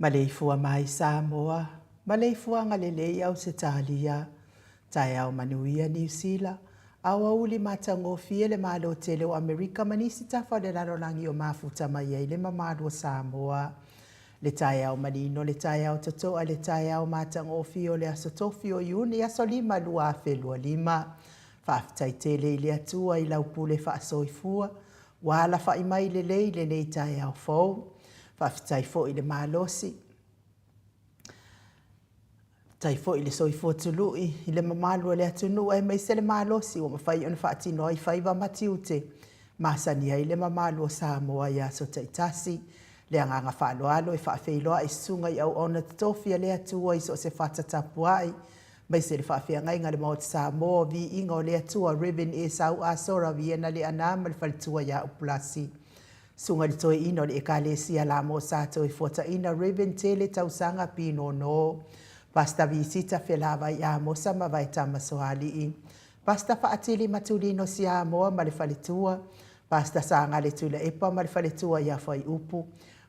Maleifua mai Samoa, maleifua ngalelei au se talia, tai au manuia New Zealand, au auli matangofie le malo tele o Amerika manisi tafale lalo langi o mafuta mai ai le mamadu o Samoa. Le tai au manino, le tai au totoa, le tai au matangofie o le asotofi o iuni aso lima lua afelua lima. Whaafitai tele ile atua i laupule whaasoifua, wala whaimai le leile nei tai au fau. Whaafitai fo i le malosi. Tai fo i le soifua tului, i le mamalu le atunu ai mai se le malosi o mawhai ona whaatino ai whaiva matiute. Masani ai le mamalu o Samoa ia so taitasi. Le anganga whaaloalo i whaafeiloa i sunga i au ona tofia le atua i so se whatatapuai. Mai se le whaafea ngai ngale maot Samoa vi inga o le atua Ribbon e sau asora vi ena le anama le whalitua ia upulasi. Sunga li toi ino le ekalesia la mo sato i fuata ina Ribbon tele tausanga pino no. Pasta visita felava i amosa ma vai tamasoali i. Pasta faatili matulino si amoa ma le whalitua. Pasta sanga le tula epa ma le whalitua ia whai upu.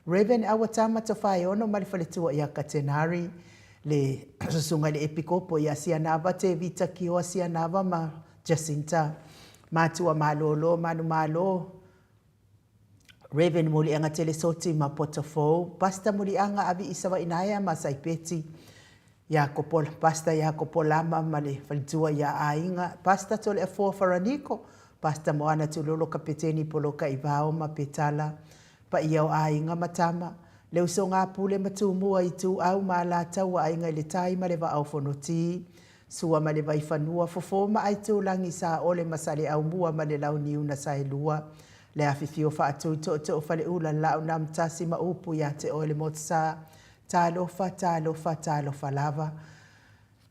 Ribbon awa tama to whai ono ma le whalitua ia katenari. Le sunga le epikopo ia sianava te vita kioa sianava ma Jacinta. Matua malolo manu malo. Raven muli anga telesoti ma potofou. Pasta muli anga avi isawa inaya ma saipeti. Ya kopola pasta ya kopolama ma le whalitua ia ainga. Pasta tole a faraniko. Pasta moana tulolo kapeteni poloka ivao ma petala. Pa iau ainga matama. Leu so ngā pule matumua i tu au ma la taua ainga i le tai ma le wa au fonoti. Sua ma le vai whanua fofo ma ai tu langi sa ole masale au mua ma le lau niuna sa e lua. Le awhiwhio whaatu to whale ula lau nam tasi ma upu ya te ole motsa. Talofa lava.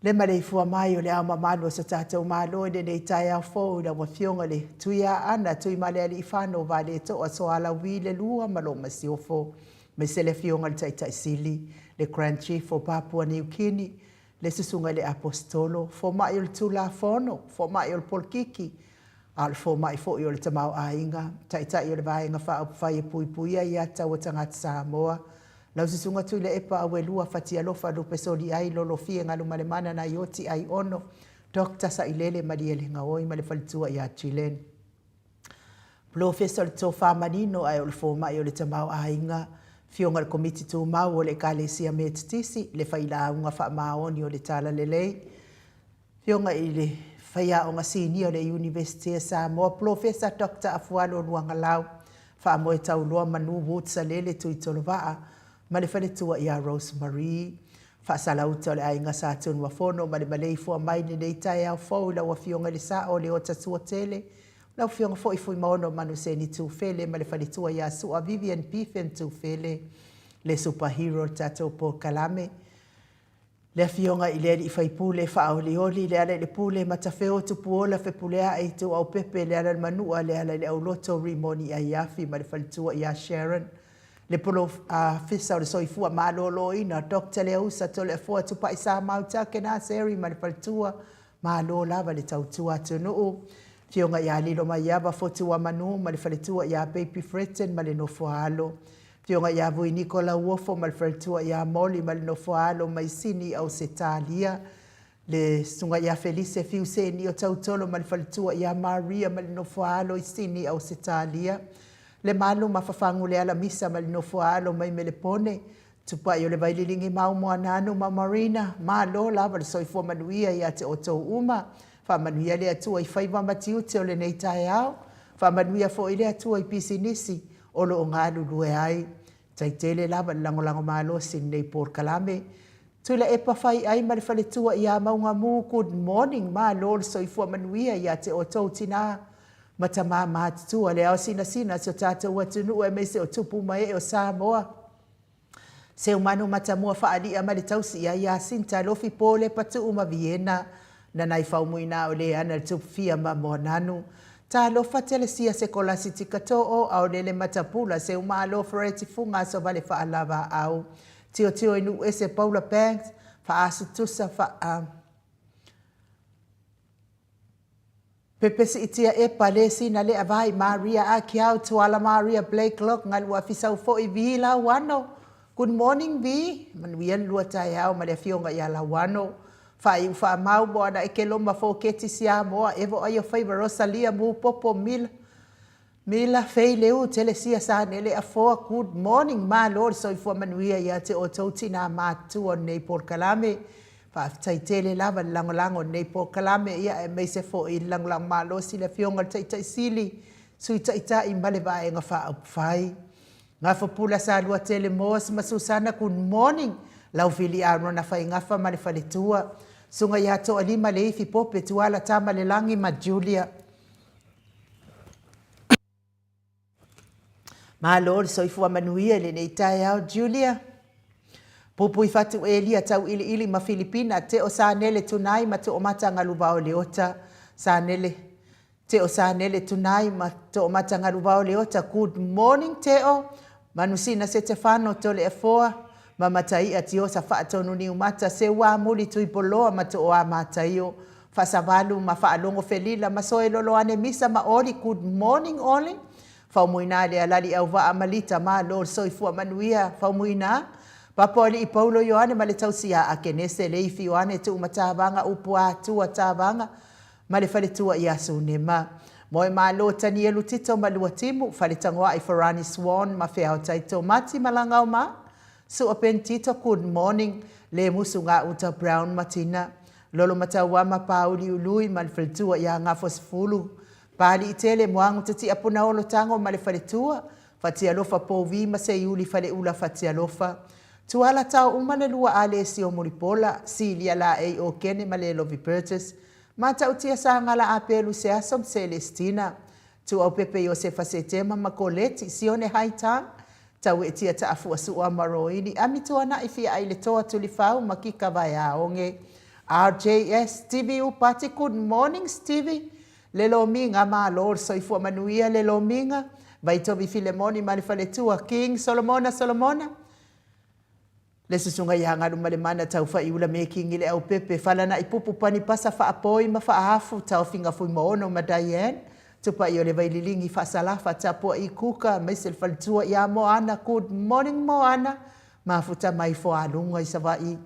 Le maleifua mai o le au mamalo sa tātou malo e nei tai au fōu na wafionga le tuia ana tui male ali whano vale to a so ala wile lua malo masiofo. Me se le fionga le tai sili, le Grand Chief o Papua New Guinea, le susunga le apostolo, fo mai o le tula fono, fo mai o le polkiki, al fo mai fo i o le tamau ainga, tai o le vaenga wha upwhai e pui ai ata o tangata Samoa. Lau susunga tui le epa awe lua fati alofa lupe soli ai lolo fie ngalu male mana na ioti ai ono, Dr. Sailele Mariele Ngaoi male falitua ia Chilen. Professor Tofa Manino ai o le fo mai o le tamau ainga, fionga le komiti tu mau o le kalesia me titisi, le whaila unga wha maoni o le tala lelei. Fionga i le whaia o ngasini o le University of Samoa, Professor Dr. Afualo Nuangalau, wha moe tau loa manu wotsa lele tui tolovaa, ma le whaletua ia Rosemary, wha salauta o le ainga sa tunu wafono, ma le maleifua mai ni nei tai au fau la wa fionga le sa o le ota tua tele, lau fionga fo i fui maono manu se ni tūwhele ma le whalitua ia sua Vivian Pifen tūwhele le superhero tato po kalame. Le fionga i le i whaipule whaolioli le ala le pule matawheo tupuola whepulea e tu au pepe le ala manua le ala le au loto rimoni a iafi ma le whalitua ia Sharon. Le polo fisa o le soifua malolo ina Dr. Leusa tole fua tupa isa mauta ke na seri ma le whalitua malo lava le tautua tunuu. Fionga ia lilo mai iava fotu wa manu ma le whaletua ia Baby Fretten ma le nofoalo. Fionga ia vui Nicola Uofo ma le whaletua ia Molly ma le nofoalo mai sini au Setalia. Le sunga ia Felice Fiuseni o tautolo ma le whaletua ia Maria ma le nofoalo i sini au Setalia. Le malu ma fafangu le ala misa ma le nofoalo mai me le pone. Tupa i o le vaililingi mau moa nanu ma Marina. Ma lo lava le soifua manuia ia te oto uma. Whamanuia le atua i whaiva matiute o le nei tae au. Whamanuia fo i le atua i pisinisi o lo o ngālu lue ai. Tai tele lava le langolango malo sin nei por kalame. Tula e pa whai ai ma le whaletua i a maunga mu good morning ma lo le soifua manuia i a te o tau tina. Matama mātua le au sina so tātou atunu e me se o tupu mai o Samoa. Se umanu matamua whaali a male tausi ia ia sinta lofi pole patu uma Vienna. Na nai whaumuina o le ana tupu fia ma moa nanu. Tā lofa telesia se kolasi tikato o au lele matapula se uma lo foreti funga so vale whaalava au. Tio inu ese Paula Banks whaasu tusa Pepesi itia e palesi na le avai Maria a kiau tuala Maria Blake Lock ngal wa fisau fo i vila wano. Good morning vi, manuia lua tai au ma le fionga ia la wano. Fai ufa mau bo ana eke loma fo keti sia moa evo ayo faiva Rosalia mu popo mila. Mila fei leu tele sia sa nele a foa good morning ma lord so ifua manuia ia te o tauti na matu o nei por kalame. Fa tai tele lava lango nei por kalame ia e mei se fo i lang ma lo si le fionga tai sili. Sui tai i male va e nga fa au fai. Nga fapula sa lua tele moas ma Susana good morning. Lau fili aro na fai ngafa ma le faletua. Sunga ia to alima le ifi pope tuala tama le langi ma Julia. Ma lord so ifua manuia le nei tai au Julia. Pupu ifatu elia tau ili ma Filipina te o sa nele tunai ma te o mata ngalubao leota. Sa nele te o sa nele tunai ma te o mata ngalubao leota. Good morning te o. Manusina se Stefano tole e foa. Ma matai ati o sa faa tonu ni umata se wa muli tui poloa ma te o a matai o. Fa savalu ma faa longo felila ma soe lolo ane misa ma ori. Good morning oli. Fau muina le alali au wa amalita ma lor so ifua manuia. Fau muina. Papoli i Paulo Ioane ma le tausia a kenese le ifi Ioane tu matabanga upua tua tabanga. Ma le fale tua i asu nema. Moe ma lo tani elu tito ma lua timu. Fale tangoa i Farani Swan ma fea o taito mati malangau ma. Su open tito good morning. Le musu nga uta Brown Matina. Lolo matawa ma pauli ului ma le fale tua i a ngafos fulu. Pali i tele moangu tati apuna olo tango ma le fale tua. Fatia lofa povi ma se iuli fale ula fatia lofa. Tuala tau umane lua ale si o muripola, si lia la e o kene ma le lovi purchase. Ma tau tia sa ngala apelu se asom Celestina. Tu au pepe yo se fasetema ma koleti si one haitang. Tau e tia ta afu asu o maroini. Ami tuana ifi aile toa tulifau ma kika vai aonge. RJS TV upati good morning Stevie. Lelo minga ma lor so ifua manuia lelo minga. Vaitovi Filemoni ma le faletua King Solomona. Le susunga ia ngaru male mana tau fa iula making ile au pepe fala na ipupu pani pasa fa apoi ma fa afu tau finga fui moono ma Diane tupa i ole vaililingi fa salafa tapo i kuka mesel faltua ia Moana good morning Moana ma futa mai fo alunga i savai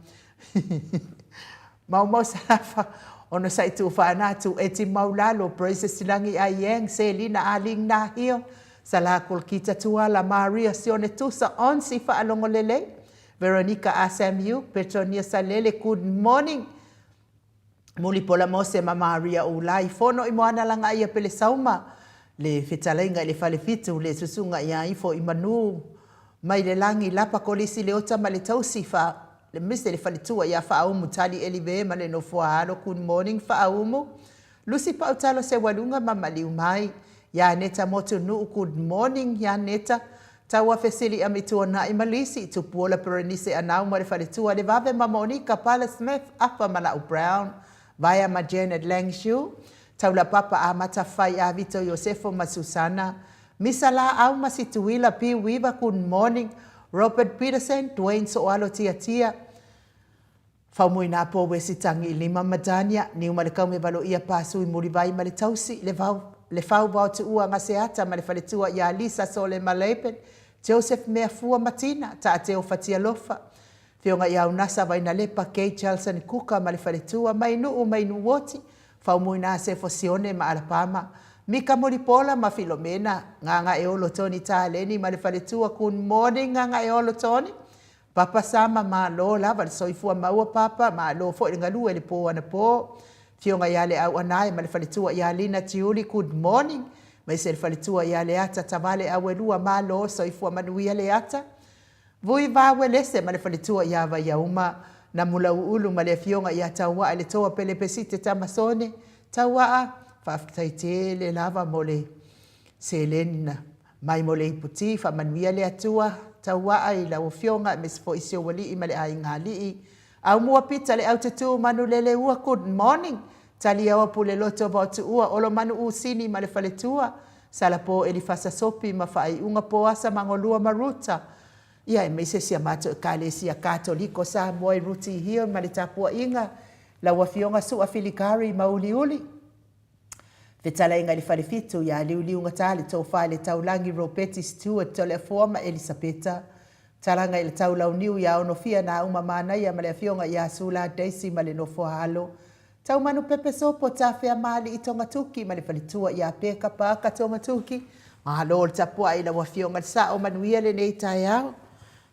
mau salafa ono sai tu fa na tu eti maulalo praise silangi ayeng Selina aling na hio salakol kita tua la Maria sione tusa onsi fa alongo lele Veronica SMU, Petronia Salele, good morning. Muli pola mose ma Maria ulai. Fono i moana langa ia pele sauma. Le fitalenga le fale fitu, le susunga ia ifo imanu. Mai le langi lapa kolisi le ota ma le tausi fa. Le mise le fale tua ia fa aumu tali elive ma le nofua halo, good morning fa aumu. Lucy pa utalo se walunga ma maliu mai. Ya neta motu nu, good morning ya neta. Taua fesili amitua na imalisi tu puola perenise anau ma le faletua le vave ma Monica Pala Smith apa Malau Brown via ma Janet Langshu taula papa a matafai a Vito Yosefo ma Susana misala au ma situila pi wiva good morning Robert Peterson Dwayne Soalo tia faumui na po wesitangi lima madania ni umalekau me valo ia pasu i murivai ma le tausi le fau wau tu ua ngaseata ma le faletua ia Lisa Sole Malepen Joseph Meafua Matina ta teo fatia lofa fionga ia unasa vai na lepa Kay Charlson Kuka ma le faletua mai nu woti faumui na se fosione ma alapama Mika Moripola ma Filomena nganga e olo Tony Taleni ma le faletua good morning nganga e olo Tony Papa Sama ma lo lava soifua maua papa ma lo fo ngalu ele po ana po fionga yale au anai ma le faletua ia Lina Tiuli good morning mai se le faletua ia le ata tamale au elua ma lo soifua manuia le ata vui va welese ma le faletua ia va yauma na mula ulu ma le fionga ia taua ele toa pele pesite tamasone taua faftaite le lava mole Selena mai mole puti fa manuia le atua taua ai la fionga mes fo isio wali i male ai ngali au mua pita le au tutu manu lele ua good morning tali awa pule loto vautu ua olo manu usini ma le faletua salapo elifasa sopi ma fai unga poasa mangolua maruta ia e meise sia mato e kale sia katoliko sa moe ruti hio ma le tapua inga la wafionga su afilikari mauliuli Fetala inga li falefitu ya liuliu ngatali tau fale tau langi Ropeti Stewart tole forma Elisabeta Taranga i le taulau niu ia ono fia na uma mana ia male fionga ia sula Daisy male no fohalo. Tau manu pepe sopo ta fea mali i tonga tuki male falitua ia peka paka tonga tuki. Mahalo le tapua ila wa fionga sa o manuia le nei tai au.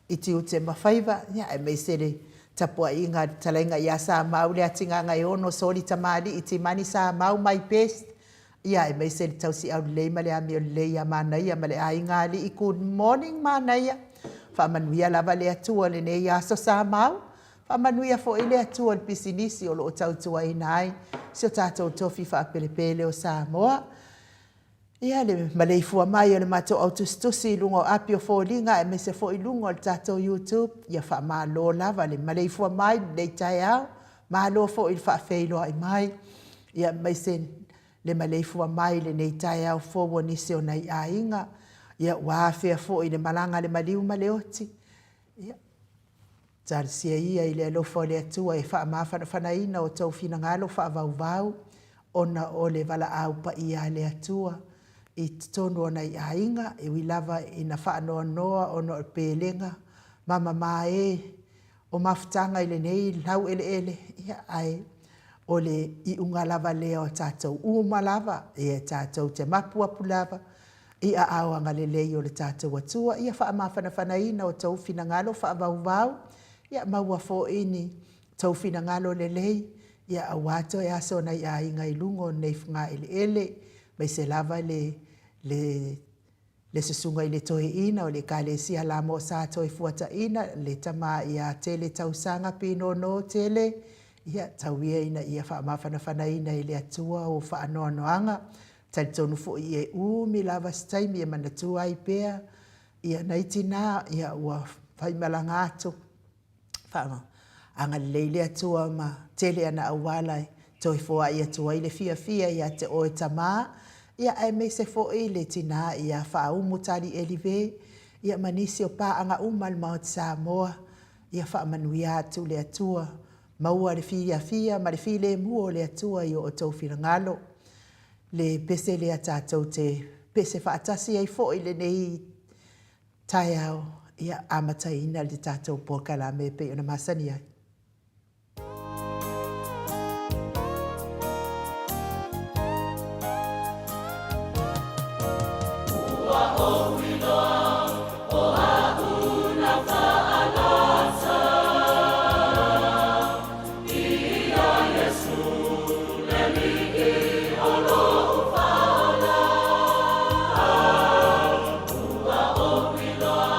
Iti ute mawhaiva ia e meisere tapua inga talenga ia sa mau le atinga ngai ono soli tamali iti mani sa mau mai pest. Ia e meisere tausi au lei male ami o lei a mana ia male a inga li i good morning mana ia. Whamanuia lava le atua le nei aso sa mau. Whamanuia fo i le atua le pisinisi o lo o tautua i nai. Si o tātou tofi whaapelepele o Samoa. Ia le maleifua mai o le mato autostusi lunga o api o fo linga e mese fo i lunga o le tātou YouTube. Ia whaamalo lava le maleifua mai le tai au. Malo fo i le whaafeiloa i mai. Ia meise le maleifua mai le nei tai au fo wanise o nei a inga. Ia wafea fo i le malanga le maliu maleoti. Ia. Tarisia ia i le alofa o le atua e wha mawhana whanaina o tau fina ngalo wha vau ona o le wala au pa ia le atua. I tonu ona i ainga e wilava i na wha noa noa ono o pelenga. Mama mae o mafutanga i le nei lau ele. Ia ai o le i unga lava lea o tātou uma lava. Ia tātou te mapuapu lava. Ia awanga le lei o le tātou atua. Ia wha mawhana whanaina o tau fina ngalo wha vau. Ia maua fo ini tau fina ngalo le lei. Ia awato e aso na ia inga i lungo nei whinga ele. Mai se lava le susunga i le toe ina o le kale sia la mo sa toe fuata ina. Le tama ia tele tau sanga pino no tele. Ia tau ia ina ia wha mawhana whanaina i le atua o wha anoa noanga. Tai tonu fo i e umi lava staimi e manatua i pea. Ia naitina ia ua whaimalanga atu. Whaama, anga leile atua ma tele ana awalai. Toi foa i atua i le fia ia te oe tamaa. Ia ai me se fo i le tina ia wha umu tali elive. Ia manisi o pa anga umal maut Samoa. Ia wha manuia atu le atua. Maua le fia ma le file mua le atua i o tau whirangalo. Le pese le atātou te pese whaatasi ai fo i le nei tai au. Ia amatai ina le tātou pōkala me pe ona masani ai. Ua o wiloa o hauna whaalasa. Ia Yesu le liki o lo whaala. Ua o wiloa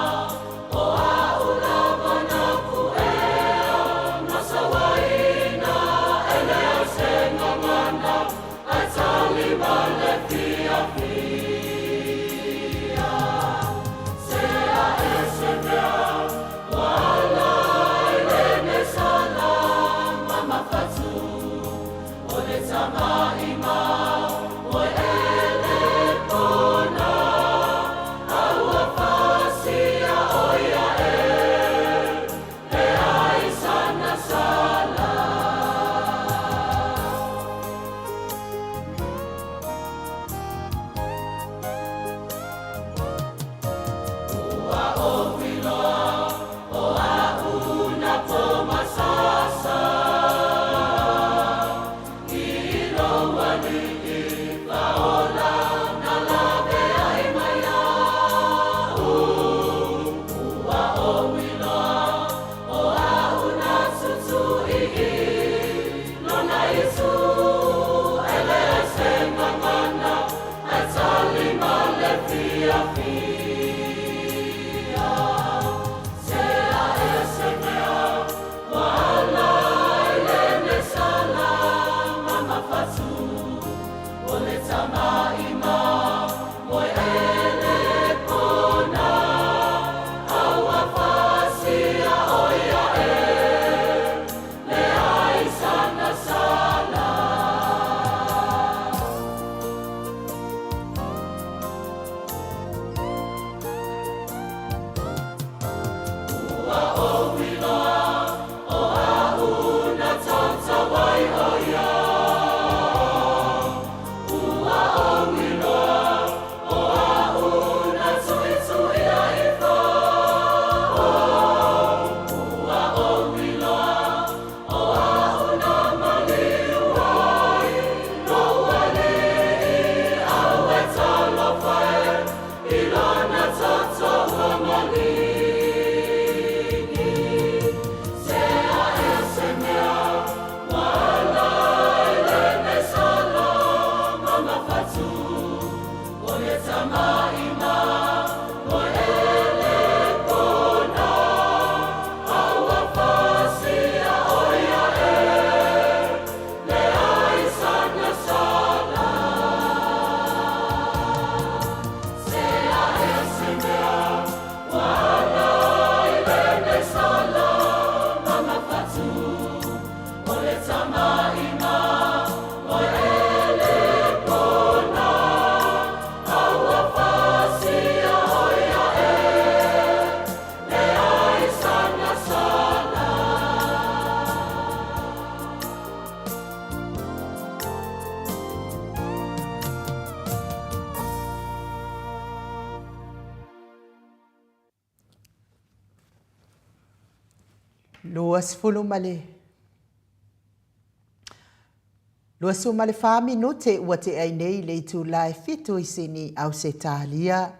Luas male wha minute ua te ai nei le tu lai fitu i sini au se talia.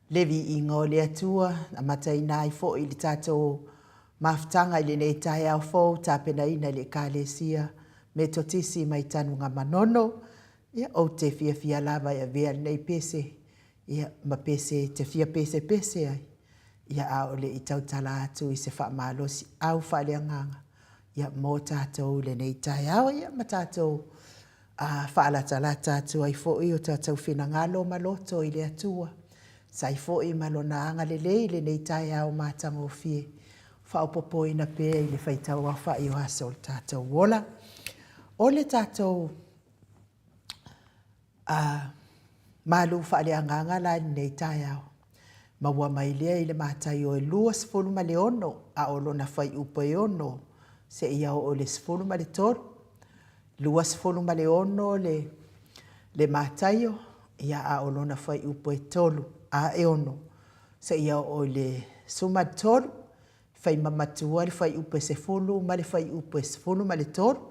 Levi inga o le atua, a matai nai fo i le tato maftanga i le nei tai au fo, tapena ina le kalesia, me totisi mai tanu ngā manono, ia o te fia lava ia vea nei pese, ia ma pese, te fia pese ai. Ia a ole i tau tala atu i se wha malosi au wha lea nganga. Ia mō tātou le nei tai au, ia ma tātou wha alata atu ai fo i o tātou whina ngalo maloto i le atua. Sai fo i malona anga le le nei tai au mātango fie. Wha opopo ina pē i le whaitau a wha i o asa o tātou wola. O le tātou malu wha lea nganga la nei tai au. Maua mai lea i le mātai o e lua sifuru ma le ono, a olo na whai upo e ono, se ia o le sifuru ma le toru. Lua sifuru ma le ono le mātai o, ia a olo na whai upo e tolu, a e ono. Se ia o le suma toru, whai mamatua le whai upo e sifuru, ma le whai upo e sifuru ma le toru.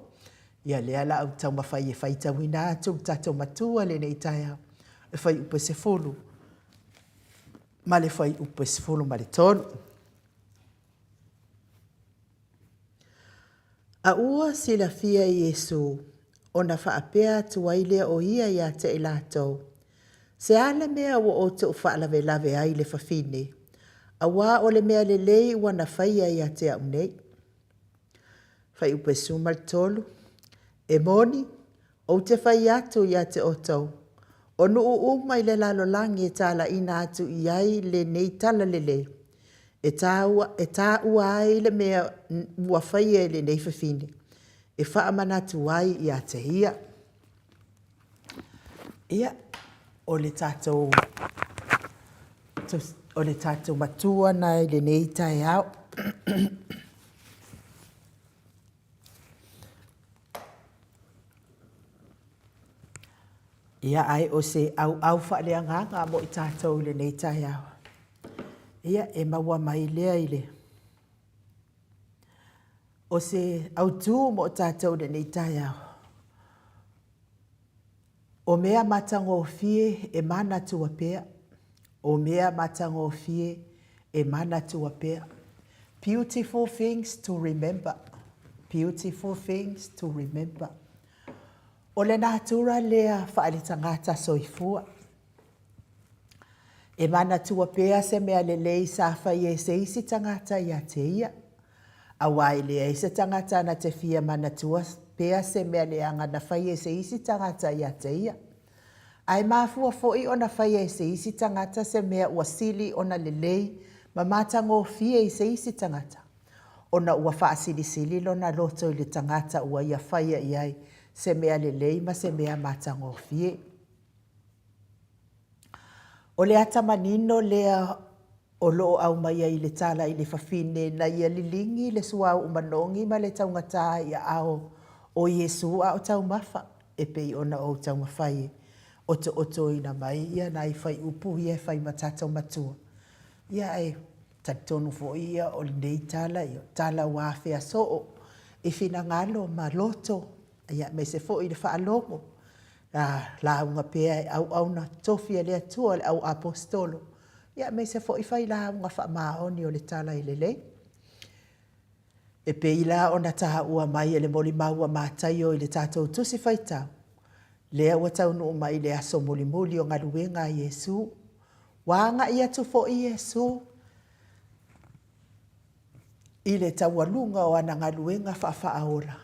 Ia lea la au tau mawhai e whai tawina atu, tato matua le nei tai au, e whai upo e sifuru. Ma le whai upo e sifuru ma le toru. A ua sila fia i Yesu, o na whaapea tuailea o ia ia te e lātou. Se ala mea ua o te o whaalave ai le whawhine. A wā o le mea le lei ua na whaia ia te au nei. Whai upo e suma le tolu. E moni, o te whai atu ia te o tau. O nuu mai le lalo langi e tala ina atu i ai le nei tala le. E tā ua ai le mea ua whaia le nei whawhine. E wha manatu ai i a te hia. Ia, o le tātou matua nai le nei tai au. Ia ai o se au wha lea nganga mo i tātou le nei tai au. Ia e maua mai lea i le. O se au tū mo i tātou le nei tai au. O mea matango fie e mana tua pea. O mea matango fie e mana tua pea. Beautiful things to remember. Beautiful things to remember. O le natura lea whaale tangata soifua. E mana tua pea se mea le lei sa whai e se isi tangata ia te ia. A wai lea e se tangata na te fia mana tua pea se mea le anga na whai e se isi tangata ia te ia. Ai mafua foi o na whai e se isi tangata se mea ua sili o na le lei ma matango fie i se isi tangata. O na ua wha sili lo na loto i le tangata ua ia whai e iai. Se mea le lei ma se mea matango fie. O le ata manino lea o loo au mai i le tala i le whawhine na ia lilingi le suau umanongi ma le taungata i ao o Yesu a o tau mafa e pei ona o tau mawhai. Oto ina mai ia na i whai upu ia whai matata matua. Ia e tatonu fo ia o nei tala i o tala wawhea so o e whina ngalo ma loto. Ia me se fo i le whaalongo. La unga pea au na tofia lea tua le au apostolo. Ia me se fo i whai la unga wha maoni o le tala i le lei. E pe ila o na taha ua mai e le moli maua mātai o i le tātou tusi whaitau. Lea ua taunu mai le aso muli o ngaluenga Yesu. Wanga ia tu fo i Yesu. I le taualunga o ana ngaluenga whaaora.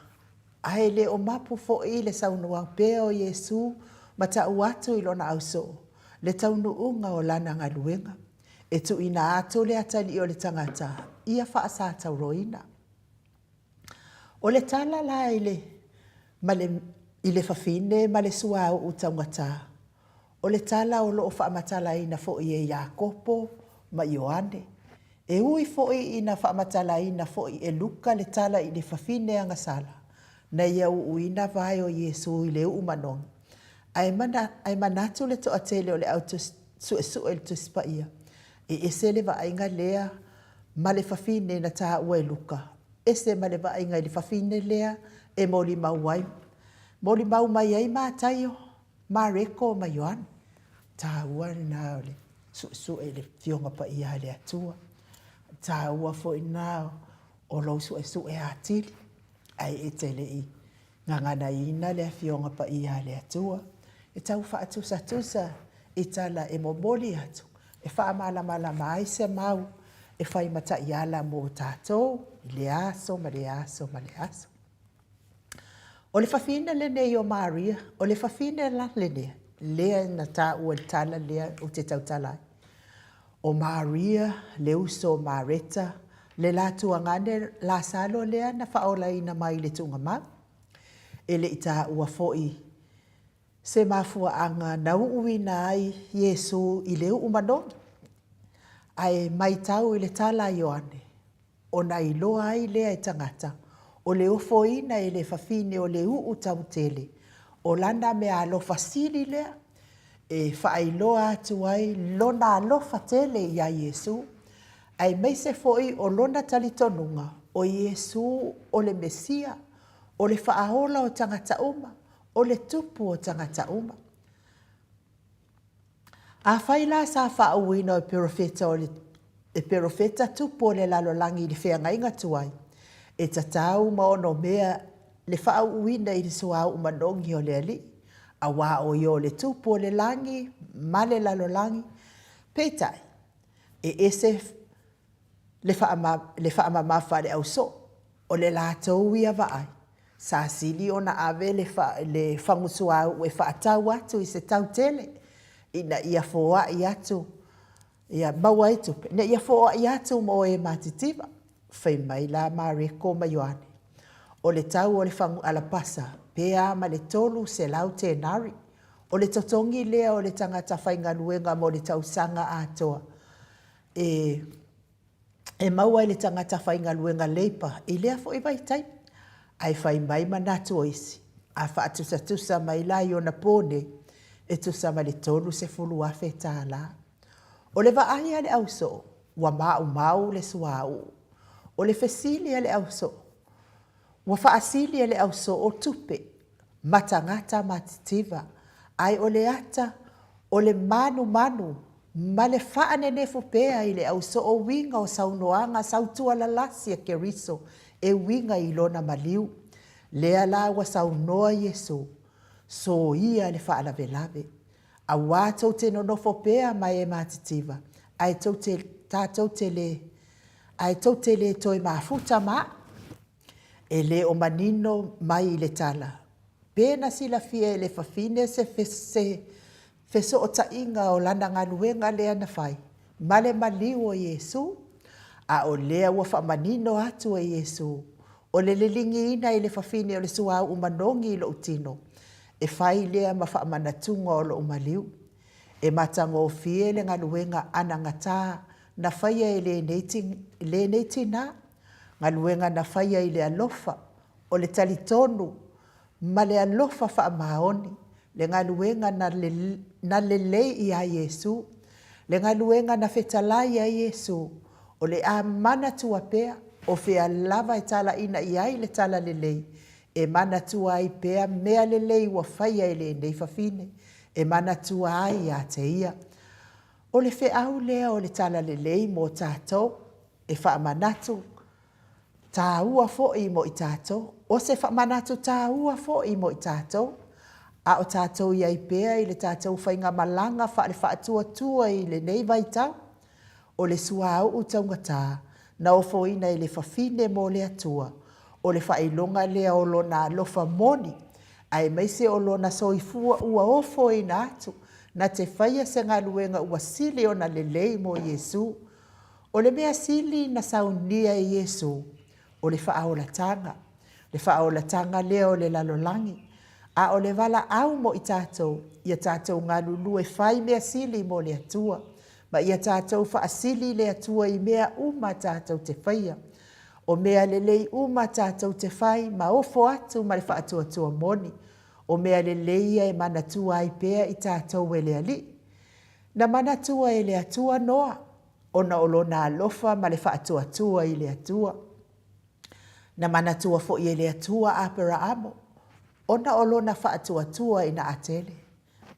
Ai le o mapu fo i le saunua peo Yesu ma tau atu i lona auso. Le taunu unga o lana ngaluenga. E tu ina ato le atali o le tangata. Ia whaasa tauroina. O le tala la i le fafine ma le sua o taungata. O le tala o loo whaamatala ina fo i e Iakopo ma Ioane. E ui fo i ina whaamatala ina fo i e Luka le tala i le fafine anga sala. Na ia uina vai o Yesu i le umanong. Ai manatu le to atele o le auto su el to spaia. E ese le va inga lea ma le fafine na ta ua e Luka. Ese ma le va inga le fafine lea e moli mauai. Moli mau mai ai mātaio, mā reko ma Ioan. Tā ua nā ole, su e le fionga pa ia le atua. Tā ua fo i nā o lau su e atili. Ai e tele i ngangana ina le fionga pa ia le atua. E tau wha tusa i tala e moboli atu. E wha mala mai se mau. E whai mata i ala mō tātou. I le aso, ma le aso, ma le aso. O le fafina le nei o Maria, o le fafina la le nei, lea na tā ua tala lea o te tautalai. O Maria, le uso Mareta, le la tuangane la salo lea na whaola ina mai le tunga ma. E le ita ua foi, se mafua anga na uuina ai Yesu i leo umano. Ai mai tau i le tala Ioane, o na iloa ai lea i tangata. O le ufoina e le fafine o le uu tautele. O lana me alofa sili lea. E whaailoa atu ai lona alofa tele ia Yesu. Ai meise foi o lona talitonunga o Yesu o le Mesia. O le whaahola o tangata uma. O le tupu o tangata uma. A whaila sa whaauina o perofeta tupu o le lalolangi li whenga tuai. E tatau ma ono mea le whaau uina i le sua umanongi o le ali. A wā o yo le tupu o le langi, ma le lalolangi. Peitai, e ese le whaama mawha le au so, o le lātou ia vaai. Sa sili ona ave le whangusua u e whaatau atu i se tau tele. Ina ia foa i atu, ia maua i tupe. Ina ia foa i atu mo e matitiba. Fai mai la ma reko ma Ioane. O le tau o le whangu alapasa, pea ma le tolu se lau te nari. O le totongi lea o le tangata whainga luenga mo le tau sanga atoa. E maua i le tangata whainga luenga leipa, i lea fo i vai tai. Ai whai mai manatu o isi. A wha tusa mai la i ona pone, e tusa ma le tolu se fulu afe tā la. O le vaai ale au so, wa mau le suau. O le fesili ale au so. Wa faasili ale au so o tupe. Matangata matitiva. Ai o le ata. O le manu. Ma le faane nefu pea i le au so o winga o saunoanga sautua la lasia ke riso. E winga i lona maliu. Lea la wa saunoa Yesu. So ia le faala velave. A wato te nonofo pea mai e matitiva. Ai tau te le. Ai tau te le toi mafuta ma. E le o manino mai le tala. Pena sila fia e le fafine se feso o tainga o lana ngaluenga lea na fai. Male maliu o Yesu. A o lea ua wha manino atu o Yesu. O le lilingi ina i le fafine o le sua umanongi i lo utino. E fai lea ma wha manatunga o lo umaliu. E matango o fie le ngaluenga anangata na whaia i le neiti na. Ngaluenga na whaia i le alofa o le talitonu. Ma le alofa wha maoni. Le ngaluenga na le lei i a Yesu. Le ngaluenga na fetalai a Yesu. O le a mana tua pea. O fea lava e tala ina i ai le tala le lei. E mana tua ai pea mea le lei wa whaia i le nei fafine. E mana tua ai a te ia. O le fe au lea o le tala le lei mo tātou. E wha manatu. Tā ua fo i mo i tātou. O se wha manatu tā ua fo i mo i tātou. A o tātou iai pēa i le tātou whainga malanga wha le whaatua i le nei vaitau. O le sua au u taungata na ofo ina i le whawhine mo le atua. O le whailonga lea o lona lofa moni. Ai meise o lona soifua ua ofo ina atu. Na te whaia se ngā luenga ua sili o na lelei mo Yesu. O le mea sili na saunia e Yesu. O le whaaolatanga. Le whaaolatanga lea o le lalolangi. A o le wala au mo i tātou. Ia tātou ngā lulu e whai mea sili mo le atua. Ma ia tātou whaasili le atua i mea uma tātou te whaia. O mea lelei uma tātou te whai ma ofo atu ma le whaatua tua moni. O mea lelei e manatua ai pēa i tātou e le ali. Na manatua e le atua noa. Ona olona alofa ma le whaatua tua i le atua. Na manatua fo i le atua apera amo. Ona olona whaatua tua i na atele.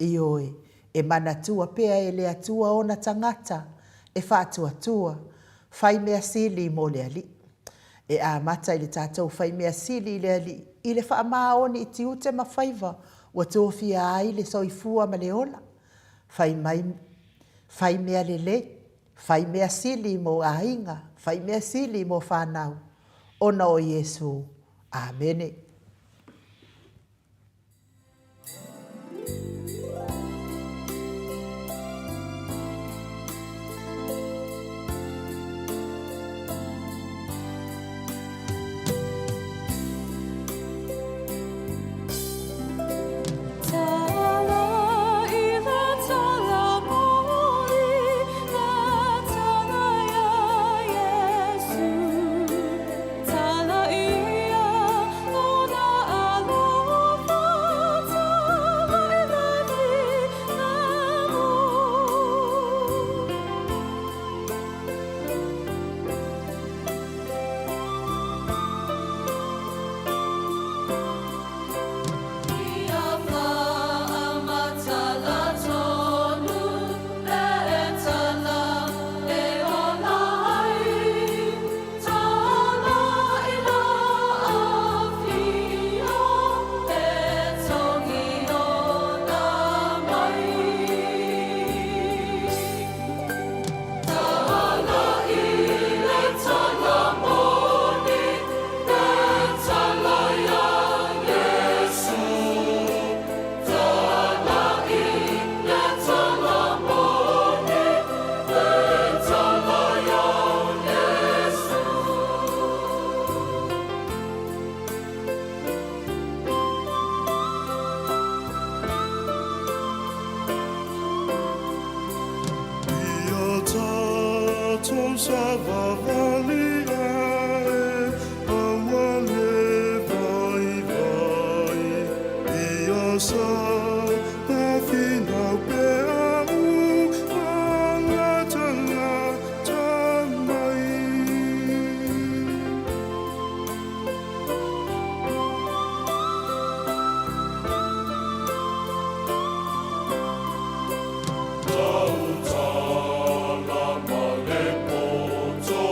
Ioi, e manatua pea e le atua ona tangata. E whaatua tua. Whai mea sili mo le ali. E a mata i le tātou whai mea sili i le ali. I le wha maoni i tiute ma whaiva. Wa tōwhia ai le soifua ma le ola. Whai mea le le. Whai mea sili mo ainga. Whai mea sili mo whanau. Ona o Yesu. Amene. Tau tala ma le poto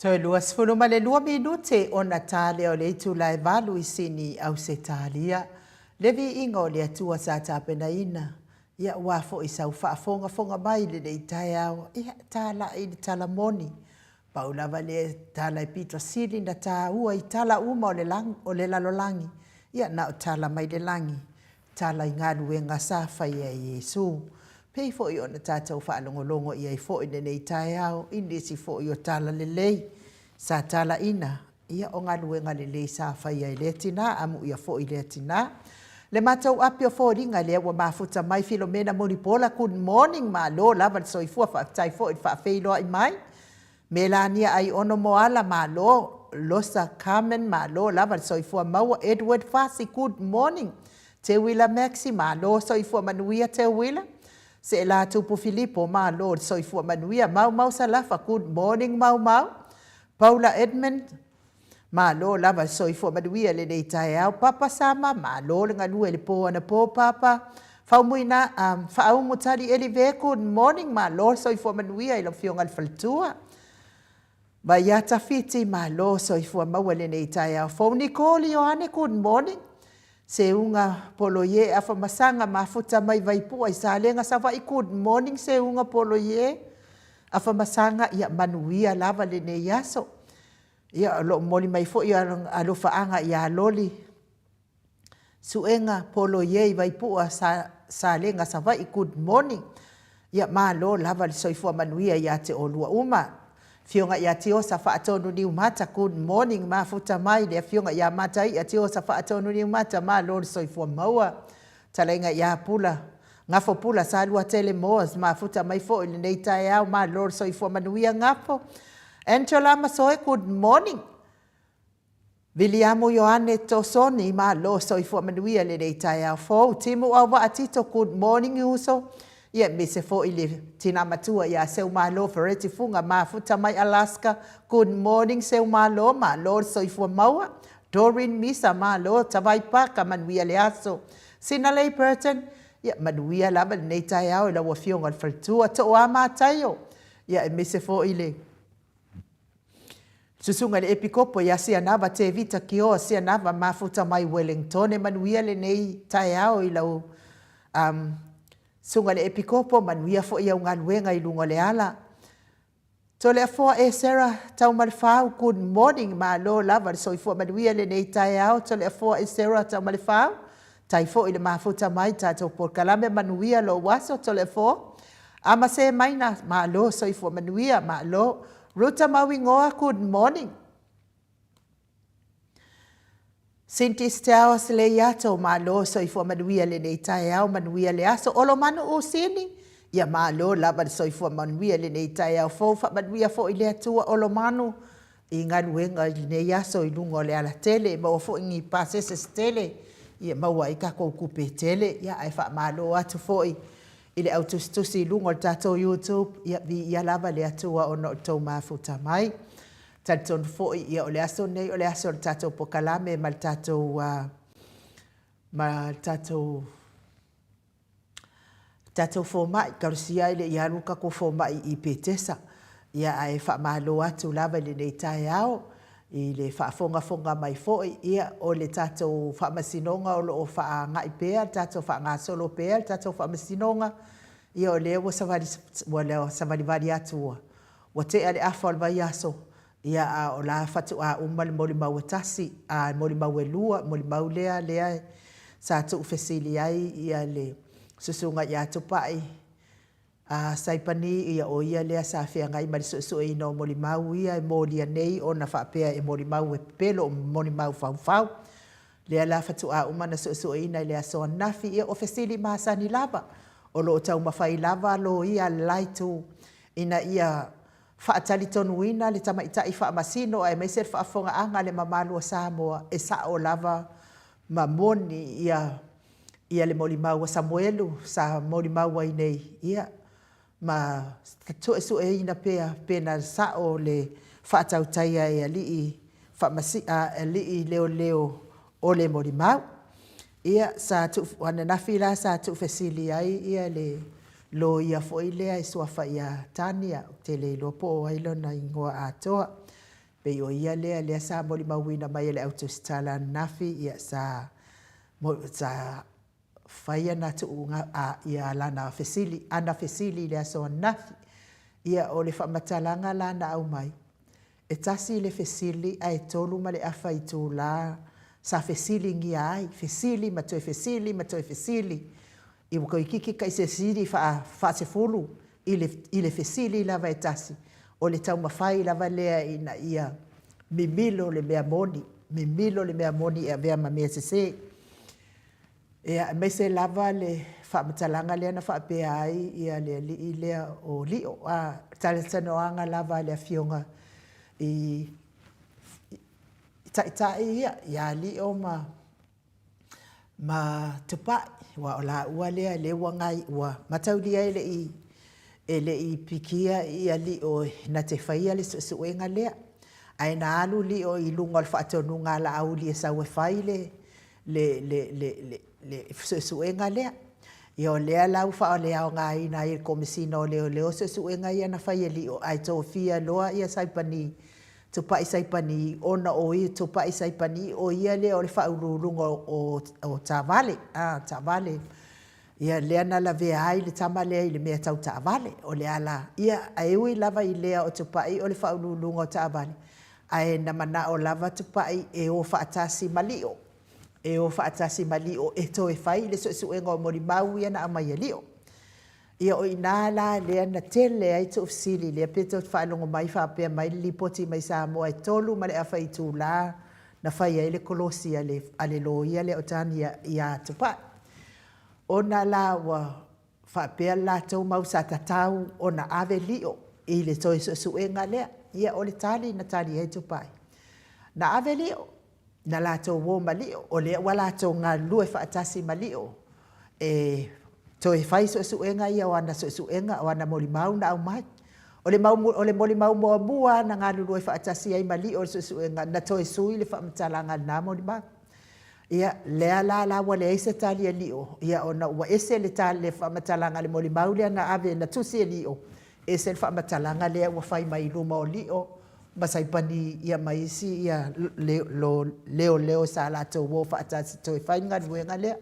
Toi luas fulu ma le 2 minute o na tale o le itu lai valu I sini au se talia. Levi inga o le atua sa tapena ina. Ia wafo I sau whaafonga fonga mai le nei tai au. Ia tala I le tala moni. Paulava le tala I Pito Sili na ta ua I tala uma o le lalolangi. Ia na o tala mai le langi. Tala I ngalu e ngasafa ia Yesu. Pei fo I ona tātou whaalongolongo ia I fo I nei tai au, indi si fo I o tala lelei, sa tala ina, ia o ngā luenga lelei sa whai ai le tina, amu ia fo I le tina. Le mātou api o fo ringa lea wa mafuta mai Filomena Monipola, good morning ma lo, lava soifua whaatai fo I whaafeiloa I mai. Melania ai ono moala ma lo, Losa Carmen ma lo, lava soifua maua, Edward Fasi, good morning. Te wila Maxi ma lo, soifua manuia te wila. Se la tupu Filipo ma Lord soifua manuia mau salafa good morning mau Paula Edmund ma lo lava soifua manuia le nei tai au papa sama ma lo le nganu le po ana po papa faumuina fa au mutari elive good morning ma lo soifua manuia I lo fionga faltua ba ya tafiti ma lo soifua mau le nei tai au fo Nicole Yohane good morning se unga poloye afa masanga mafuta mai vaipua I sa lenga sa vai good morning se unga poloye afa masanga ia manuia lava le ne yaso ia lo moli mai fo ia alo faanga ia loli suenga poloye vaipua sa lenga sa vai good morning ia ma lo lava le soifua manuia ia te olua uma fionga ia tio sa whaatonu ni umata good morning ma futa mai le fionga ia mata ia tio sa whaatonu ni umata ma lor soifua maua talenga ia pula ngafo pula sa lua tele moas ma futa mai fo ili nei tai au ma lor soifua manuia ngafo Angela Masoe good morning Viliamo Yohane Tosoni ma lo soifua manuia le nei tai au fo Timu au wa atito good morning uso ia me se fo ili tina matua ia seu malo fereti funga ma futa mai Alaska good morning seu malo ma lo soifua maua Doreen Misa ma lo tawai paka manuia le aso Sinalei Burton ia manuia lava nei tai au ila wa fionga al faltua to ama tayo ia me se fo ili susunga le epikopo ia sia nava te vita kio sia nava ma futa mai Wellington e manuia le nei tai au ila sunga le epikopo manuia fo ia unga luenga I lunga le ala. To le fo e Sarah tau malfau good morning ma lo lava soifua manuia le nei tai au. To le fo e Sarah tau malfau tai fo I le mafuta mai tato por kalame manuia lo waso to le fo. Ama se maina ma lo soifua manuia ma lo. Ruta mawingoa good morning. Sinti Steawas le yato ma lo soifua manuia le nei tai au manuia le aso olo manu usini ia ma lo lava soifua manuia le nei tai au fofa manuia fo I le atua olo manu I ngaluenga I nei aso I lungo le ala tele ma fo ingi pasese tele ia maua I kako kupe tele ia ai fa ma lo atu fo I le autostusi lungo tato YouTube ia vi ia lava le atua ono tau mafuta mai Taton fo ia o le aso nei o le aso tato pokalame mal tato fo mai karusia ile ia luka ko fo mai I petesa ia ai fa malo atu lava le nei tai ao I le fa fonga mai fo ia o le tato fa masinonga o lo fa ngai pe tato fa nga solo pe tato fa masinonga ia o le wo savali vari atu o te ale afal vai aso ia o la fatu a umal moli mau tasi a moli mau lua moli mau lea sa tu fesili ai ia le susunga ia tupai a saipani ia o ia lea sa fia ngai mali so e no moli mau ia moli nei ona fa pe e moli mau e pelo moli mau fau lea la fatu a umana so e na lea so nafi ia o fesili masani lava o lo tau mafai lava lo ia laitu ina ia Faatali tonu ina le tamaita I masino ai mai ser faafonga anga le mamalu Samoa e sa o lava mamoni ia le molimau Samuelu sa molimau ai nei ia ma tu esu e ina pena sa o le faatau taia e ali famasi ali leo o le molimau ia sa tu wana nafila sa tu fesili ai ia le lo ia foi lea I sua ia tania te le lopo ai lona ingoa atoa pe o ia lea sa moli mauina mai le autostala nafi ia sa faia na tuunga a ia lana fesili ana fesili le so nafi ia o le whamatalanga lana au mai e tasi le fesili ai tolu ma le awhai tūla sa fesili ngia ai fesili matoe fesili i wako i kiki kai se siri wha se fulu i le fesili lava e tasi o le tau mawhai lava lea ina ia mimilo le mea moni e vea ma mea se ia me se lava le whamatalanga lea na whapea ai ia le li lea o lio a taletanoanga lava lea fionga i tai ia lio ma tupai wa ola ua lea le wangai ua mataulia ele i pikia ia lio na te whaia le suenga lea ai na alu lio i lunga le whaatonunga la au li e sa ue whai le suenga lea ia o lea lau wha o lea o ngā ina i komisina o leo suenga ia na whai e lio ai tō fia loa ia saipani tupai saipani ona o i tupai saipani o ia lea o le whaurulunga o Tāvale Tāvale ia lea na la vea ai le tama lea i le mea tau Tāvale o lea la ia aiui lava i lea o tupai o le whaurulunga o Tāvale ai na mana o lava tupai e o whaatasi malio e to e whai le suenga o mori mau ia na amai lio ia o ina la lea na tele ai to ofisili lea peto whaelongo mai whapea mai lipoti mai sa moa e tolu ma le a whai tū la na whai ai le kolosi ale lo ia le o tani ia tupai ona la wa whapea la tau mau sa tatau ona ave lio i le toi suenga lea ia o le tali na tali ai tupai na ave lio na la tau wo malio o le wala tau ngā lue whaatasi malio to e fai suenga ia o ana suenga o ana moli mau na au mai o le moli mau mua na ngā lue whaatasi ai malio o suenga na to e sui le whamatalanga na moli mau ia lea la wale eise tali e lio ia o na ua ese le tali le whamatalanga le moli mau lea na ave na tusi e lio ese le whamatalanga lea ua fai mai luma o lio masai pani ia maisi ia leo sa la to wo whaatasi to e fai ngā luenga lea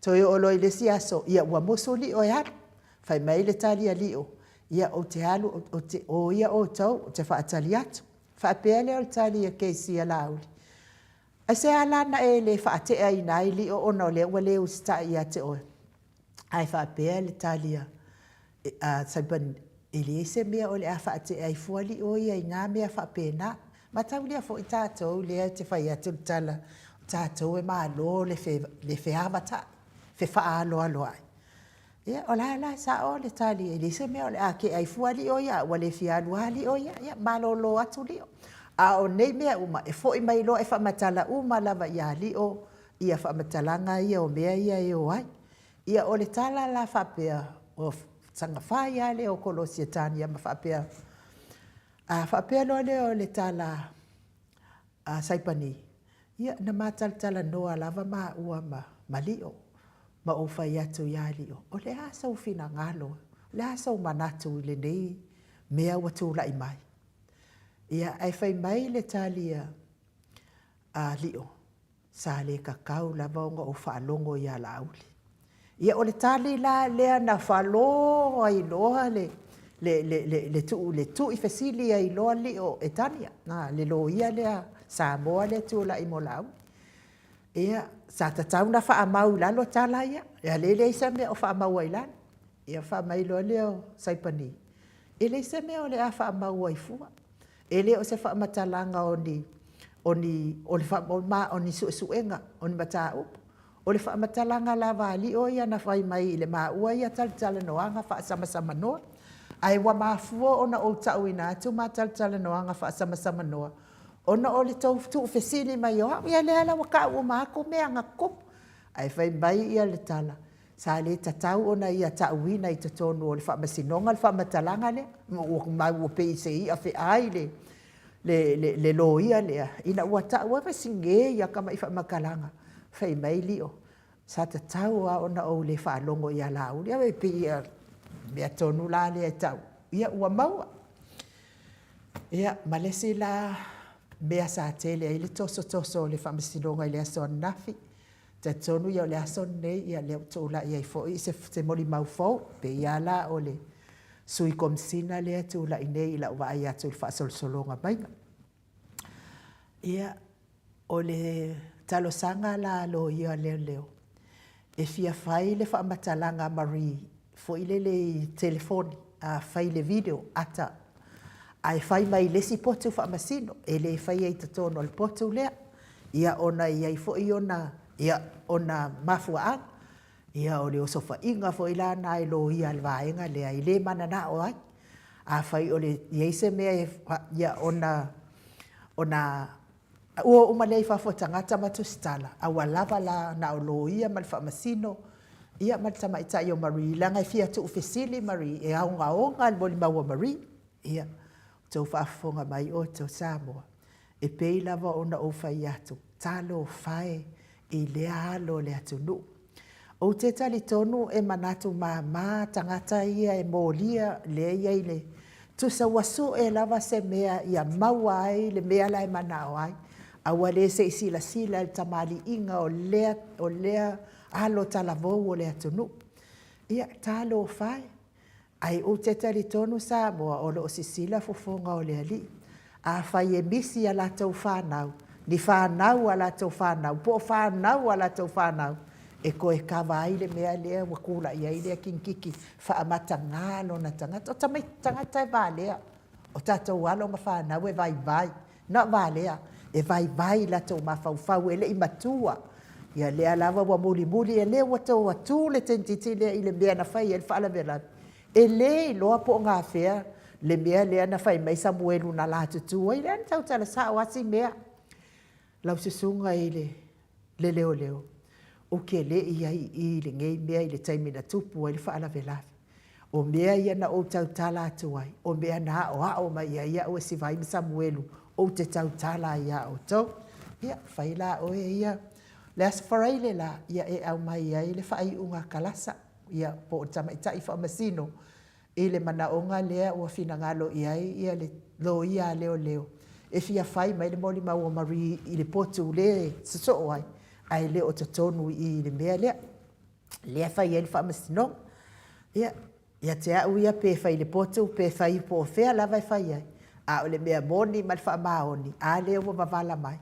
to e olo i le siaso ia ua moso li o ia fai mai le tali a lio ia o te alu o ia o tau o te whaatali atu whaapea leo le tali a keisi a lauli a se ala na e le whaatea i nai lio o na leo wa leo sta ia te oe ai whaapea le tali a saipan ili se mea o le a whaatea i fuali o ia i ngā mea whaapena ma tau lea fo i tātou lea te whai atu tala tātou e maa lo le wheawata fe faa aloa ai ia o la sa o le tali e le se mea o le ake ai fuali o ia wa le fialuali o ia malolo atu lio a o nei mea uma e fo i mai lo e whamatala uma lava ia lio ia whamatalanga ia o mea ia e o ai ia o le tala la whapea o sanga whai a le o kolosia tani ia ma whapea whapea lo le o le tala saipani ia na mataltala noa lava ma ua ma lio ma o fai atu ia lio o le asa ufina ngalo le asa manatu le nei mea watu lai mai ia ai fai mai le talia lio sa le kakau lava o whaalongo ia lauli ia o le tali la lea na whalo ai loa le tu i fesili ai loa lio e tania le lo ia lea sa moa le tu la i mo lau ia sa tatau na wha amau lalo tala ia le isa mea o wha amau ai lalo ia wha mai loa leo saipani le isa mea o le a wha amau ai fua le o se wha matalanga o le wha o ni suenga o ni mata upo o le wha matalanga la vali o ia na whai mai le maa ua ia tala noanga wha sama noa ai wa mafua ona o tau ina atu ma tala noanga wha sama noa ona o le tau tu fesili mai o ia le ala waka ua maako mea ngakop ai whai mai ia le tala sa le tatau ona ia tau ina i tatonu o le wha masinonga le wha matalanga le mai ua pe se i a whi ai le lo ia lea ina ua tau ua singe ia kama i wha makalanga whai mai lio sa tatau a ona o le wha longo ia lau ia wei pe ia mea tonu la le tau ia ua maua ia malesi la mea sa tele ai le toso le whamasinonga i le aso nafi. Te tonu ia o le aso nei ia leo tōla ia i fo i se moli mau fau pe ia la o le sui komsina lea tōla i nei i la ua ai atu i whaasolsolonga mainga. Ia o le talosanga la lo ia leo. E fia fai le whaamatalanga mari fo i le telefoni a fai le video ata. Ai fai mai lesi potu whaamasino e le fai ei tatono le potu lea. Ia ona ia i fo i ona ia ona mafuaan. Ia o le osofa inga fo i la na i lo ia al vaenga lea i le mana na o ai. A fai o le ieise mea ia ona ua umalei whafo tangata matusitala. A walava la na o lo ia mal whaamasino. Ia mal tamaita i o Marie. Langa i fia tu ufesili Marie. E aunga onga al boli maua Marie. Ia. Tau whaafonga mai o tau Samoa. E pei lava ona o whai atu. Talo whae i lea alo le atu nu. O te tali tonu e manatu ma tangata ia e molia le ia i le. Tu sa wasu e lava se mea ia maua ai le mea lai manao ai. Awa le se sila le tamali inga o lea alo talavou o le atu nu. Ia talo whae. Ai o te tali tonu Samoa o lo sisila fofonga o le ali. A whai e misi a la tau whanau. Ni whanau a la tau whanau. Po whanau a la tau whanau. E koe kawa ai le mea lea wakula ia i lea kinkiki. Whaamata ngalo na tangata. O tamai tangata e valea. O tatou alo ma whanau e vai. Na valea. E vai la tau mawhau e le i matua. Ia lea lava wa muli e le wa tau atu le tentiti lea i le mea na whai e le whaala vela. E le loa po ngā whea, le mea lea na whai mai Samuelu na la tutua, i lean tau tala sa o asi mea. Lau susunga i le leo. O ke le i le ngei mea i le taimina tupu i le whaala velafi. O mea ia na o tau tala atuai, o mea na o hao mai ia o si vai Samuelu, o te tau tala ia o tau. Ia, whai la o ia. Le asa wharaile la, ia e au mai ia i le whai unga kalasa. Ia po o tamaita i whaamasino. E le manaonga lea ua whina ngalo ia le lo ia leo. E fia whai mai le moli mau o Marie i le potu le saso ai. Ai le o tatonu i le mea lea. Lea whai e le whaamasino. Ia te au ia pe whai le potu, pe whai po o whea lava e whai ai. A o le mea moni ma le whaamaoni. A leo wa mavala mai.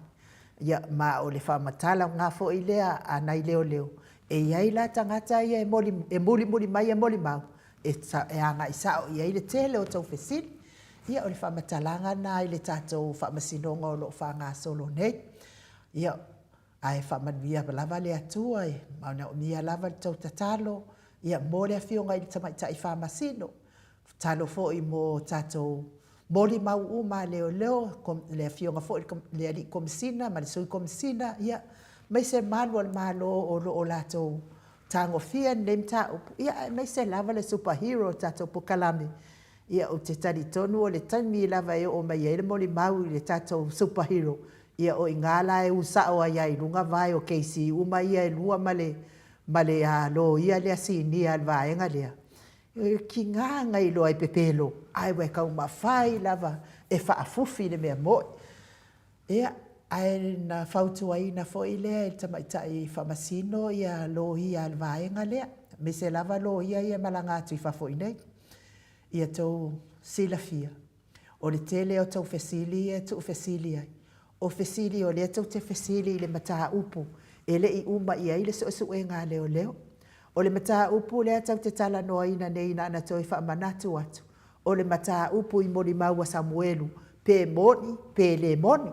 Ia ma o le whaamatala ngā fo i lea a nai leo. E iai la tangata ia e muli mai e moli mau. E anga i sao ia i le tele o tau whesili. Ia o le whamatalanga na i le tātou whamasinonga o lo whanga solo nei. Ia ai whamanuia lava le atua e mauna o mia lava le tau tatalo. Ia mo le awhionga i le tamaita i whamasino. Talo fo i mo tātou moli mau uma leo. Le awhionga fo i le ali komisina, ma le sui komisina. Ia mai se malo o lo o lato tango fia nem ta ia mai se lava le superhero tato po kalame ia o te tari tonu o le tami lava e o mai ele moli mau i le tato superhero ia o ingala e usa o ai lunga vai o keisi uma ia e lua male a lo ia le asini al vaenga lea ki nganga i lo ai pepelo ai we ka uma fai lava e fa afufi le mea mo ia ai na fautu ai na foi le tamaita i whamasino ia lo ia al vaenga lea. Me se lava lo ia malanga atu i whafoi nei. Ia tau sila fia. O le tele o tau fesili e tu fesili ai. O fesili o le tau te fesili i le mataa upu. E le i uma ia i le so e ngā leo. O le mataa upu le tau te tala noa ina nei na ana tau i whaamanatu atu. O le mataa upu i mori maua Samuelu. Pe moni, pe le moni.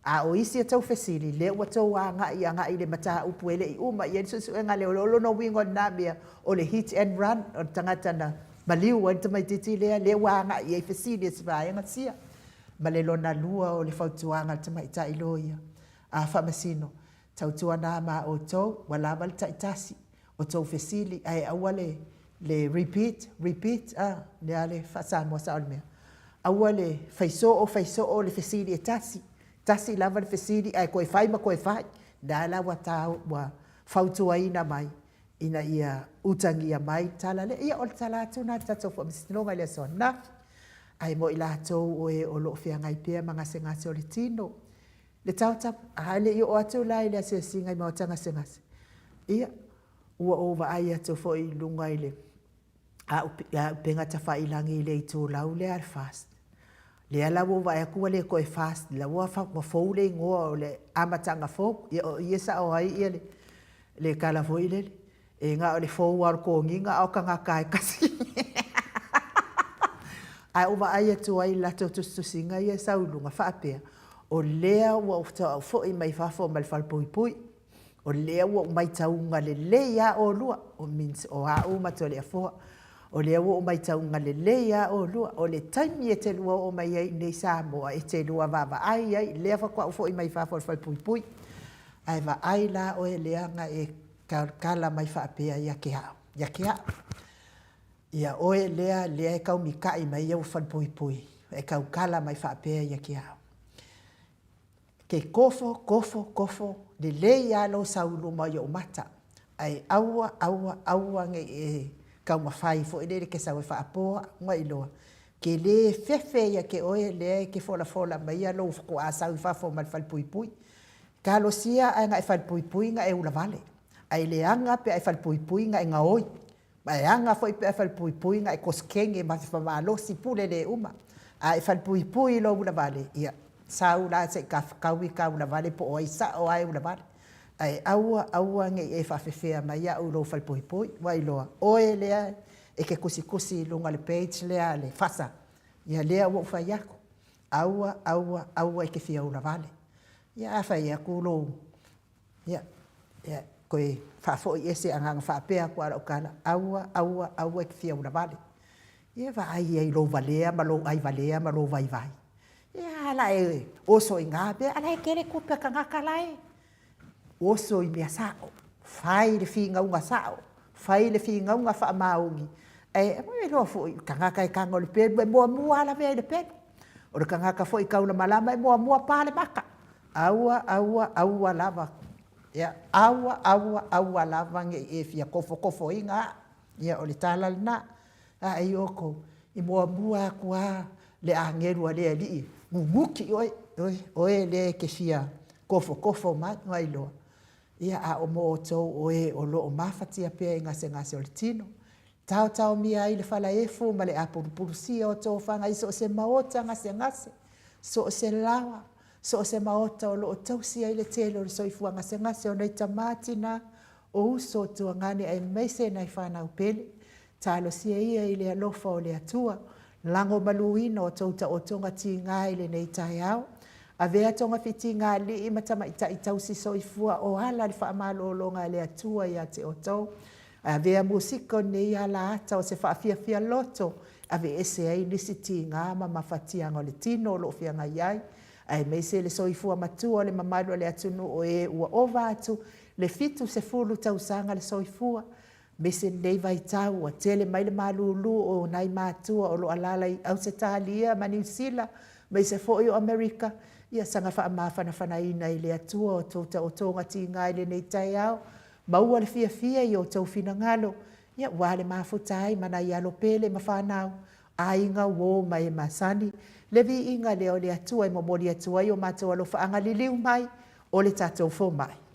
A o isi tau fesili le wa tau anga i le mata upu ele i uma i so nga le lo no wingo na bia o le hit and run o tangata na maliu wa tama titi le wa anga i fesili se vai nga sia ma le lona lua o le fautuanga tama ita iloia a famasino tau tuana ma o tau wala val taitasi o tau fesili ai awale le repeat le ale fasa mo sa olme awale faiso o le fesili e tasi lava le fesili ai koe fai ma koe fai da la wa tau wa fautua ina mai ina ia utangia mai tala le ia o tala tuna tato fo msinonga le sona ai mo ila tau o lo fia ngai pia manga senga solitino le tautap ale i o atu lai le se singa i mautanga sengase ia ua o va ai atu fo i lunga ile a penga ta fa ilangi le tu lau le al fast le ala wo va ku le ko fast la wo fa mo fo le ngo le amatanga fo ia sa o ai ia le kala fo ile e nga le fo war ko nginga o kanga kai kasi ai o va ai atu ai la to singa ia sa ulunga fa pe o lea ua fo i mai fafo mal fal pui pui o lea ua mai taunga le leia o lua o means o a uma to le fo o lea ua mai taunga le leia o lua o le taimi e te lua o mai ai nei sa mo e te lua va ai lea fa kwa fo i mai fafo fal pui pui ai va ai la o e lea nga e kala mai fa pe ya ke ia o e lea e kau mi kai mai au fal pui pui e kau kala mai fa pe ya ke ke kofo le leia lo saulu mai o mata ai aua nge e kau mafai fo ele ke sawe fa apo ngai lo ke le fefe ya ke oe le ke fola mai lo ko asa fa fo mal fal pui pui kalo sia ai ngai fal pui pui ngai ula vale ai le anga pe ai fal pui pui ngai ngaoi mai anga foi pe fal pui pui ngai koskenge ma fa malo si pule le uma ai fal pui pui lo ula vale ia saula se kawi kaula vale po oi sa o ai ula vale ai aua nge e fa fefea mai ya u lo fal poi poi vai lo o ele e ke kusi lunga le page le ale fasa ya le o fa yako aua e ke fia ula vale ya fa ya kulo ya ko fa fo ese anga fa pe ko ala kala aua e ke fia ula vale ye va ai lo vale ma lo ai vale ma lo vai ia la e oso inga pe ala e kere ku pe kanga kalai oso i mea sao fai le finga unga sao fai le finga unga fa maungi e mo lo fu kanga kai kanga le pe mo ala ve le pe o le kanga ka fo i kauna malama e mo pa le maka aua lava ia aua lava nge e fia kofo inga ia o le tala na ai oko i mo kwa le angeru ale ali muki oi le ke fia kofo mai lo ia a o moto o lo mafatia pe ngase o tino tau mi ai le fala e fu male a pursi o to fanga iso se maota ngase so se lawa so se maota o lo tau si ai le telo so i fu ngase o nei tamatina o so to ngani ai mese nai fana upele talo si ai le alofa o le atua lango maluina o tauta o tonga ti ngai le nei tai au a vea tonga fiti ngā li i matama i tau si so i fua o hala li wha amalo longa le atua i ate o tau a vea musiko nei ala ata o se wha fia loto a ve ese ai nisi ti ngā ma mawhatianga o le tino o lo fia ngai ai ai mei se le so i fua matua le mamalo le atunu o e ua ova atu le fitu se fulu tau sanga le so i fua me se nei vai tau a tele mai le malulu o nai matua o lo alalai au se talia ma New Zealand me se fo i o Amerika ia sanga fa mafana ina i le atua o tota o tonga ti ngai le nei tai au maua le fia i o tau fina ngalo ia wale mafutai mana i alo pele mafanau a inga wo mai masani le vi inga le o le atua i momoli atua i o matua lo fa anga liliu mai o le tatou fo mai.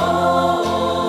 Oh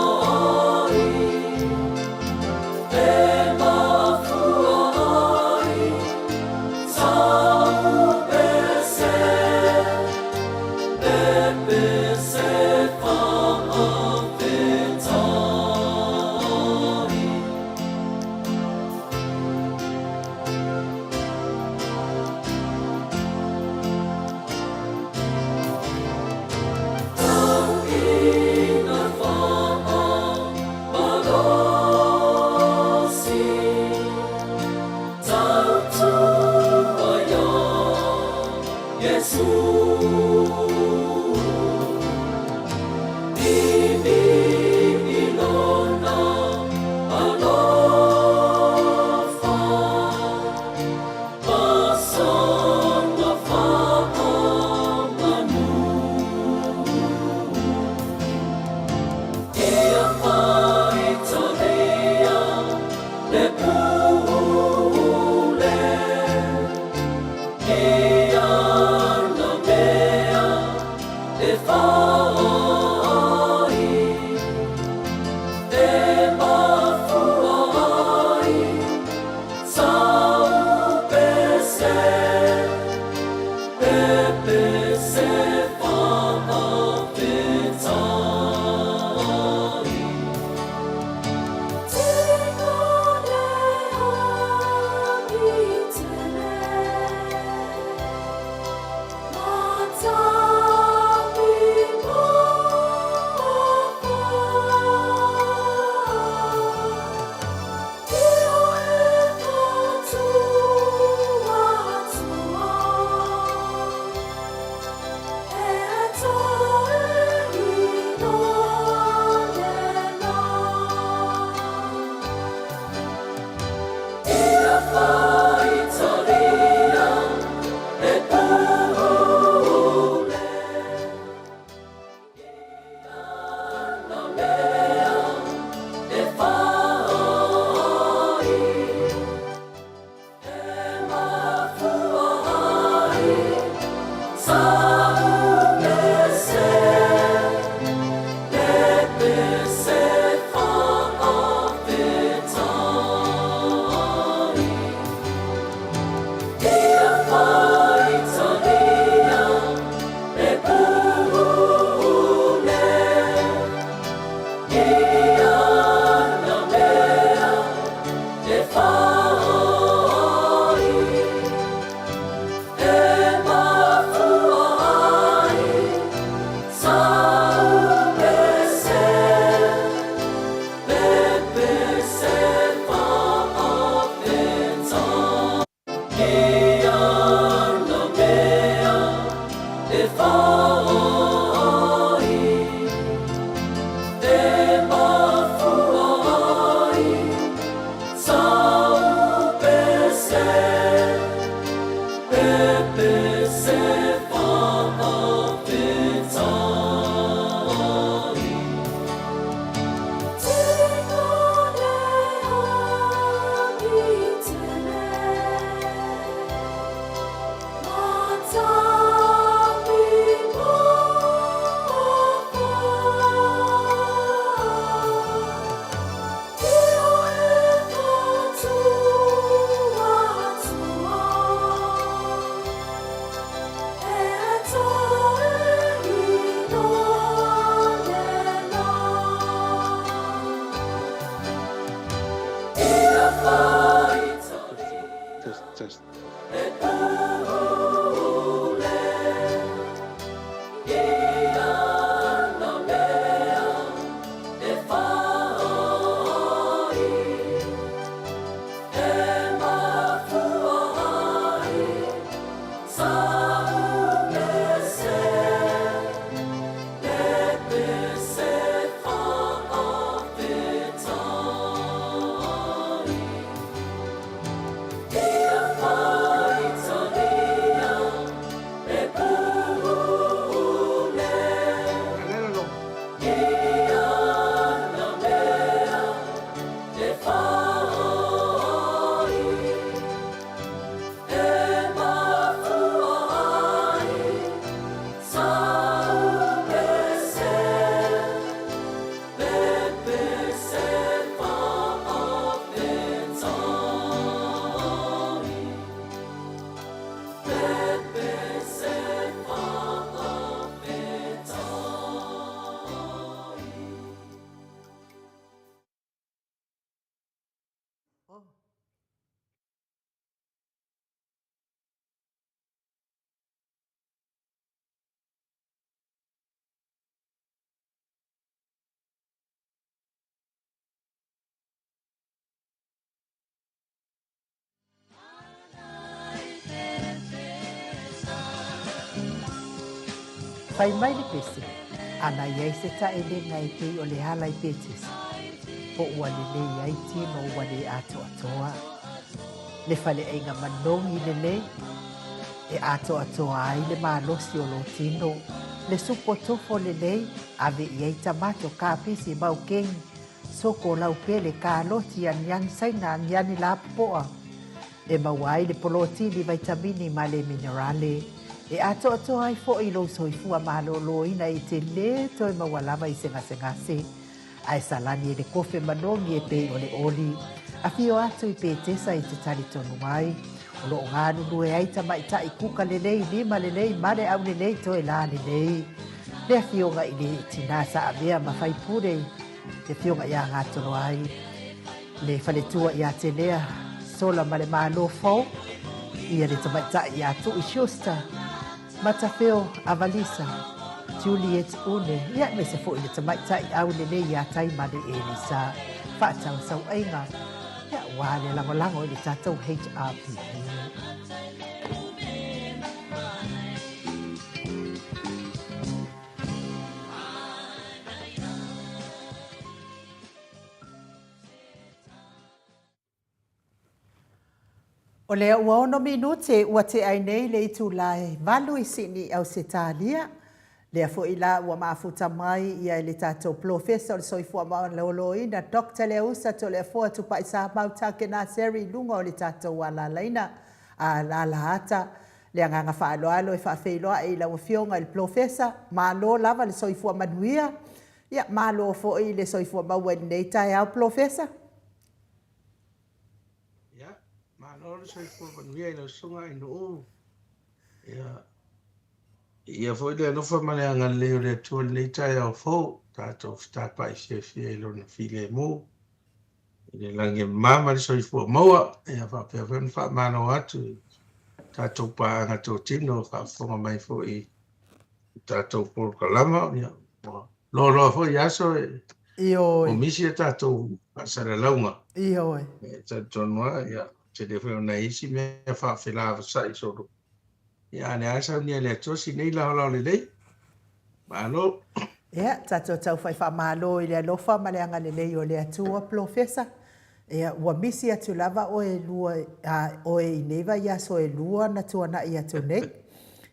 Test. Fai mai le pese, ana iai se ta ele ngai pe o le hala I petes. Po ua le le iai tino ua le ato atoa. Le fale ainga manongi le le, e ato atoa ai le malosi o lo tino. Le supo tofo le le, ave iai tamato ka pisi mau kengi. Soko lau pele ka loti aniani saina aniani la poa. E mawai le poloti vitamini ma le minerale. E ato ai fo I lo soifua malolo ina I te le toi mawalama I se ai salani e le kofe manongi e pe o le oli. A fio atu I pe tesa I te tali tonu mai. O lo nganu nue ai ta mai ta I kuka lelei lima lelei mare au lelei toi la lelei. Le a fio nga I le tinasa a mea mawhai pure. Te fio nga ia ngatono ai. Le faletua ia te lea sola male malo fau. Ia le tamata ia tu I shusta. Matafeo Avalisa, Juliet Une, ia me se fo I le tamaita I au le ia tai male Elisa. Whaatau sau ainga, ia wale lango I le tatou HRP. O lea ua ono minute ua te ai nei le itu lai valu I sini au se talia. Lea fo ila ua maafuta mai ia le tatou professor le soifua maa leoloina Dr. Leusa to lea fo atu pa isa mauta ke na seri lunga o le tatou wala laina a la ata. Lea nganga whaaloalo e whaafeiloa e ila wafionga le professor maa lo lava le soifua manuia. Ia maa lo fo I le soifua maa wen nei tai au professor. Lolo sai for ban wi no sunga no ya ia foi le no fa mane anga le le tu le tai au fo tato sta pa se lo na file mo le lange mama le soi fo moa ia fa pe fa mano atu tato pa anga to tino fa fo mai fo i tato por kalama ia lo fo ia so o misi tato pasara launga tato noa ia te de fo na isi me fa fela sa iso ia ne asa ni le tosi nei la le dei malo ia tatou tau fai faamālo i le alofa ma le agalelei o le atua plofesa ia ua misi atu lava o e lua o e ineiva ia so e lua na tuanaʻi atu nei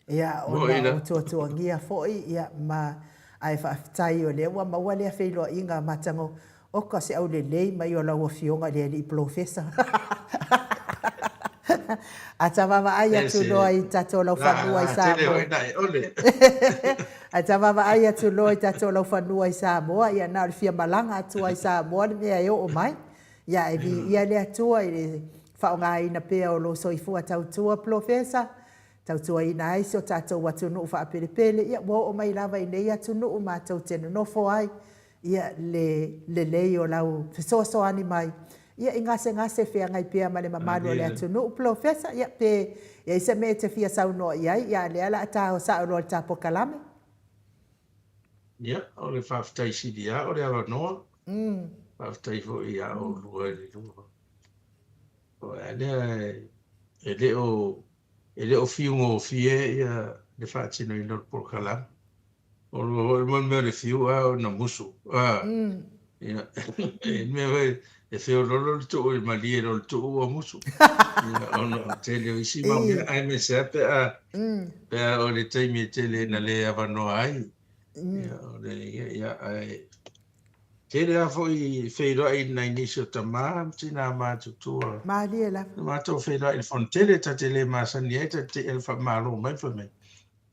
ia ona o tuatuagia foʻi ia ma ae faafetai o lea ua maua lea feiloaʻiga matago oka se aulelei mai o lauafioga le alii plofesa a tavavaai atu loa i tatou laufanua i Samoa a tavavaai atu loa i tatou laufanua i Samoa ia na o le fia malaga atua i Samoa le mea e oo mai ia e viia le atua i le faaaogāina pea o lo soifua tautua plofesa tautuaina ai se o tatou atunuu faapelepele ia ua oo mai lava i nei atunuu matou te nonofo ai ia lelei o lau fesoasoani mai ia i ngase feagai pea ma le mamalu o le atunuu plofesa ia pe ia i se me te fia saunoaʻi ai ia lea la ataosaʻo loa le tapokalame ia o le faafetai sili a o le avanoa faafetai foʻi a o lua i le lua o lea e lē o fiugofie ia le faatinoina o le polokalame o le mea le fiu a ona musu ia e mea vai e feololo le tuu i malie lo le tuu ua musu ia ona tele o isi maumea ai me sea pea o le taimi e tele na le avanoa ai ia o le ia ai tele a foʻi feiloaʻi nai nisi o tamā tina matutua malie la matou feiloaʻi le fonotele tatele masani ai tatei le faamālo mai fa mai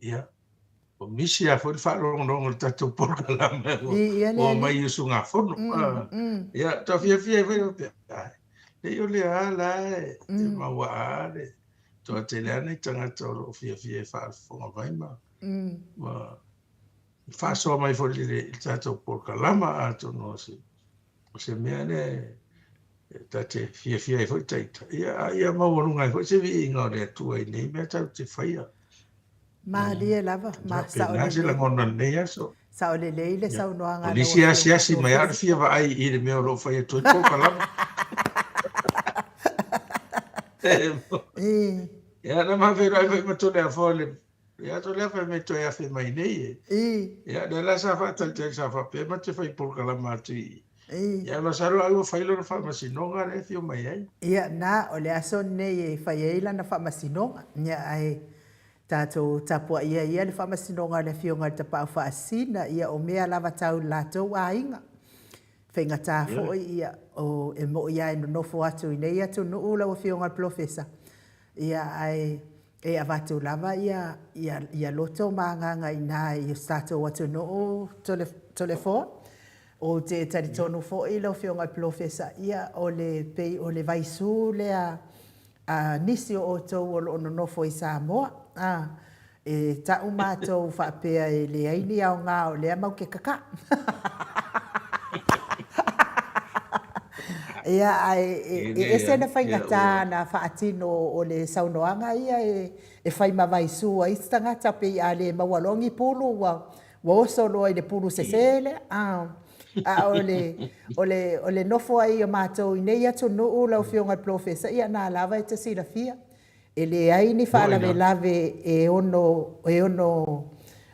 ia o misi a foʻi le faalogologo le tatou polokalame o mai usugafono ia tafiafia ai foi pea leʻi o lea la e mauaʻa le toatele ana i tagata o loo fiafia e faalafofoga mai ma faasoa mai foʻi le tatou polokalama atono o se mea le tate fiafia ai foʻi taita ia maualuga ai foʻi se viiga o le atua i nei mea tau te faia malie lava ma saʻolelei lagona lenei aso saʻolelei le saunoaga o nisi asiasi mai a le fia vaai i le mea o loo fai atu ai polokalama ia na mafeiloai foʻi ma tole afoa le ia tole afa me toe afe mai nei ia le la sa faatalitali sa faapea ma te fai polokalama atu ia masalo ai ua fai lona faamasinoga le fio mai ai ia na o le aso nei e fai ai lana faamasinoga ia ae tatou tapuaʻia ia le faamasinoga le afioga le tapaʻu faasina ia o mea lava tau latou aiga faigatā foʻi ia o e moʻi ia e nonofo atu i nei atunuu lau afioga le plofesa ia ae e avatu lava ia loto magaga inā i o tatou atunuu tolefoa o te talitonu foʻi lau afioga le plofesa ia o le pei o le vaisū lea nisi o outou o loo nonofo i Samoa e taʻu matou faapea e leai ni aogā o lea mau ke kaka ia e ese na faigatā na faatino o le saunoaga ia e fai mavaisū ai se tagata pei a lē maualogi pulu ua oso loa i le pulu sesē lea o le nofo ai o matou i nei atunuu lau fioga le plofesa ia na lava e tasilafia e leai ni faalavelave e ono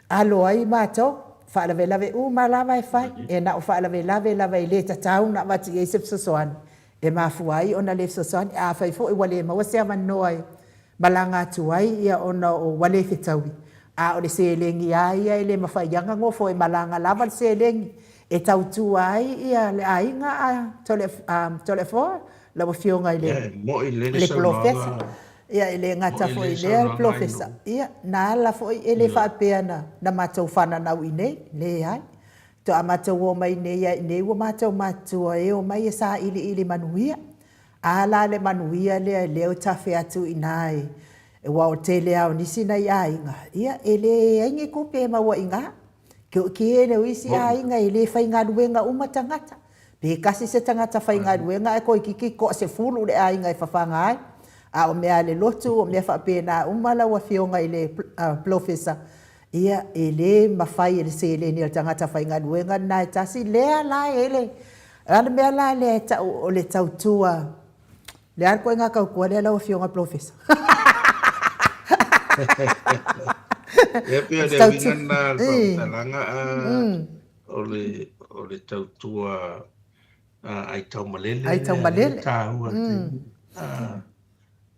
alo ai matou faalavelave uma lava e fai e na o faalavelave lava i lē tatau na avati ai se fesoasoani e mafua ai ona le fesoasoani a fai foʻi ua lē maua se avanoa ai malaga atu ai ia ona o ua lē fetaui a o le selegi a ia e lē mafaiaga gofo e malaga lava le selegi e tautua ai ia le aiga tolefoa lau afioga i le plofesa ia e lē gata foʻi lea le plofesa ia na ala foʻi e lē faapea na matou fananau i nei leai to a matou o mai nei ai nei ua matou matua e o mai e sa iliʻili manuia ala le manuia lea e lē o tafe atu inā e wa o tele au nisi na ainga ia ele ainge kupe ma wa inga ki ele wisi ainga ele fai ngā ruenga uma tangata pe kasi se tangata fai ngā ruenga e ko kiki ko se fulu le ainga e whawhanga ai a o mea le lotu o mea whapena umala wa fionga ile professor ia ele mawhai ele se ele ni o tangata whai ngā ruenga na e tasi lea la ele ana mea la le o le tautua le ar koe ngā kaukua le la wa fionga professor e pia le wingana talanga o le tautua ai tau malele tāua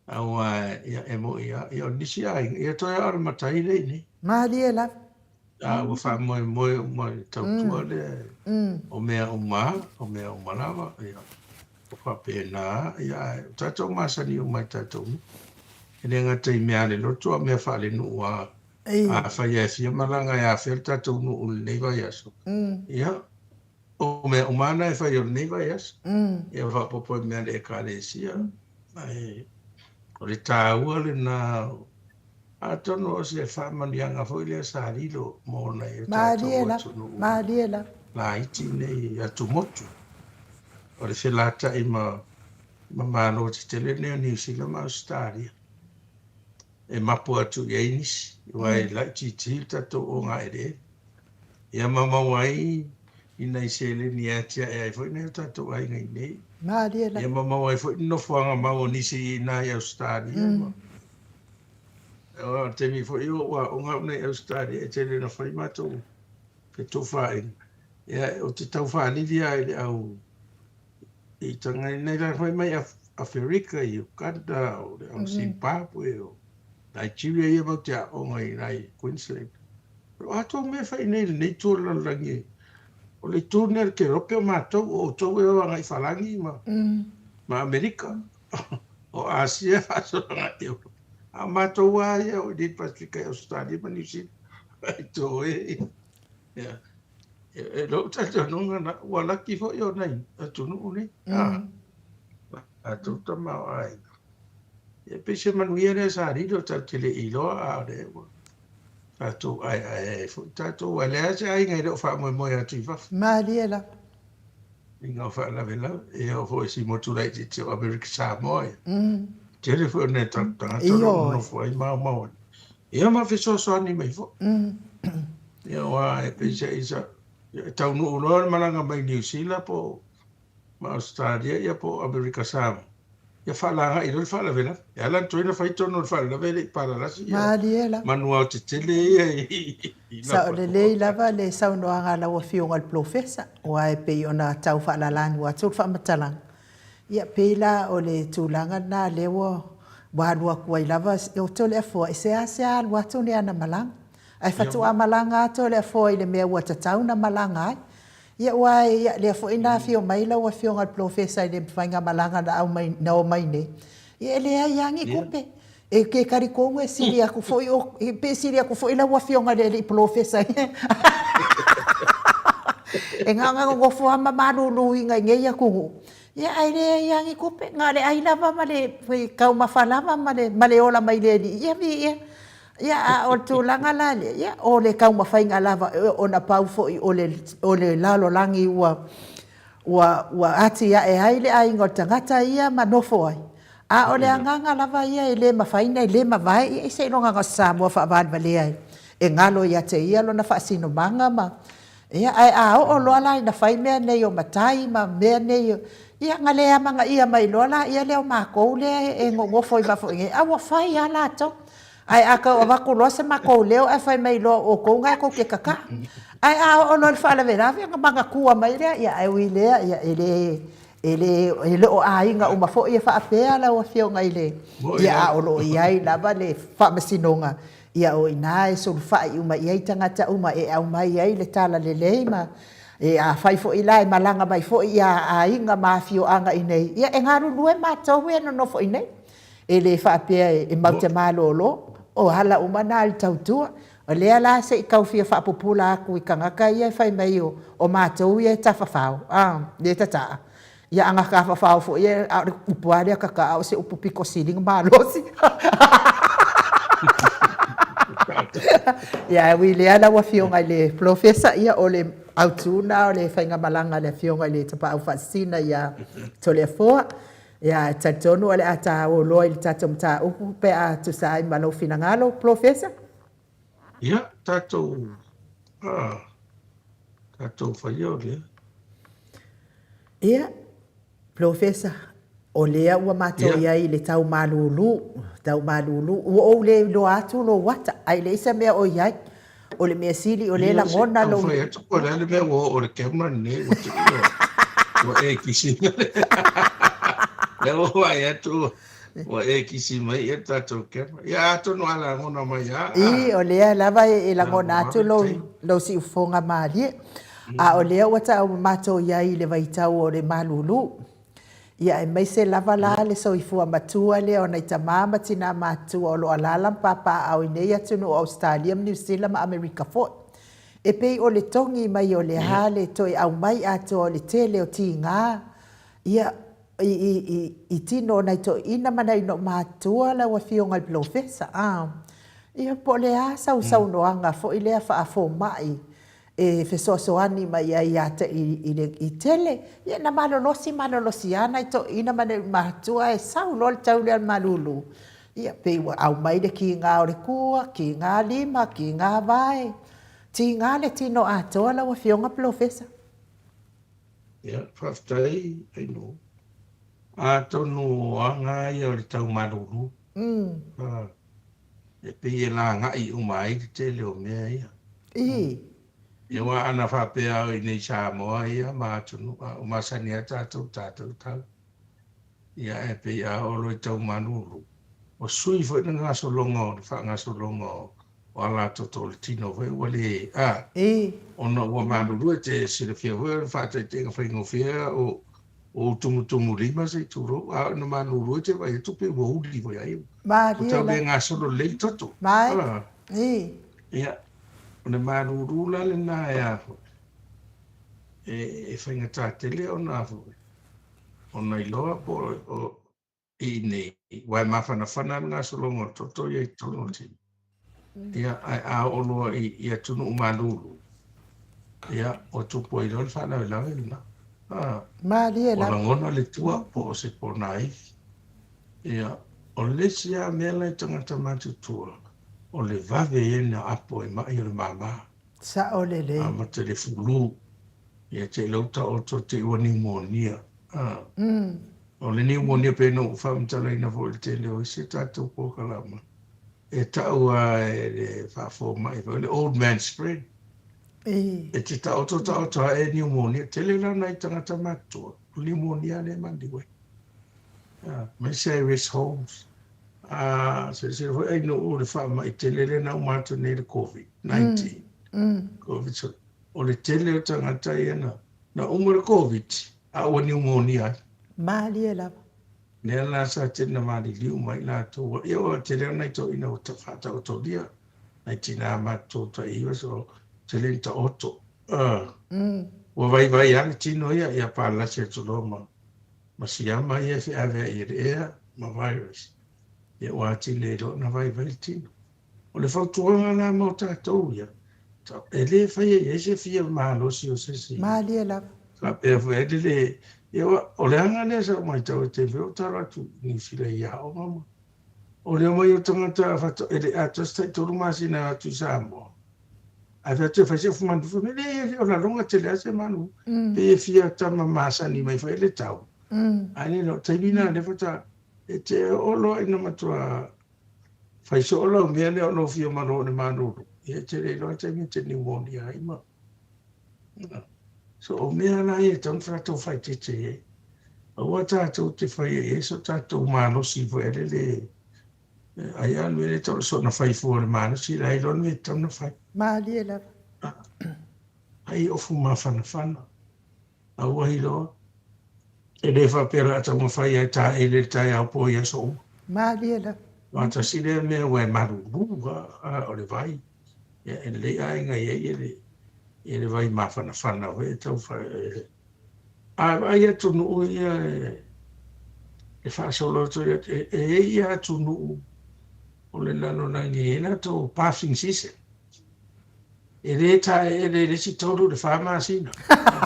aua ia e mo ia o nisi ai ia toi ara matai le ni mahali e la ua wha moe tautua le o mea uma lava ia o wha pēnā ia tatou masani o mai tatou ene ngata i mea le lotu a mea wha le nua a whai e fia malanga ia whel tatou nuu le nei vai aso ia o mea umana e whai o le nei vai aso ia wha popo e mea le e ka le sia o le tāua le nā a tono o se whamanianga fo i le sarilo mo nei e tātou atu nuu la iti nei atu motu o le whelata i ma mano te tele neo New Zealand ma Australia e mapu atu i einisi wai lai titi tatou o ngā ere ia mama wai i nei sele ni atia e ai fo i nei tatou ai ngai nei ia mama wai fo i no fuanga mau nisi i nai Australia o te mi fo i o wa o ngau nei Australia e tele na whai matou pe tō whae ia o te tau whaniri ai le au i tanga nei la whai mai Afrika i Uganda o le au Zimbabwe o Nigeria ia mau te o ngai nai Queensland. Pero ato me whai nei le nei tō lalangi. O le tō nea ke rope o mātou o tō e o ngai whalangi ma Amerika. O Asia aso ngai eo. A mātou wā ia o New Pacifica e Australia ma New Zealand. Ai tō e. E lo tata nunga na ua laki fo i o nei. A tunu o nei. A tō tamau ai. E pese manuia le sa rido ta tele iloa a le wa tatou ai fo tatou ale se ai ngai do fa mo atu fa mariela inga fa la vela e o fo si mo tu lai te America Samoa tele fo ne ta no fo i ma e ma fe so ni mai fo e wa e pese isa tau no lo malanga mai New Zealand po ma Australia ia po America Samoa ia whaalaga i loi whaalawela. Ia lan toina whaitono le whaalawela i paralasi. Mariela. Manua o te tele ia i sa o le lei lava le saunoaga laua fioga le profesa ua e pei ona tau faalalani ua atu le faamatalaga ia pei la o le tulaga na le ua alua aku ai lava o to le afoa i seasea alu atu le ana malaga ai fatua malaga atu le afoa i le mea ua tatau na malaga ai ia ua ia le afoa ina fio mai la ua fioga le profesa i le faiga malaga na au mai na o mai nei ia le ai angi kupe e ke karikongo e siri aku foi o pe siri aku foi la ua fionga le profesa e nganga ngo fo ama manu lu inga nge ya ku ya ai le yangi kupe ngale ai lava male foi kau mafalama male ola mai le ya vi ya o tu langa la ya o le kau mafainga lava ona pau foi o le lalo langi wa ati ya e ai le ai ngotangata ia manofo ai a ole anganga lava ia ele mafaina ele mavai e se longa nga Samoa fa van valea e ngalo ia te ia lo na fa sino manga ma ia ai a o lo ala na fai me nei o matai ma me nei ia ngale manga ia mai lo ala ia le ma ko le e ngo foi ba foi a wa fai ala to ai aka o va ko lo se ma ko le e fai mai lo o ko nga ko ke kaka ai a o lo fa la vera nga manga ku mai le ia ai wi le ia ele o ainga uma fo ia fa apea la o fio ngai le ia o lo ia la vale fa masinonga ia o ina e so fa uma ia tangata uma e au mai ia le tala le leima e a fai fo ila e malanga mai fo ia ainga ma fio anga inei ia e ngaru lue ma tau e no fo inei ele fa apea e mauta malo lo o hala uma na al tautua o le ala se i kau fia fa popula ku i kangaka ia fai mai o ma tau ia tafafao le tata ia anga ka fa fo ia upuare ka ka o se upupiko siling malosi Ia wile ala wa fionga le profesa ia o le autuna o le whainga malanga le fionga le tapa au whaasina ia tole foa. Ia tatonu ale ata o loa ili tato mta upu pe a tu sai malo finangalo profesa. Ia tato whaio le. Ia profesa o lea ua matou ia i le tau malulu o le lo atu lo wata ai le isa mea o iai o le mea sili o le langona lo fai atu ko le mea o le kema ne o e kisi le o ai atu o e kisi mai e tatou kema ia atu no ala ngona mai a i o lea lava e langona atu lo si ufonga malie a o lea ua ta matou iai le vaitau o le malulu ia e mai se lava la le soifua matua le ona i tamama tina matua o lo alala papa au nei atu no Australia, New Zealand ma America fo. E pei o le tongi mai o le hale toi au mai atu o le tele o ti ngā. Ia i tino nei to ina mana ino matua la wa fionga il profesa. Ia po le a sau noanga fo i lea wha fo mai. E fesoasoani mai ai ata i tele ia na malolosi ana i to ina mane matua e sau lol tau le malulu ia pe au mai de ki ngā o le kua ki ngā lima ki ngā vai ti ngā le tino atoa la wa fionga profesa ia whaftai ai no a tonu anga ia o le tau malulu e pe e la ngai umai te tele o mea ia ia wa ana whapea o i nei Samoa ia mātunu o masani a tātou tau. Ia e pe a olo i tau manuru. O sui fwoi na ngā solonga o wha ngā solonga o ala toto le tino fwoi wale ona ua manuru e te sirafia fwoi o whātai te ngawhaingo whia o tumutumu lima se turo a ona manuru e te vai e tupe ua uli fwoi ai. O tau le ngā solo lei toto. Ia. Ona maruru la le na e afo. E whainga tātele o na afo. Ona i loa po o i nei. Wai mawhana ngā solongo toto i tono ti. Ia ai a oloa i a tunu o maruru. Ia o tupo i loa whana e lawe luna. Ona ngona le tua po o se po nai. Ia o lesi a mela i tangata matu tua. O le vave e na apo e mai o le mama. Sa o le le. Ma te le fulu. Ia te lauta o to te ua pneumonia. O le pneumonia pe no whamtala ina fo le te leo i se tātou pōkalama. E tau a le whafo mai. Le old man spread. E te tau to e pneumonia. Te le lana i tangata matua. Pneumonia le mandiwe. Me se Iris Holmes. Se foi ai no o le wha i tele le na umatu nei le COVID-19. COVID so o le tele o tangata ia na umare COVID a ua pneumonia. Mali e lava. Nea la sa tena mali liu mai la tō. Ia o tele o nei tō ina o ta whata o tō lia. Nei tina mato ta iwa so tele ta oto. Ua vai ane tino ia pālasi e tōloma. Ma siama ia fi avea i re ea ma virus. Ia wāti le do na vai tino. O le whautuanga nā mau tātou ia. E le whai e se fia mahalosi o se si. Mali e lava. Ka pēr fwai e le, o le anga le sa mai tau te veo taratu ni whila i hao mama. O le mai o tangata whato, e le atas tai toru masi na atu Samoa. A wha te whai se fumandu fwai, le o la longa te le ase manu. Pe fia tama masa ni mai whai le tau. Ane no, taimina le whata, e te olo ina matua fai so olo mea le olo fia mano ne manuru. E te le loa te mi te pneumonia ai ma. So o mea na e tan frato fai te te e. Aua tātou te whai e so tātou manosi fo ere le. Ai anu e tau so na whai fo le manosi la ilo me tau na whai. Mali e lava. Ai ofu ma whana. Aua hi loa. E le whapera ata ma whai ai tā e le tai au po ia so. Mali e lava. Wata si le mea wai maruru o le vai. E le ai ngai e le vai ma whana we tau whai. Ai atu nuu ia, 'If I saw Lord, e ia tunu, o le lalo na ngi ena to passing season. E re ta e le si tolu le whama sina.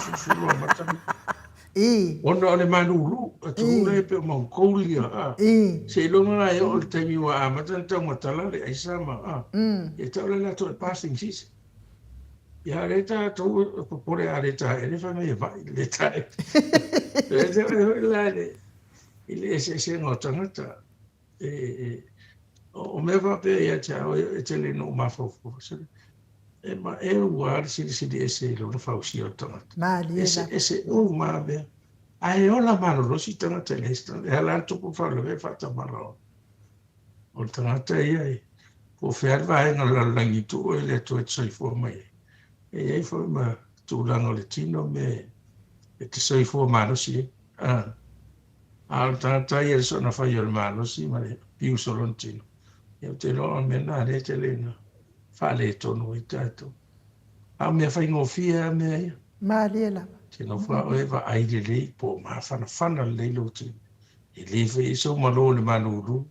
Susuru a matami. Ona o le manulu, a tu le pe mo koulia. Se longa e o le taimi wa a matan tau matala le aisa ma. E tau le lato le passing season. Ya le ta tau popore a le ta e le whama e vai le ta e. Le ta e la le. Ile se ngotangata. O me va pe ia cha o e tele no mafofo. E ma e ua si ese lo fa usi o tangata. Ese o ma be. Ai ola malo lo si tangata le sta. E ala to po fa lo ve fa ta malo. O tangata ia po fer va en la langitu e le to e tsoi fo mai. E ai fo ma tu lango le tino me e te tsoi fo malo si. Al tangata ia so na fa yo malo si ma piu solontino. Io te lo mena le te lena. Fa le tonu i tato. A mea fai ngofia mea. Mariela. Te no fa o eva aile le po ma fana le lo te. E le fe iso malo le manuru.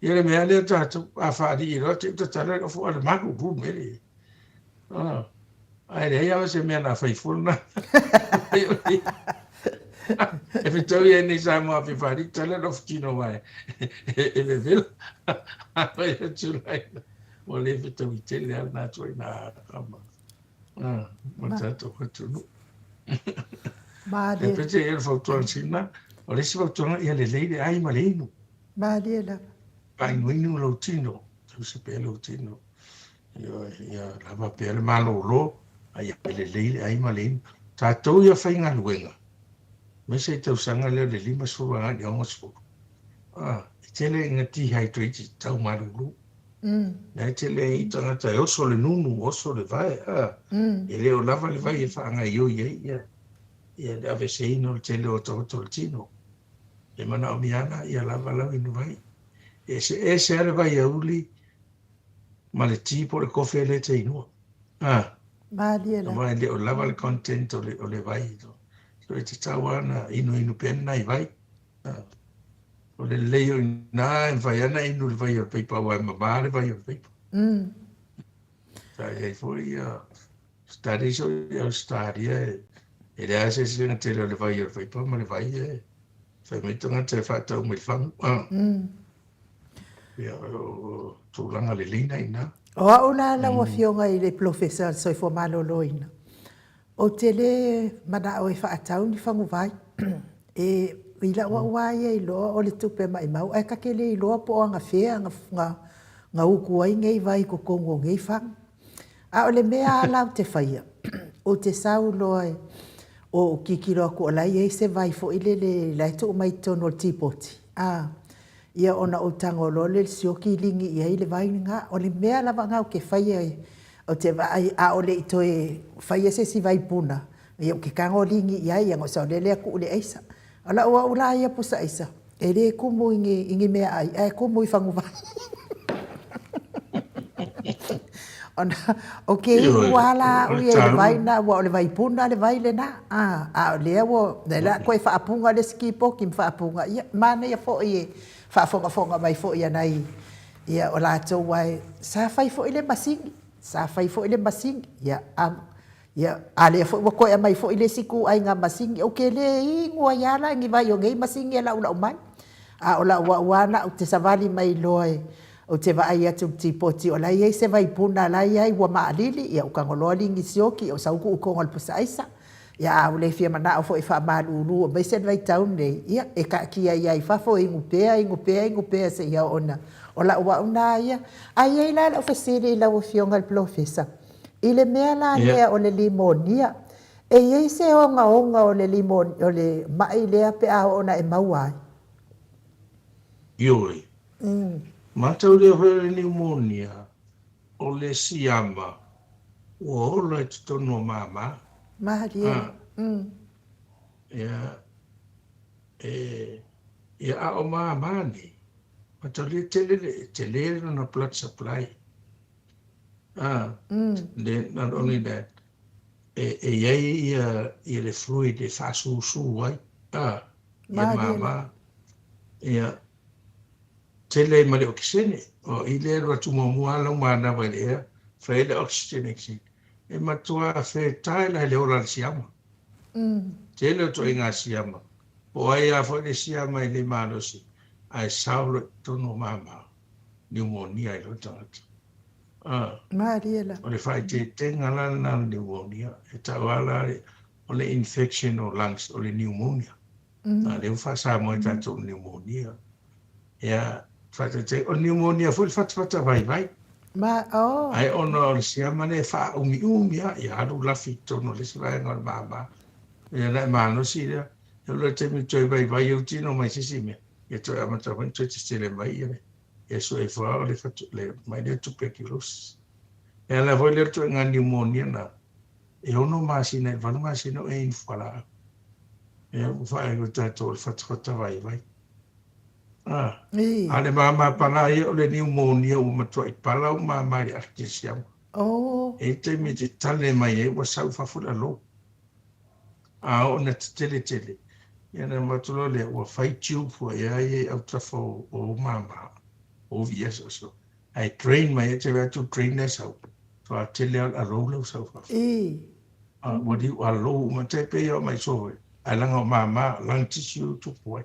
Ia le mea le tato. A fa di iro te tatara ka fu ale manuru mele. Ai le ia se mea na fai fulna. E fe tau ia ni sa mo a fi fari tala no fukino mai. E le vela. Ai e tulai. O le fe tau i tele al na tui na kama. Ma tato katunu. E pete e le fautuang sina. O le si fautuanga ia le leile ai ma leinu. Mariela. Pai nuinu lau tino. Tau se pe lau tino. Ia lava pe le malo lo. Ai le leile ai ma leinu. Tatou ia fai ngā luenga. Me se tau sanga leo le lima suru anga ni onga suru. I tele inga dehydrated tau maruru. Nai tele i tangata e oso le nunu, oso le vai. E leo lava le vai e whaanga i oi ia. Ia le ave se ino le tele o tau le tino. E mana o miana ia lava lau inu vai. E se ale vai a uli ma le tipo le kofi le te inua. Mariela. Ma leo lava le content o le vai ito. So e te tawana inu pena i vai. O le leo na e vai ana inu le vai o peipa wa mama le vai o peipa. Ta e foi stari so ia stari e le ase se na tele le vai o peipa ma le vai e fai me tonga te fata o me fang. Ia o tūlanga le lina ina. O una la wa fionga i le professor soi fo malo loina. O tele mana o e whaatau ni whangu vai. E ila wa i loa o le tupe mai mau. E kakele i loa po anga whea nga uku ai ngei vai ko kongo ngei whang. A o le mea alau te whaia. O te sau loa o kikiro ko lai e se vai fo ile le laito o mai tono o tipoti. Ia ona o tango lole sio ki lingi ia ile vai nga. O le mea lava ngau ke whaia o te vai a o le ito e whaia se si vai puna. Ia o ke kango lingi ia ia ngo sa o le lea ku ule eisa. Ala ua ula ia pusa eisa. E le kumu ingi mea ai. E kumu i whangu vai. Ona, o ke wala ui e le vai na, ua o le vai puna le vai le na. A o lea ua, ne la koe whaapunga le skipo ki mwhaapunga. Ia, mana ia fo i e whaafonga mai fo i anai. Ia o la tau wai, sa whai fo i le masingi. Sa whai fo i le masingi. Ia, ia, a lea fo i wakoe a mai fo i le siku ai ngā masingi. O ke le i ngua iala ngi vai o ngei masingi e la ula umai. A o la ua uana o te savali mai loe. O te vai atu tipoti o lai ei se vai puna lai ai ua maalili ia o kangoloa lingi sioki o sauku ukonga le pusa aisa. Ia au le fia mana o fo i wha malu o mai sen vai taun nei. Ia e ka kia ia i fafo ingupea se ia ona. O la ua una ia. Ai ei la o fesiri la o fionga le profesa. I le mea la lea o le limonia. E ei se onga o le limon o le mai lea pe a ona e mauai. Ioi. Matau lea whare pneumonia o le siama o ola e tutono o mama. Maharia. Ia a o mama ni. Matau lea tele na blood supply. Not only that. Iei ia le fluid e whasusu ai. Ia mama. Ia tele male oxygen o ile ro tu mo mua lo mana ba le fa ile oxygen exi e matua fe tai la le ora siama tele to inga siama o ai a fo le siama ile malo si ai saulo to no mama pneumonia i lo tata Mariela. o le fai te ngala na pneumonia e tawala o le infection o lungs o le pneumonia na le fa sa mo tata pneumonia ya fate o pneumonia full fata vai ai ono o siama ne fa umi ya ru la fito no le vai ngol mama ya na mano si ya lo te mi toi vai eu tino mai si me ya to ama to ben to ti le mai ya so e fa le fatu le mai de tuberculosis ya la voi le to nga pneumonia na e ono masina va no masina e infala ya fa e to to fata vai ale mama pala o le pneumonia o matoi pala o mama i artesiam. E te mi te tale mai e wa sau fafula lo. O na tele. Ia na matulo le wa fai tube ia e au trafo o mama. O via so. Ai train mai e te wea tu train na sau. So a tele a rolo sau fafula. Wadi wa lo ma te pe o mai so. Ai langa o mama lang tissue tu poi.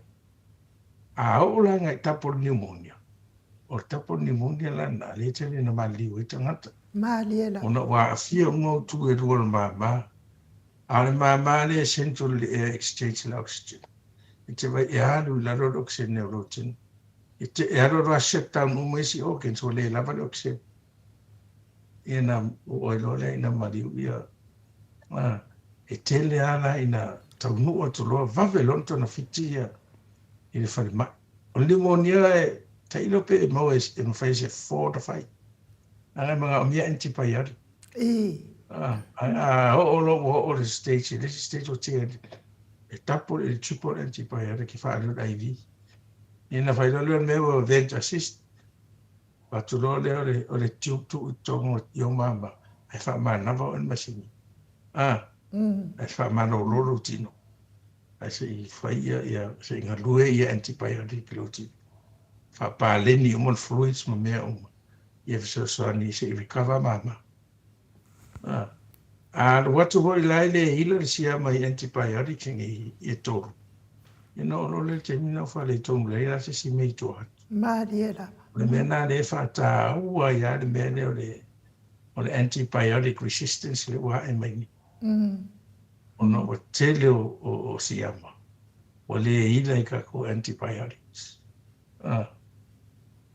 O la ngai tapo pneumonia. O tapo pneumonia la na le tele na mali o tangata. Maliela. Ona wa afia ngo tu e rol mama. Ale mama le central air exchange la oxygen. Ite vai e alu la ro oxygen neurotin. Ite e ro ra shut down o mesi organs o le lava oxygen. Ina o lo le ina mali ia. E tele ala ina taunu o to lo vavelon to na fitia. Ele fale ma o pneumonia e tailo pe e mau e mawhaise 4 to 5 ana mga omia antibiotic o le stage o tia e tapo e triple antibiotic ki whaare o IV ina whailolo me o vent assist patulo le o le tube tu tongo yo mama e wha manava o masini e wha mano lolo tino I say fire ya saying a lue ya antibiotic loti. Fa pa leni umon fluids mo mea Ye so ni say recover mama. What to boy laile healer sia my antibiotic e toro. You know no le temino fa le tom le la si me to. Mariela. Le mena le fa ta ua ya le mena o le antibiotic resistance le wa e mai. Ono o tele o siama. O le ila i ka ko antibiotics.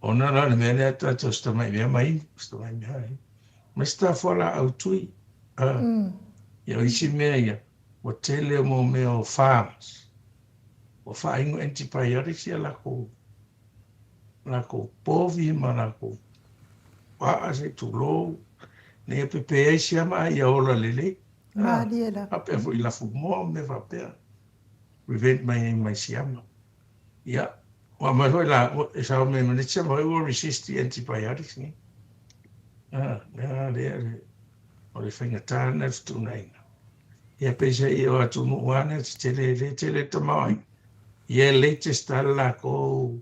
Ona la le mene ata to sta mai mai. Mesta fola au tui. Ia isi mea ia. O tele mo me o farms. O whaingo antibiotics ia lako povi ma lako waa se tulo. Ne pepe siama ia ola lele. Ape fo ila fu mo me va per. Prevent my siama. Ya. Wa ma ho la sa me me tsa mo resist the antibiotics ni. Le o le finga tan af tu nai. Ya pe se I o tu mo wana tele tamai. Ye latest ala ko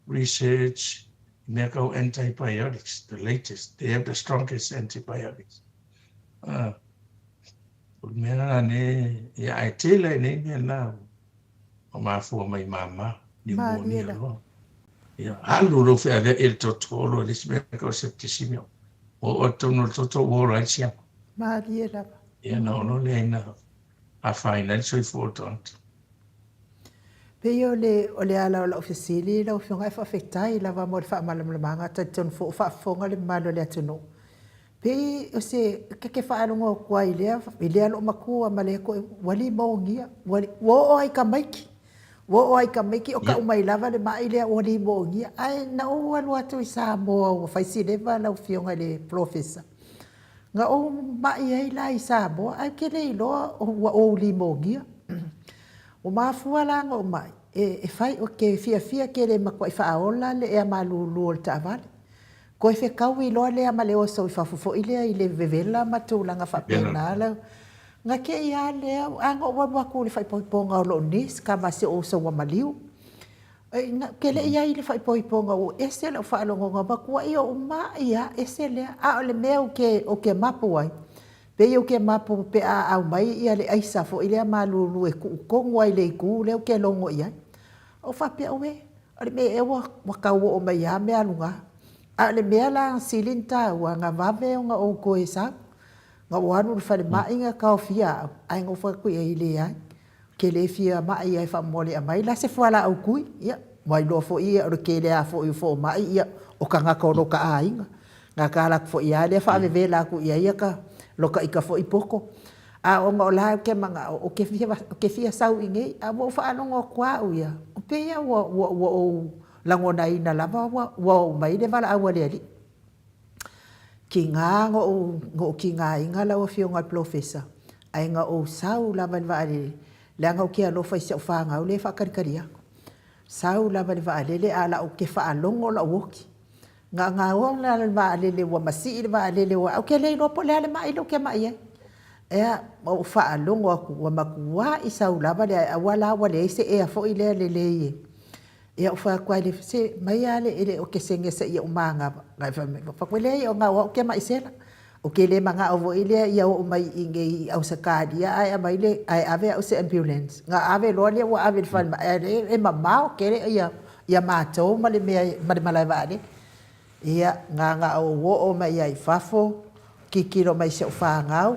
research medical antibiotics, the latest. They have the strongest antibiotics. Mena ne ya ai tele ne na o ma fu mai mama pneumonia lo ya alu lo fe ave il totolo le smeko septicemia o tono toto ora sia Mariela. ya no le na a financial important Pe o le ala o la ofisili la o fionga fa afectai la va mo fa malamanga ta ton fo fa fonga le malo le atuno. Pe o se ke whaarongo kua I lea lo makua ma lea koe wali maongia, wo o ai ka maiki o ka umai lava le mai lea wali maongia, ai na o anu atu I Samoa o whaisi lewa lau fionga le professor. Nga o mai ai la I Samoa, ai ke rei loa o li maongia. O mafua langa o mai, e whai o ke fia ke le makua I whaaola le ea malulu o le taavale. Ko fe kawi lo le ama le o so fa fo ile vevela matulanga fa penala nga ke ia le anga o wa ku le fa ponga lo nis ka ma se o so wa maliu Kele ia i le whaipoiponga o ese le whaalongonga makua i o ma ia ese le a o le mea o ke mapu ai. Pe i o ke mapu pe a au mai ia le aisafo i le a malulu e kukongo ai le i ku le o ke longo ia. O whapea oe, o le mea ewa wakau o mai a mea lunga. A le mea la silinta ua ngā vave o ngā o koe sa. Ngā wanu le whale mainga kao fia ai ngā whakui e i le ai. Ke le fia mai ai whamole a mai la se fuala au kui. Ia, mai loa fo ia o le ke le a fo i fo mai ia o ka ngaka o loka a inga. Ngā ka lak fo ia le whaave vela ku ia ka loka ika fo i poko. A o ngā o la ke manga o ke fia sau inge a mo whaanonga kua u ia. O pe ia o langona ina lava wa mai le wala awa le ali. Ki ngā ngō ki ngā inga lawa fio ngā professor. Ai ngā o sau lava le vaale le anga o ke alofa i se o whaanga o le whakarikari ako. Sau lava le vaale le ala o ke whaalongo la woki. Ngā o le vaale le wa masi le vaale le wa o ke le ropo le ale mai lo ke mai e. Ea o whaalongo aku wa makua i sau lava le awala wale i se ea fo i le le ie. Ea o whakua le se mai ale ele o ke senge sa ia o maanga. Whakua le o ngā o ke mai sela. O ke le manga o i le ia o mai inge i au sakadia ai mai le ai ave o se ambulance. Ngā ave loa le wa ave whan e mamao ke le ia mātou ma le malai vāne. Ia ngā o mai ai fafo ki kiro mai se o whāngau.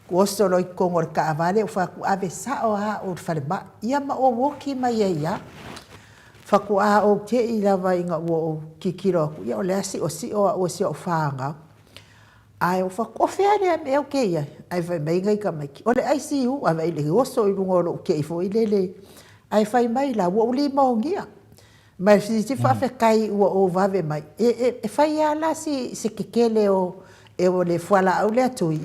Kuosto loi kongor ka avale o whaku ave sa o ha o whale ma. Ia ma o woki mai ia. Whaku a o te i lawa i ngā o ki kiro. Ia o le asi o si o si o whāngau. Ai o whakofea rea me o keia. Ai whai mai ngai ka mai ki. O le ICU, ai wai le oso i rungo o kei fo i lele. Ai whai mai la ua uli maongia. Mai si whawhe kai ua o vave mai. E whai ala si kekele o le whala au le atui.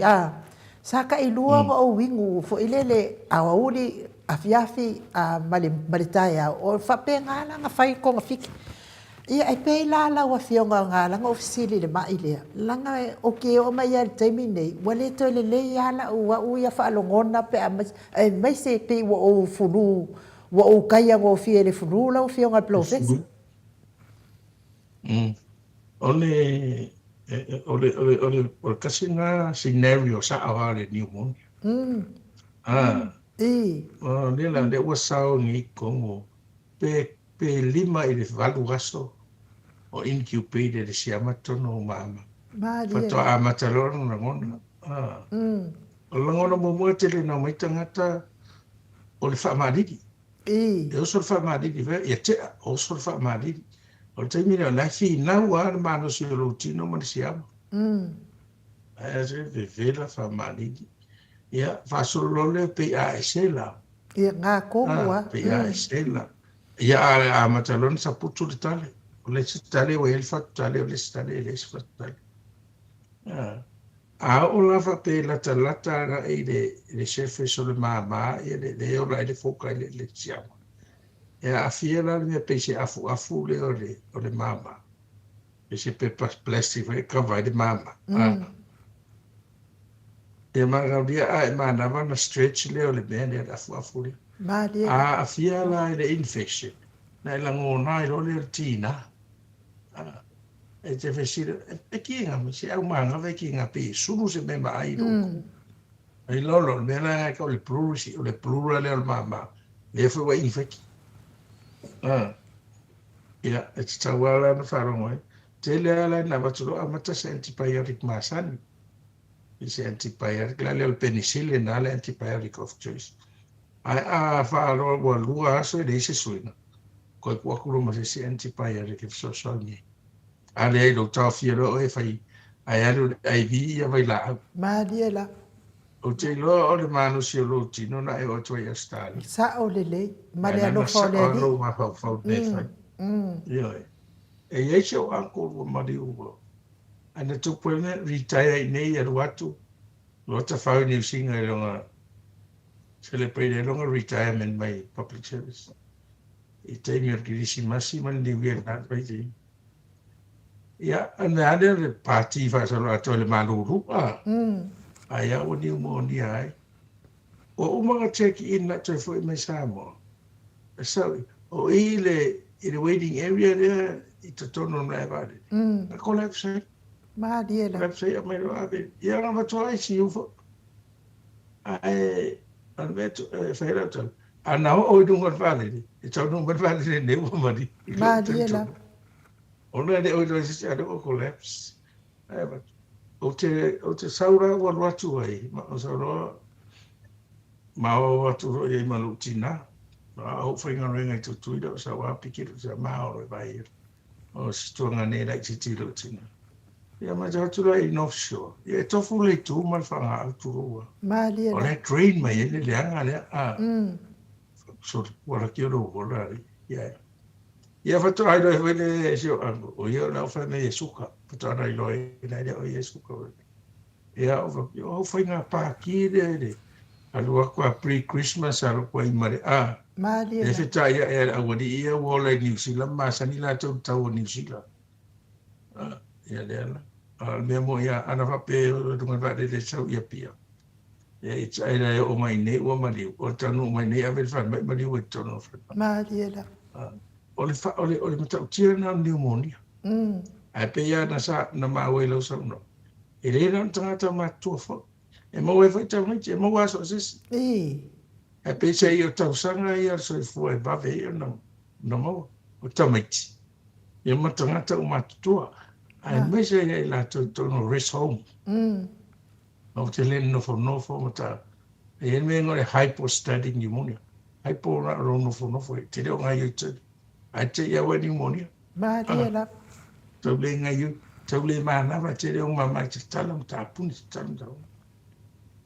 Sa ka i luanga o wingu fo i lele awa uli a fiafi a malitai au. O whape ngāla ngā whai ko ngā whiki. Ia ai pei la wa fionga ngā langa ofisili le mai lea. Langa o ke o mai al taimi nei. Wale to le le ia la ua uia whaalongona pe a mai se pei wa o furu. Wa o kaya o fie le furu la o fionga plofes. O kasi ngā scenario sa awa le pneumonia. Nila le ua sao ngi kongo. Pe lima i le valu aso. O incubated le siama tono o mama. Whatoa a mataloro na ngona. O langona mo te le na mai tangata o le whaamariri. E oso le whaamariri, ia tea o oso le whaamariri. O le taimire o lai fi nau a le mano si o lo tino ma le siama. Aia se vevela whaamariri. Ia whaasolo le pe a esela. Ia ngā kongoa. Pe a esela. Ia a matalona sa putu le tale. O le tale o ele fatu tale o le tale e le fatu tale. A o lava pe la talata na e le chefe so le mama e le o la ele foka e le tiama. E a fia la le pe se afu le o le mama. E se pe pas plastic e kava le mama. E magaudia a e manava na stretch le o le mene afu le. A fia la le infection. Na e langona i lo le tina. E te whesira, e kienga, se au manga ve kienga pe, sunu se memba ai loko. Ai lolo, me la ka o le plurisi, o le plura le al mama. Le fwe wa infeki. Ia, e te tawala na wharongo e. Te le ala na waturo amata se antibiotic masani. Se antibiotic, la le o penicillin na le antibiotic of choice. Ai a whaaro wa lua aso e le se suina. Koe kuakuro ma se antibiotic e fsosongi. Ale ai lo tau fiero e fai ai alu ai vi ia vai la. Mariela. O te lo o le manu si o lo tino na e o toi a stali. Sa o le, ma le alo fo le. Sa o lo ma fau ne fai. Ia e. E iei se o anko o mari uo. Ana tu puene retire i nei aru atu. Lo ta fau ni usinga e longa. Celebrate e longa retirement mai public service. I te mi orkirisi masi man ni wien na pai te. Ia, ana ane le pāti whaasalo ato le maluru. Aia o ni umonia ai. O umanga check in na toi fwoi mai Samoa. Sawi, o i le in the waiting area there, it's a tono na vale. A collapse. Ma dia la. Collapse ya mai ave. Ya na try si ufo. Ai an vet fair to. Ana o du ngot vale. It's on ngot vale ne wo mari. Ma dia la. Ona de o do si ado collapse. Ai ba. O te saura wa watu ai. Ma o saura ma o watu ro e malutina. Au whainga renga tu tuida sa wa pikiru sa mao e vai. O stonga ne like titilo tina. Ya ma ja tu lai offshore. Ya tofu le tu mal fanga auturua. Ma dia O la. le train mai le leanga le a. So wala ki ro wala ya. Ya fa tu ai do vele sio ango. O ya na fa me suka. Fa na lo e na o ye suka. Ya o whainga pa ki de. Alua kwa pre-Christmas alu kwa imare a. Ma dia E la. fita ia e awadi ia wola New Zealand ma sani la tau New Zealand. Ia lea. Mea mo ia ana wape runga vade le sau ia pia. Ia it's aina e o mai nei ua maliu. O tanu mai nei ave whan mai maliu e tono whan. Ma dia la. Ole matau tia na pneumonia. Ai pe ia na sa na mawe lau sau no. E reira tangata matua wha. E mau e whaitau mai e mau aso sisi. E pe se i o tausanga i ar soi fua e bave i o na mau. O tamaiti. E matangata o matutua. Ai me se i la tono rest home. O te len nofo mata. E me ngore hypostatic pneumonia. Hypo na ro nofo e te reo ngai o te. Ai te ia wa pneumonia. Ma dia la. Tau le ngai o. Tau le maanawa te reo mamai te talam ta puni te talam ta puni.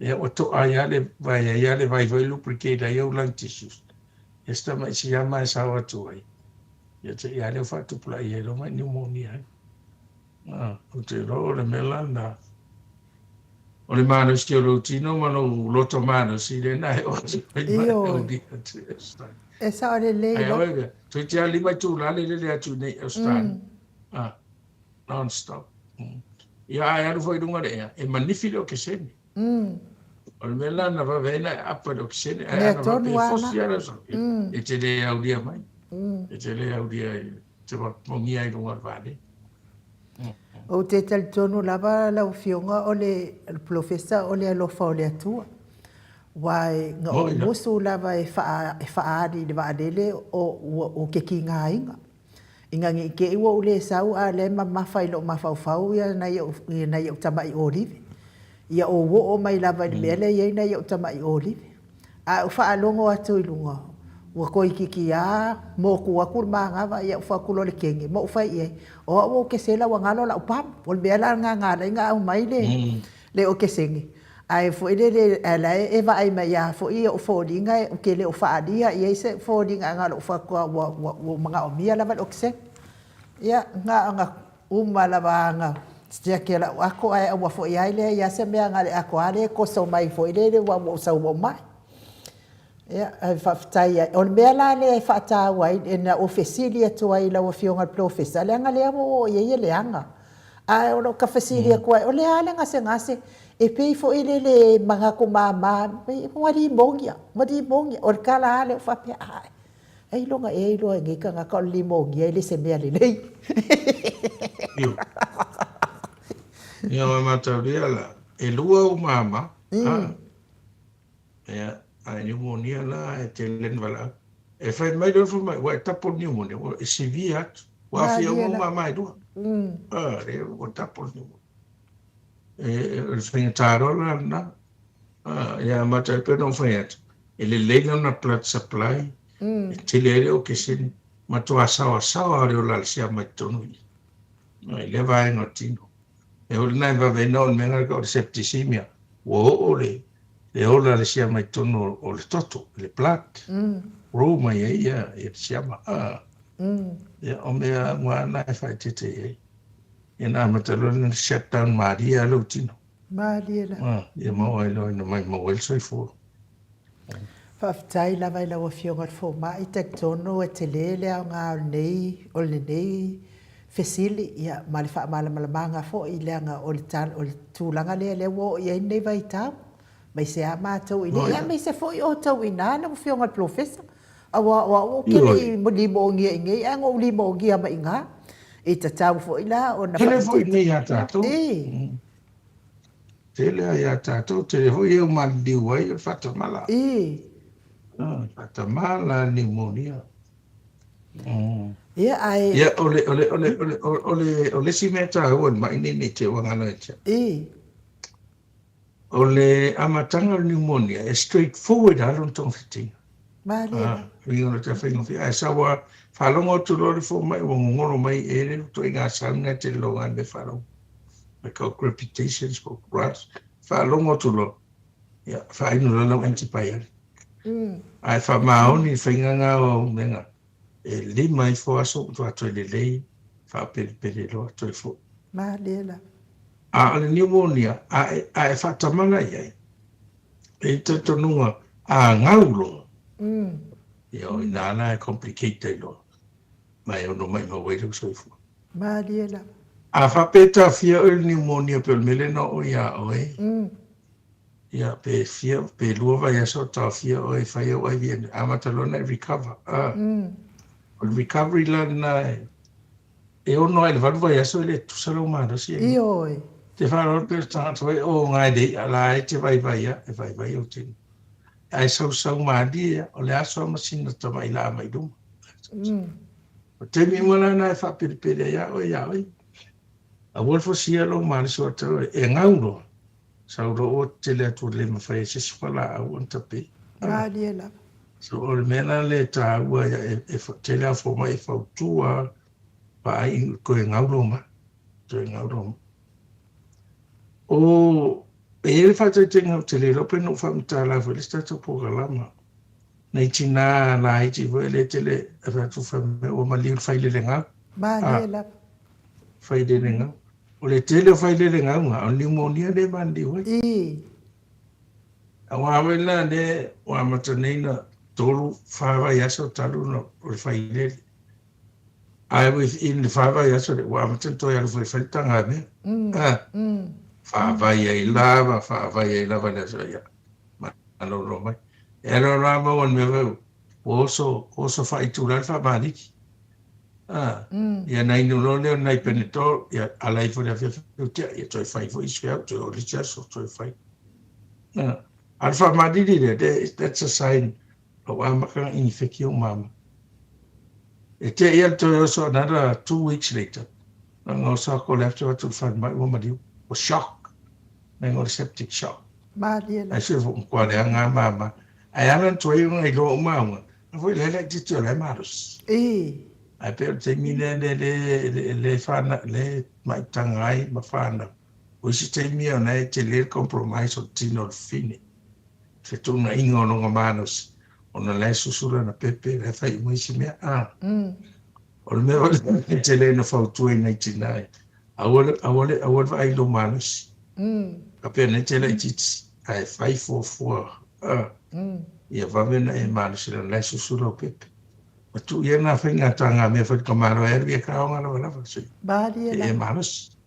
E o to ai vai lubricate ai o lung tissues. Esta mai si ama sa wa tu ai. Ya te ia le fa tu plai e lo mai pneumonia. O te ro le melanda. O le mano sti o tino mano loto mano si le nai o si o di. E sa le le. Ai o tu ti ali mai tu la le tu nei o stan. Non stop. Ya ai ru foi dunga le e magnifico che seni. O le mela na va vena apa do kisene ai na va pe fosi ara so e te le audia mai e te le audia te va mongi ai dunga vale o te tal tonu lava la fionga o le professor o le alofa o le atua wai nga o musu lava e faari le vaadele o ke kinga inga inga ngi ke iwa ule sau a le mafai lo mafau ia na ia tabai olive ia o wo o mai lava ni mele ia na ia tamai olive a fa longo atu ilunga wa ko ikiki a mo ku aku manga va ia fa ku lo le kenge mo fa ia o ke sela wa ngalo la upam vol bela nga o mai le o ke sengi ai fo ile ala e va ai mai ya fo ia o fo dinga o ke le o fa dia ia se fo dinga ngalo fa ko wa manga o mia lava o ke ia nga lava nga stia ke la ako ai wa fo ia ile ya se mea ngale ako ale ko so mai fo ile wa so wa mai ya fa tai on mea la le fa ta wa na officialia to ai la wa fionga professor le ngale mo ye le anga ai o ka facility ko o le ale ngase e pe fo ile le manga ko mama wadi mongia o kala ale fa pe ai longa e lo ngi ka nga ko limongia ile se mea le nei ia mai matauria la e lua o mama ia ai pneumonia la e te len vala e fai mai do mai wa tapo pneumonia e severe wa fia o mama e do re o tapo pneumonia e fai taro la na ia mata pe non fai e le lega na blood supply e te le o ke sin matua sawa re o la sia mai tonu ai le vai no tino e o nai va venon menga ko septicemia o le ola le sia mai tono o le toto le plat Roma ia e sia ma e o mea ngwa nai fai tete e na matalo na shutdown Maria Lutino la e mo ai lo no mai mo el soi fu Whaftai la vai la wa fionga fo mai te tono e te lele nga o le nei fesili ia ma le wha manga fo i leanga o le tūlanga le wo ia nei vai tau mai se a mātou i le ia mai se fo i o tau i nāna wa fionga professor Awa o kele mo limo ngia ngai ango limo ngia mai nga. E ta tau fo ila o na Tele fo nei ya tato. Tele ya tato, tele fo eu mandi wai o fatamala. Fatamala pneumonia. Ia ai. Ia ole si meta on mai ni te wangana cha. Ole amatanga pneumonia is straightforward alon tong fiting. Malia. Ringo te whaingo fi. Ai sawa whalongo tu lori fo mai o ngoro mai ere to inga sanga te longa me whalongo. Mai kau crepitations ko grass. Whalongo tu lo. Ia, whainu lalau antipaiari. Ai whamaoni whainga ngā o menga. E lima I fo aso tu ato le lei. Whapere lo ato I fo. Malia. A ale pneumonia, a e whatamanga iai. E te tonunga a ngaulo. Ia o inana e complicated lo. Mai ono mai mawairu soifu. Malia. A whapeta fia o pneumonia pe melena o ia oe. Ia pe fia, pe lua vai aso ta fia o e whaia o ai viene. Amatalona e recover. O recovery lana e ono ai le valu vai aso ele tusalo marasi. Ioi. Te whanau pe tātou e o ngai dei ala e te vai o tini. Ai sau maadi o le aso masina tama I la mai duma. O te mi mwana na e whapiripere ia oi. A wolfo sia lo mani so tau e ngauro. Sau ro o te le atu le mawhai se sipala au on tape. Madia la. So o le mena le tā ua te le afo mai whautua pa ai ko e ngauro ma. To e ngauro ma. O e le whātai tenga o te le lope no whamita la whele statu poka lama. Nei tina la iti whele te le whatu whame o maliu whaile le ngau. Madia la. Whaile le ngau. O le tele whaile le ngau ngā o pneumonia le mandi wai. A wawela le wamata neina tolu whawai aso talu no o le whaile le. Ai within le whawai aso le wamata toi alu whaile tanga me. Whawai ai lava le aso ia. Malo ro mai. E alo rama wan me wau. Also whaitura whamariki. Ia nai nulo leo nai penetor, ia alai fo le afia fiutia, ia toi whai fo iswea, toi o richaso, toi whai. Al whamariri le, that's a sign of amaka infeki o mama. E te ia toi also another 2 weeks later. Ngā sako lefto atu whanmai o mariu, o shock. Ngā septic shock. Madia la. Ai se fo mkwale a ngā mama. Ai anan toi ngai lo o maunga. A fo le titi o le maros. Ai pe te mine le whana, le mai tangai ma whana. O si te mia nei te le compromise o tino o fine. Se tūna ingo no ngā manos. O na le susura na pepe, le whai mui si mea. O le mea wale te le na whautue nei tinai. Awale vai lo manos. A pe nei te le titi. Ai whai fua. Ia wamena e manos le le susura o pepe. Tu ia na whainga tanga mea whai kamaro e ria kaonga na wala whasui. Madia la. E manos.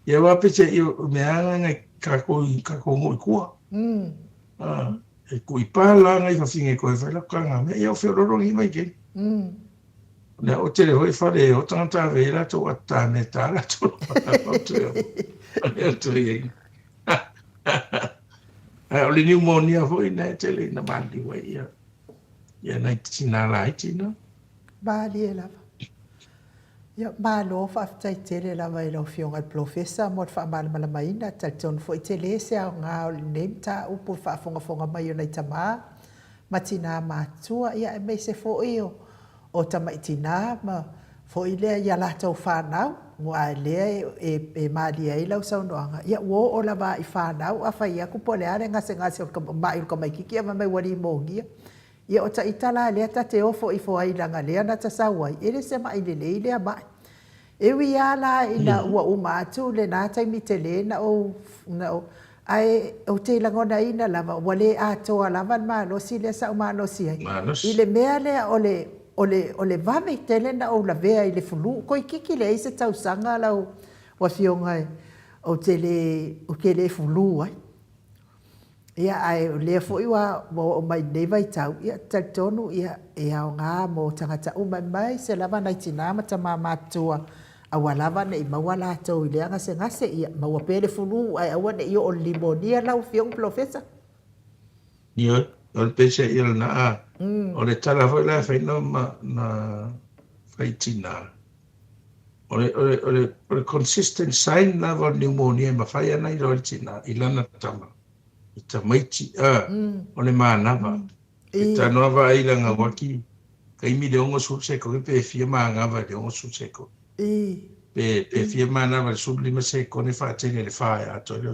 Ia wapete i mea ngai kako ngoi kua. E kui pala ngai whawhinge koe whailakanga mea ia o whiororongi mai kei. Nea o tere hoi whare o tangata veira tō ata me tāra tō o tui ei. O le pneumonia hoi nea tele na mandi wai ia. Ia nai tina lai tina. Madia la. Ia malo whaftai tere la mai lau fionga profesa mo whaamala maina tal ton fo tele se au ngā o nem ta upu whaafonga mai o nei tama ma tina mātua ia e mei se fo io o tama I tina ma fo I lea ia lātou whanau mua lea e malia I lau saunoanga ia uo o la wā I whanau a whai aku po le are ngase o mai uka mai kiki ama mai wari mōngia ia o ta itala lea ta te ofo I fo ailanga lea na ta sawai ere se mai lelei lea mai. E wia la ina ua umatu le nā taimi te le na o ai o te langona ina lava wale atoa lava manosi le sa manosi ai. I le mea lea o le vame te le na o la vea I le fulu koi kiki le ise tau sanga lau wa fionga o te le fulu ai. Ia ai le fo iwa mo mai nei vai tau ia tonu ia e au ngā mo tangata mai se lava nai tina ma tama matua awa lava nei mawala tau i leanga se ngase ia maua pele fulu ai awa nei o limonia lau fiong profesa. Ia, o le pese ia na a. O le tala foi la fai no na fai tina. O le consistent sign na va pneumonia ma fai ana i roi tina i lana tama. I ta maiti o le manava. I ta nova i langa waki. Ka imi de ongo sulseko ke pe fia maangava de ongo sulseko. Pe fia manava le sublima seko ne fa tene le fa ya to le.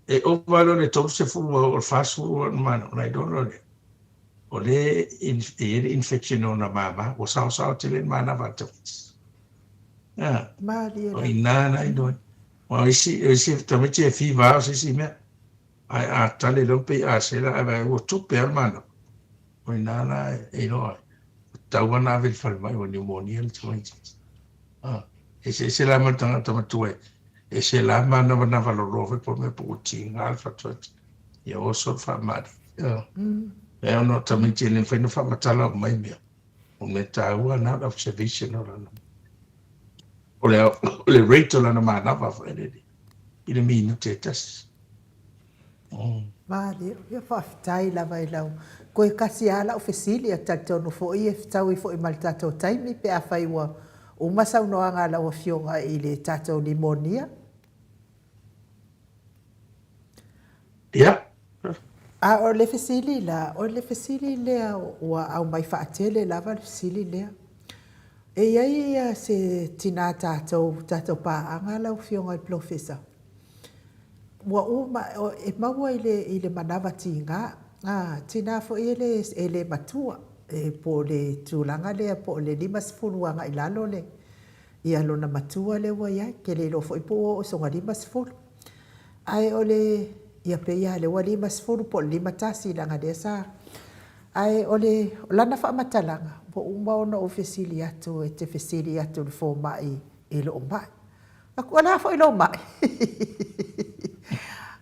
E o valo le tau se fu o fasu o man o I don't know. O le infection o na mama o sao te le manava to. Ah. O inana I don't. O isi tamiti e fi va o si me. Ai a tale lo pe a se la ava o tupe al mano. O inana e no. Tau na ave fal mai o pneumonia le tui. Ah. Se la matanga tamatue. E se la mana na valorove por me putinga alfa tot. Ia o so fa mari. E ono tamiti le fa no fa matala mai me. O me tau na observation o la. O le rate la na mana va fa ele. Ile minute tas. Vale, ia whawhitai lawa I lau. Ko e kasi ala o fesili a tatonu fo I e tau I fo I maltato taimi pe a whaiwa o masau noa ngā lau a fionga I le tatou limonia. Ia. A o le fesili lea ua au mai whaatele lawa le fesili lea. E iai ia se tina tatou pā ngā lau fionga I profesa. Wa uma e maua I le manawa tinga tina fo ele matua e po le tūlanga lea po le 5 anga I lalo le ia lona matua le wa ia ke le lo fo I po o songa 5 ai o le ia pe ia le wa 5 po 5 tasi langa de sa ai o le lana fa matalanga po uma ona ofisili atu e te fesili atu le fo mai e lo mai aku ala fo I lo mai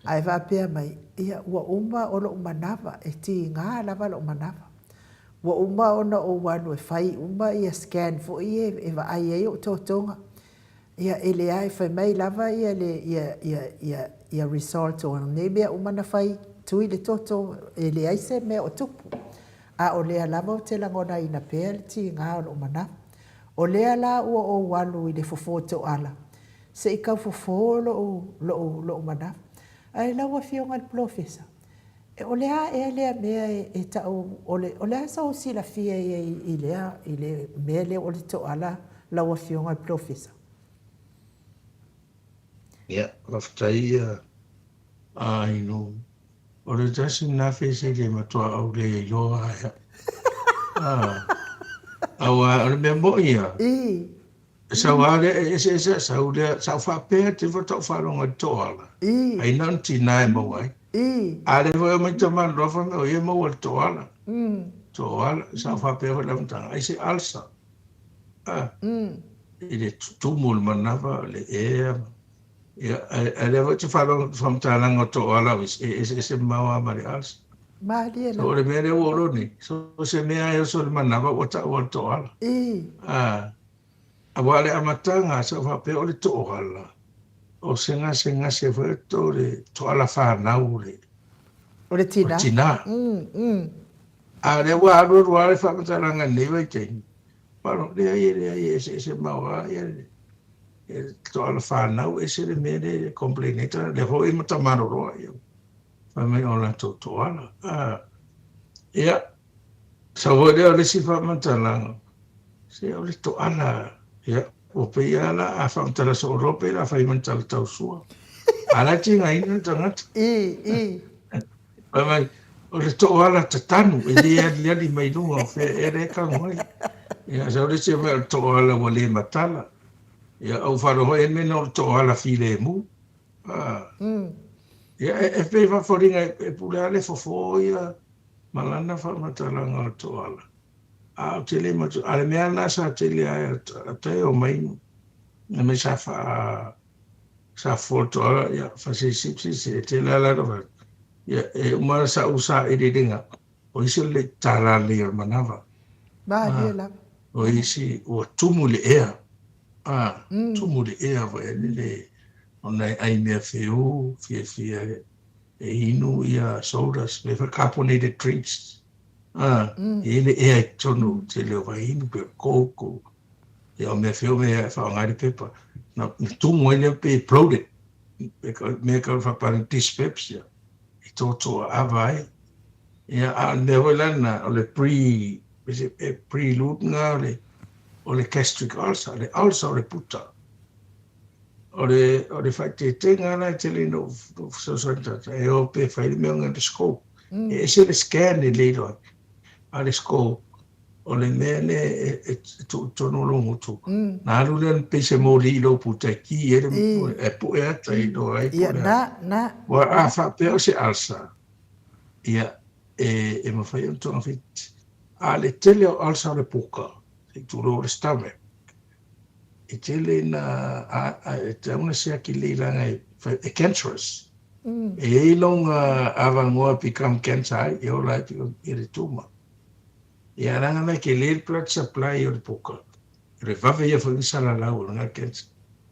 ai va pe mai ia wa uma o lo manava e ti nga lava lo manava wa uma ona o wanu e fai uma ia scan fo ia e va ai o totonga ia ele ai fai mai lava ia le ia result o ne me uma na fai tui le toto ele ai se me o tupu a o le lava o te langona ina pe le ti nga o manava o le la o wanu I le fofoto ala se I ka fofo lo manava ai lawa fionga profesa e o lea e lea mea e tau o lea sa o sila fia I le mea lea o le to ala lawa fionga profesa Ia, whaftai ai no o le tasi na fese le matua au le loa ia au o le mea mo ia Sa wale sa ule sa whapea te whatau whalonga toala. Ai nanti nai mawai. Ale wai mai taman rofa me o ia mawa toala. Toala sa whapea whalamtanga. Ai se alsa. I le tumul manawa le ea. Ale wai te whalonga whamtalanga toala e se mawa mari alsa. So le mea le uoroni. So se mea e so le manawa wata ua toala. A wale amatanga sa whape o le to'ohala. O senga se whaeto le to'ala whanau le. O le tina? O tina. A le wāru wale whamataranga newa I teini. Paro le ai e se maua e to'ala whanau e se le mea le complaineta le hoi matamaro roa i. Whamei o la to'ala. Ia. Sa wale o le si whamataranga. Se o le to'ala. Ia, o pe ia la a whamtara so rope la whaiman tala tau sua. Ala tinga ina tangata. Mai, o le to'ala tatanu, e le ali mai lunga o whea ere ka ngoi. Ia, sa ore se mea o to'ala wa le matala. Ia, au wharoho e mena o to'ala file mu. Ia, e pe whaforinga e pule ale fofo ia malana whamatalanga o to'ala. A tele matu ale mea na sa tele ai te o mai na me sa foto ya fa se tele ala Ia umara sa usa i ringa. O isi le tala le manava. Ba dia la. O isi o tumu le ea. Tumu le ea wa le o nei ai mea whiu, fia e inu ia sodas, me fa carbonated drinks. E le ea i tonu, te leo wa inu pe koko. Ia o mea whiu mea whaongari pepa. Na tumu ele pe bloated. Mea ka whapari dyspepsia. I tō awa ai. Ia a neho lana o le pre-lutenga o le gastric ulcer, le ulcer o le puta. O le whaitetenga na te le no sosantata. E o pe whaile mea ngā le scope. E se le scan e leiro a le scope. O le mea ne e tono longo tu. Nā alu le pe se mōli i lo puta ki e pu e ata i lo ai. Ia na. Wa a whapea o se ulcer. Ia e mawhai on tonga whit. A le tele o ulcer le puka. E tūro o le stomach. E tele na te auna sea ki leilanga e cancerous. E eilonga awangoa become cancer ai, e ola i le tuma. E aranga mai ke le blood supply o le puka. E le vave ia whai sala lau o ngā cancer.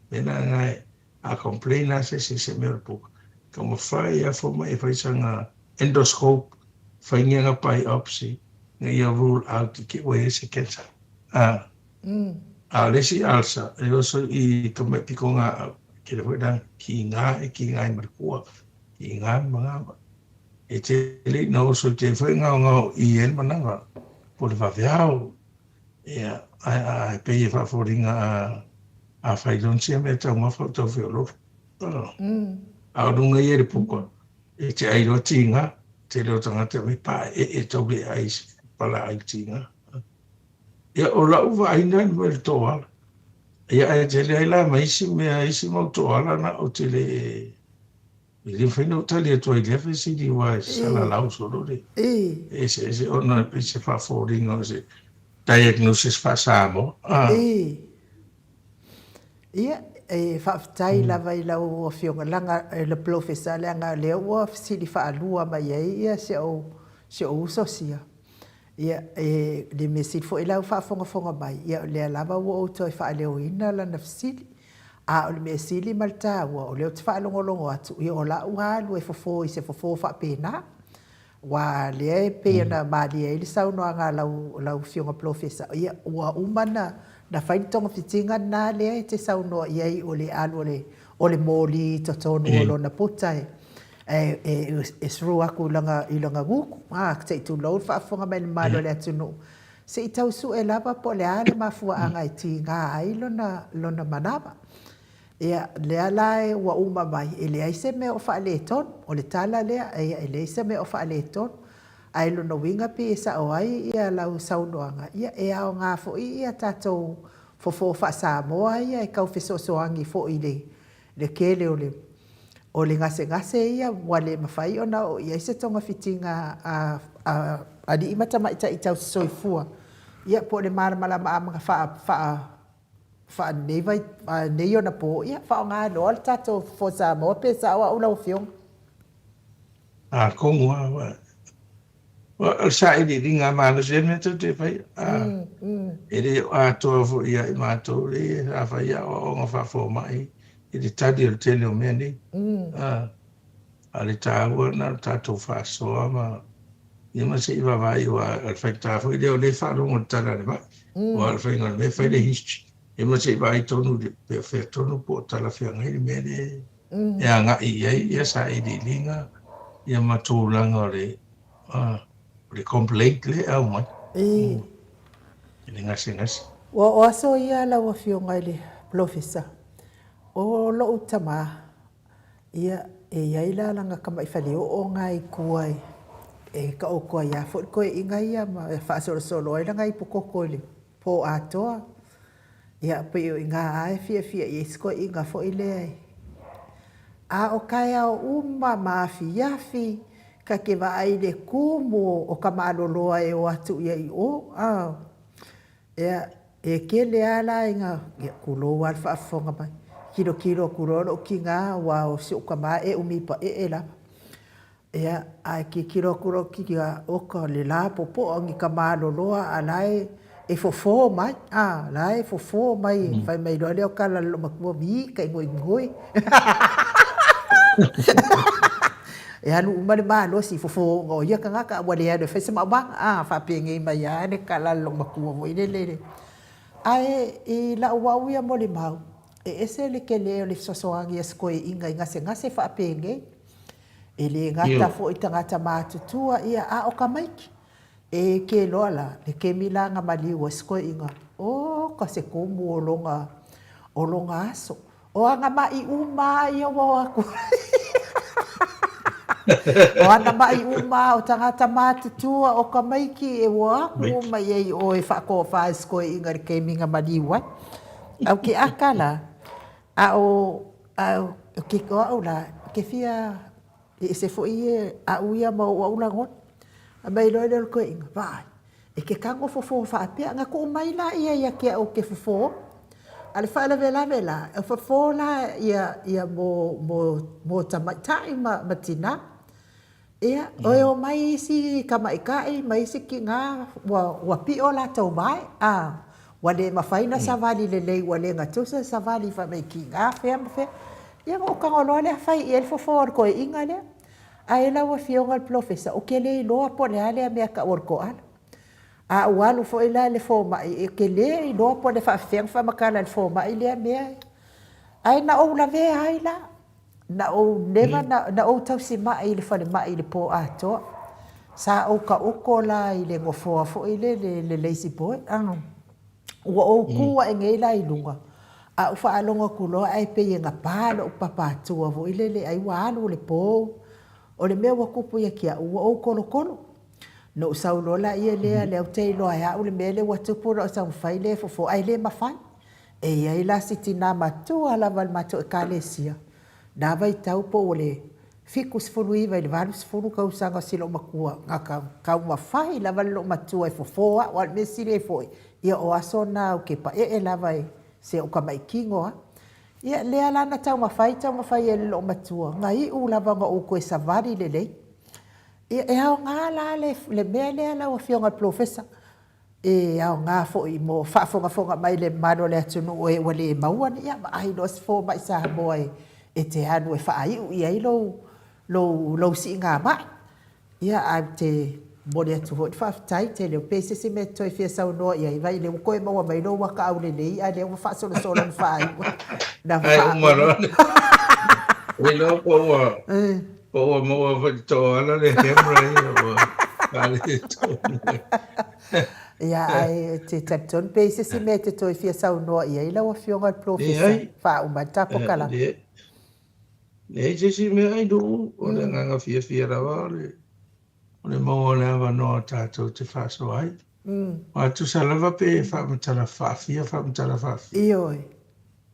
Mena ngai a complain a se mea le puka. Ka mawhai a whama e whai sanga endoscope, whai ngā biopsy, nga ia rule out ki wei se cancer. A lesi alsa, e oso i kamai piko ngā, ki le whaidang, ki ngā i marikua, ki ngā mga. E te le na oso te whai ngau i en mananga, po le whawhiao. E a pei e whawhoringa a whaidonsia me tau mawhau tau whiolo. A runga i ere puko, e te airo tinga, te leo tangata me pā e tau le ais pala ai tinga. Ia o la uwa aina ni wale toala. Ia e te le aila maisi mea isi mau toala na o te le i le whaina utali e toa i lewe si di wa sala lau soro le. E se ona e se whawhoringa o se diagnosis whasamo. Ia e whaafitai lava i lau o whionga langa le profesa leanga leo ua sili whaalua mai ia se o usosia. Ia le mesili fo i lau whaafonga mai. Ia lea lava ua o toi whaaleo ina lana fisili. A o le mesili malta ua o leo te whaalongolongo atu. Ia o la uhalu e fofo i se fofo whaapena. Wa lea e pea na maali e ili saunoa ngā lau whionga profesa. Ia ua umana na whainitonga fitinga nā lea e te saunoa iai o le alu o le mōli totonu o lona putai. E suru aku i langa guku. Te i tu lau whaafonga mai le malo le atunu. Se i tau su e lava po le ale mafua anga i ti ngā ai lona manama. Ia lea lae ua uma mai. E lea ise me o wha le ton. O le tala lea e lea ise me o wha le ton. Ai lona winga pi e sa o ai ia lau saunoanga. Ia e ao ngā fo ia tātou fofo wha Samoa ia e kau fesosoangi fo i le kele o le ngase ia wale mawhai ona o ia ise tonga fitinga ani imata maita i tau soifua. Ia po le maramala maamanga wha nei ona po ia wha o ngā loa le tātou fo Samoa pe sa awa ula o whiong. Kongoa wa sa i ringa mana se me te whai. E re atoa fo ia i mātou le a whai a o ngā whafo mai. I te tadi o tele o mea nei. A le tāua na tātou whaasoa ma ia ma se iwa vai o al whai tāwha i leo le whaarongo tana le mai. O al whai ngā me whai le history. Ia ma se iwa ai tonu le whai tonu po tala whai ngai le mea le. E a ngā i ai ia sa i li linga. Ia ma tōlanga le complaint le au mai. Le ngase. O aso ia lau a whionga le profesa. O lo utama ia e yaila langa kama ifale o ngai kuai e ka o kuai ya fo ko inga ia ma fa solo ai langa ipoko le po atoa ia pe inga ai fia i sko inga fo ile a o kai o uma mafia fi ka ke va ai le kumo o kama loa e o atu ia i o ia e ke le ala inga kulo wa fa fonga mai kilo kuroro ki ngā wa o se ukama e umipa e la. Ia, ai ki kiro ki oka le la popo angi ka maloloa alai e fofo mai. Lai fofo mai. Fai mai roa leo kala lo makua mi ka ingoi ngoi. E anu umare malo si fofo ngo ia ka ngaka wale anu fese mabang. Fa penge mai ane kala lo makua mo ile. Ai i la uau ia mo le mau. E ese le ke leo le sosoangi eskoe inga ngase fa penge. E le ngata fo i tangata mātutua ia a o ka maiki. E ke loala, le ke milanga maliwa sko inga. Ka se kumu o longa aso. O anga mai uma ia wawaku. O anga mai uma o tangata mātutua o ka maiki e wawaku mai ei o e whako wha sko inga le ke minga maliwa. Au ke akala, ke koa ula, ke fia e se fo ie a uia ma o ula ngon a mai loe le ko inga vai e ke kango fofo fa pe nga ko mai la ia ke o ke fofo ale fa la vela e fofo la ia mo tai matina ia o mai si kama ikai mai si ki nga wa pi o la tau mai wale mafaina savali le wale nga tusa savali fa mai ki nga fe ia o ka ngolo le fai el fofo ko inga le ai la wa fionga professor o ke le loa po le ale me ka orko ala walu fo ila le fo mai ke le loa po le fa fa makala le fo mai le me ai na o la ve ai la na o neva na o tau si mai le fa le mai le po ato sa o ka o ko la ile go fo ile le lazy boy o ku wa ngela i lunga o fa alonga kulo ai pe nga palo papa tu vo ile ai walu le po o le mea wakupu ia kia ua o kolo. No usaulo la ia lea leo te ilo ai au le mea le watupura o sau whai le fofo ai le mawhai. E ia ila siti nā matua ala wal matua e kālesia. Nā vai tau po o le fiku sifuru iwa i le valu sifuru kausanga silo makua. Ngā kau mawhai la wal lo matua e fofoa wal me sile foi. Ia o aso nā o ke pa e la vai se o ka mai kingoa. Ia lea lana tau mawhai e lo matua. Ngai u lava nga o koe savari le lei. E au ngā la le mea lea la o fionga professor. E au ngā fo i mo whaafonga mai le mano le atunu o e wale e mauan. Ia ma ahi nos fo mai sa moa e te anu e whaai u. Ia i lo si ngā mai. Ia a te mone atu ho. Whaafitai te leo pese se me toi fia sau noa ia i vai le koe maua mai no waka au le nei. A leo whaasolo sola na whaai. Ai umarone. Wilo po mo to ala le hemra ia ia ai te taton pe se me te toi fia sau noa ia i lawa fionga professor fa uma tapo kala le se me ai do o le nga fia rawa le mo le va no tato te fa so ai tu salava pe fa mtala fa io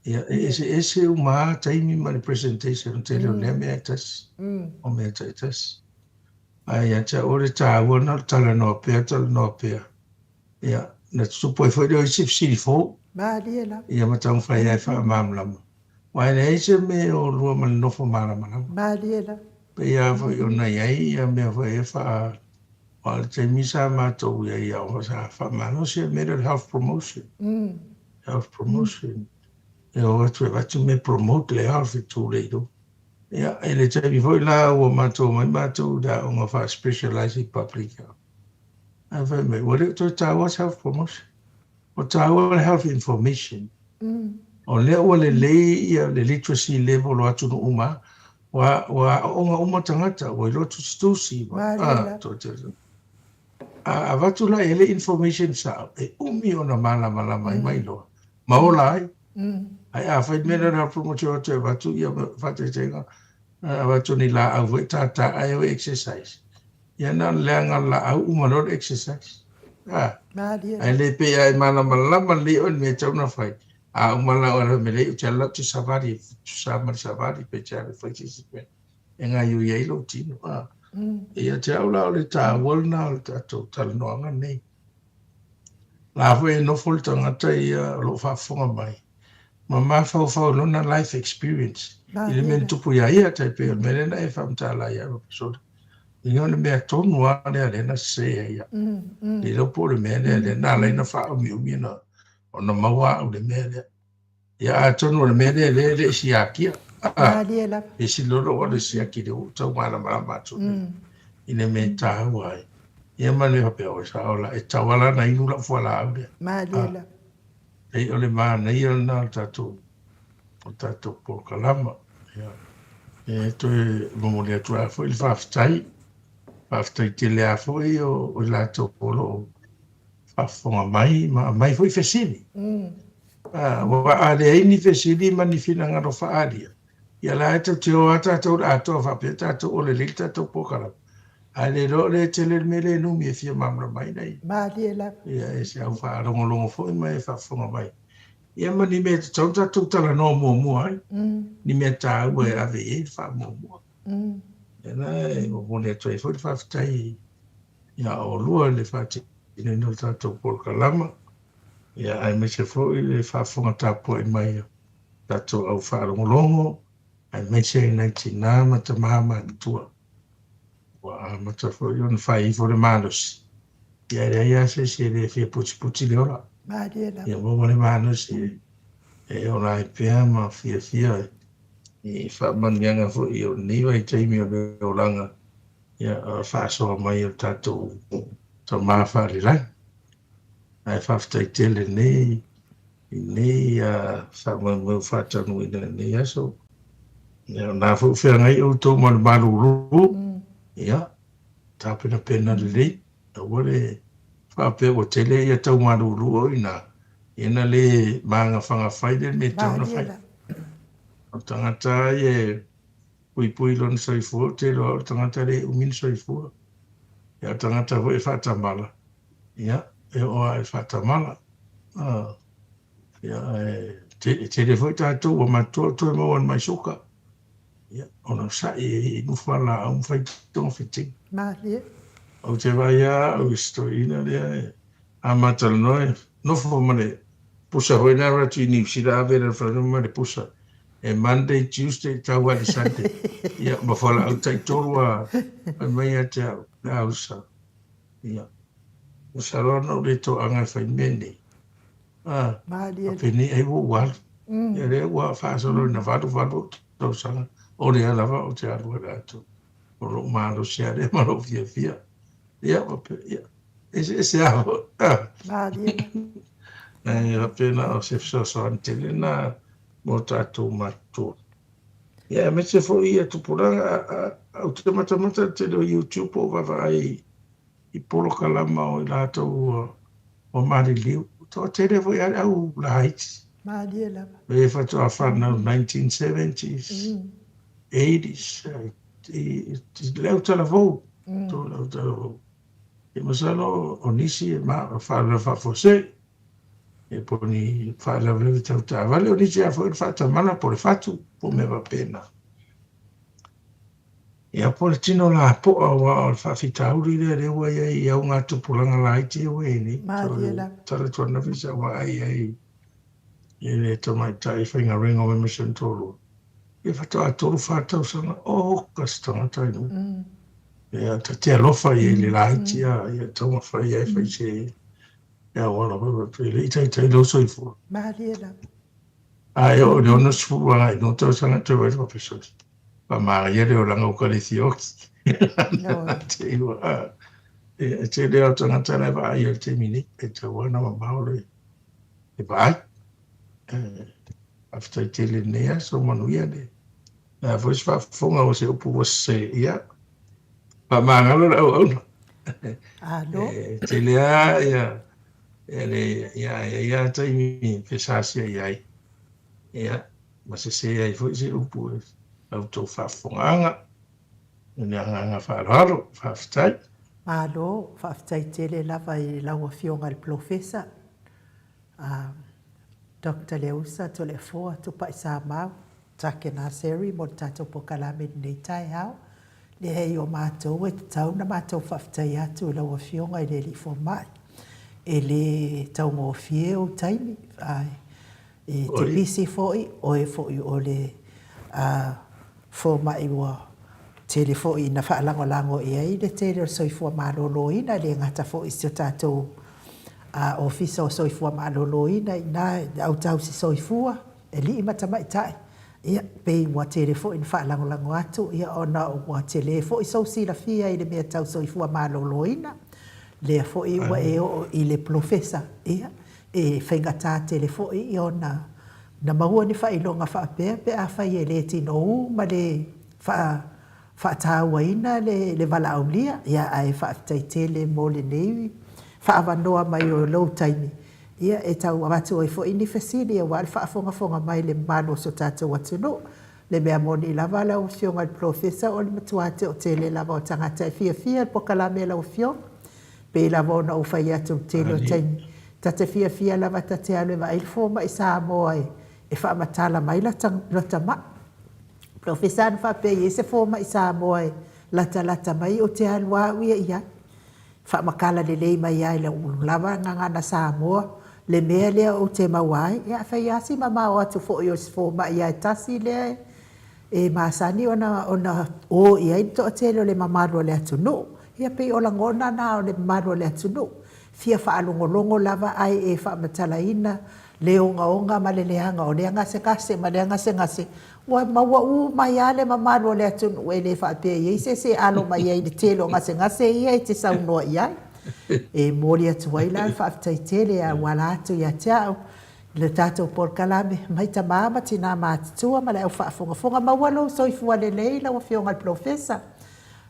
ia ese uma taimi ma le presentation te leo le me atas o me atas ai acha ore ta wona tala no pe ia na supo foi do sip fo Mariela ia matang fai ai fa mamlam wai le ese me o lo man no fo mala Mariela pe ia foi ona ia me foi fa al te misa ma to ia o sa fa mano se mental health promotion e o tu me promote le health to le do ia ele te vi foi la o ma to da o fa specialize public health ave me what it to health promotion o health information o le ia le literacy level o atu uma wa uma tangata o lo tu stusi to avatu la ele information sa e umi ona mala mai lo maolai ai a fai mena na promotion te avatu ia fate tenga avatu ni la ave tata ai exercise ia na lenga la au umano exercise ai le pe ai mala le on me tona fai a umala ora me le tela tu savari pe tela fai si pe enga yu ye lo tino ia te au la le ta wolna le ta total no nga nei la fo no foltanga ia lo fa fonga mai mama fa no na life experience ile men tupu ia te pe me na e fa mtala ia episode Ia le mea tonu a le na se ia. I lo po le mea le na le na wha umi umi na o na maua o le mea le. Ia a tonu le mea le si akia. E si lolo o le si aki le o tau mana mara matu. I le mea tahu ai. Ia mani hape o sa ola e tawala na inu la fuala au le. E o le maa na ia na tatou. O tatou po kalama. Ia. E toi momo le atua fo il whaftai. Whaftai te lea fo i o la tau polo whafonga mai fo i fesini. Wa a le aini fesini mani fina ngaro whaaria. Ia la tau te o ata tau atoa whapea tatou o le li tatou po kalama. A le ro le te le mele numi e fia mamra mai nei. Ia e se au whaarongolongo fo i mai whafonga mai. Ia mani me tau tatou tala no mua ai. Ni me ta ua e ave e wha mua. E nai, o mone toi fo i whaftai. Ia o lua le whati ina no tatou por kalama. Ia ai me se fo i le whafonga tapo i mai. Tatou au whaarongolongo. Ai me se i nai tina mata mahama ni tua. Wa mata fo i on whai fo le manos. Ia rea se le fia puti le ora. Ia mo le manos e ora i pia ma fia i whamanianga fo i o niwa i teimi o le oranga. Ia whaasoa mai o tatou ta mawhari rai. Ai whaftai tele nei i nei whamamau whatanu i nei aso. Ia nā fo whia ngai o tau manu maruru. Ia, tāpena pena le lei. A wale whapea o tele ia tau maruru o ina. Ina le maanga whangawhai me tau na whai. O tangata e pui lon soifua, te roa o tangata le umin soifua. Ia tangata ho e whatamala. Ia, e oa e whatamala. Ia, te le foi tātou o matua toi mawan mai soka. Ia, ona sa e nuwhala au mwhai tonga whiting. Au te vai a, au istoina lea, a matala noe, nofo mane, pusa hoi nā ratu i New Zealand, a vera whanau mane pusa. E Monday, Tuesday, tau wale Sunday. Ia, mawhala au tai torua, mai a te au, nā usa. Ia, usa rana o le to angai whai mene. A peni e wo wal. Ia rea ua whaasolo na wadu, tau sanga. O le alawa o te arua rātu. O ro mālo sea re maro fia. Ia, ia. Ese aho. Ia, pena o se fsoso antele na mo tātou matua. Ia, me se fo ia tupuranga au te matamata te leo YouTube o wawa ai i polo kalama o i lātou o Mari Liu. Tō te revo i au la Haiti. E whatoa whanau 1970s, 80s. Leo tala vau. Tō leo tala vau. E masalo o nisi e maa whanau whafose. E poni whaelau lewe tau tā wale o nisi a whaelau whatamana po le whatu po mewa pena. Ia po le tino la poa wa o le whawhitauri le rewa i au ngā tupulanga la iti e wēni. Tala tuana visa wa ai e le tamai tai whainga ringa me mission tolu. E whatoa tolu whatau sanga o kastanga tainu. Ia ta te alofa i le la iti a ia tauma whai ai whai se ia wala wawa pele i tai lo soifua. Ai o le ona sifua ai no tau sanga tau wai wapesoi. Pa maa ia leo langa ukale thioki. Te iwa e te leo tangata lai wa ai al te mini e te wana ma maole. E vai. After te le nea so manuia le. Na fwis fa fonga o se upu wa se ia. Pa maa ngalo la au au. Te lea ia. Ia taimi pesasia iai. Ia. Ma se ai fwis se upu e. Au tō whawhonganga, ni anga whaararo, whawhitai. Alo, whawhitai tele lava i laua fionga le profesa. Dr. Leusa to le foa tupa i sa mau, take nā seri mo tātou po kalame nei tai hao. Le hei o mātou e te tau na mātou whawhitai atu i laua fionga i le li fo mai. E le tau ngō fie o taimi, e te pisi foi, o e foi o le fo mai ua tele fo ina whaalango ia i le tele o soifua malolo ina le ngata fo i sio tātou ofisa o soifua malolo ina au tau si soifua e li ima tamai tai ia pei mua tele fo ina whaalango atu ia ona o mua tele fo i sausi la fia i le mea tau soifua malolo ina le fo i ua e o i le profesa ia e whaingata tele fo i ona na mahua ni whailonga whaapea pe a whai e le tino ma le whaataua ina le wala aulia ia ai whaaftaitele mo le nei whaavanoa mai o low time ia e tau awatu o i fo ini fesili e wale whaafonga mai le mano so tātou atuno le mea moni lava lau fionga le profesa o le matuate o tele lava o tangata e fia pokalame lau fiong pe lava o na ufai atu tele o taimi tate fia lava tate alu e ma ilfoma i saa moa e whaamatala mai la tama profesa na whape i se foma i saa moa e lata mai o te alua uia ia whaamakala le lei mai ai le lava ngangana saa moa le mea lea o te mawai ia whai asi mama o atu fo i o se foma ia e tasi lea e maasani ona o ia i to tele o le mamaro le atu no ia pe o langona na o le mamaro le atu no fia whaalongolongo lava ai e whaamatala ina le onga ma le leanga o le ngase ma le ngase wa maua mai ale mamaro le atu no e le whaapea i se alo mai ai le telo ngase ia i te saunoa ia e mori atu waila whaaftai tele a wala atu ia teau le tātou porkalame mai ta mama tina mātua ma le au whaafonga maua lo soifua le leila wa fionga profesa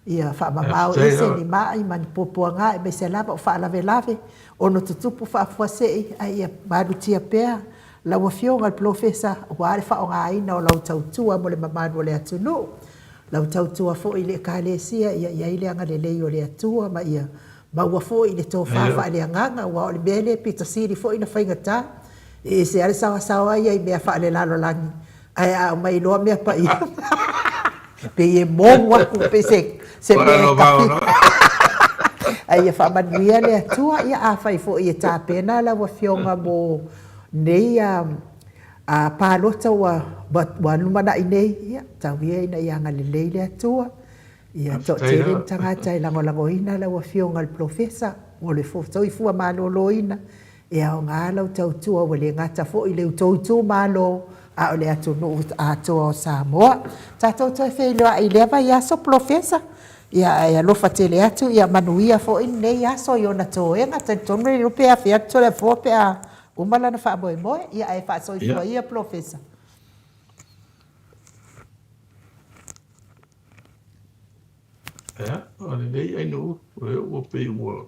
ia whaamamau ese ni mai mani popoanga e me se lava o whaalave ono tutupu whaafuasei a ia marutia pea la wa fionga profesa wale whaonga aina o lau tautua mo le mamadu le atunu lau tautua fo i le kālesia ia ile anga le lei o le atua ma ia maua fo i le tō whaafa le anganga wa o le mele pita siri fo i na whaingata e se ale sawa ia i mea wha le lalo langi ai a mai loa mea pa ia pe e mongu aku pe se mea kapi ai e whamanuia le atua ia a whai fo i e tāpena la wa fionga mo nei a pālota wa numana i nei ia tauia ina ianga le lei le atua ia to teren tangata i lango ina la wa fionga le profesa o le fo i fua malolo ina ia o ngā lau tautua wa le ngata fo i le utoutu malo a o le atu no atua o Samoa. Tātou toi whailoa i lewa i aso profesa. Ia lofa tele atu, ia manuia fo i nei aso i ona tōenga. Tani tonu i rupe a whiatu tole fo pe a umala na wha moe, ia e wha so i fua ia profesa. Ia, o le nei ainu, o pe ua.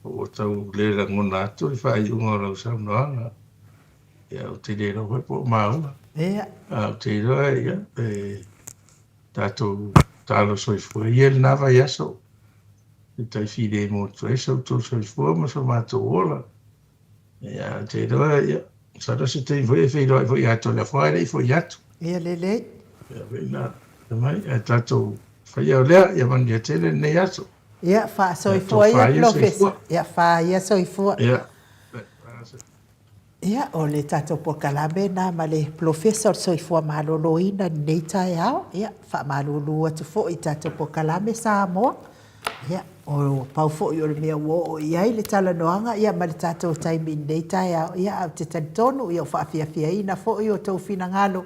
O tau le rangona atu, i wha i unga rau saunoanga. Ia o te rero hoi po maunga. Ia. O te roa ia, tātou tālo soifua. Ia le nawa i aso. I tai whire mo tu e sau tō soifua ma so mātou ola. Ia o te roa ia. Sara se te i whai roa i whai ato le whaere i whai atu. Ia lele. Ia wina. Ia mai, tātou whai au lea, ia mani a tele nei aso. Ia wha soifua ia profesa. Ia wha ia soifua. Ia. Ia o le tātou pokalame na ma le profesa o soifua malolo ina nei tae ao. Ia wha malolo atu fo i tātou pokalame Samoa. Ia o pau fo i o le mea wo o iai le tala noanga. Ia ma le tātou taimi nei tae ao. Ia au te tantonu ia o whaafia ina fo i o tau fina ngalo.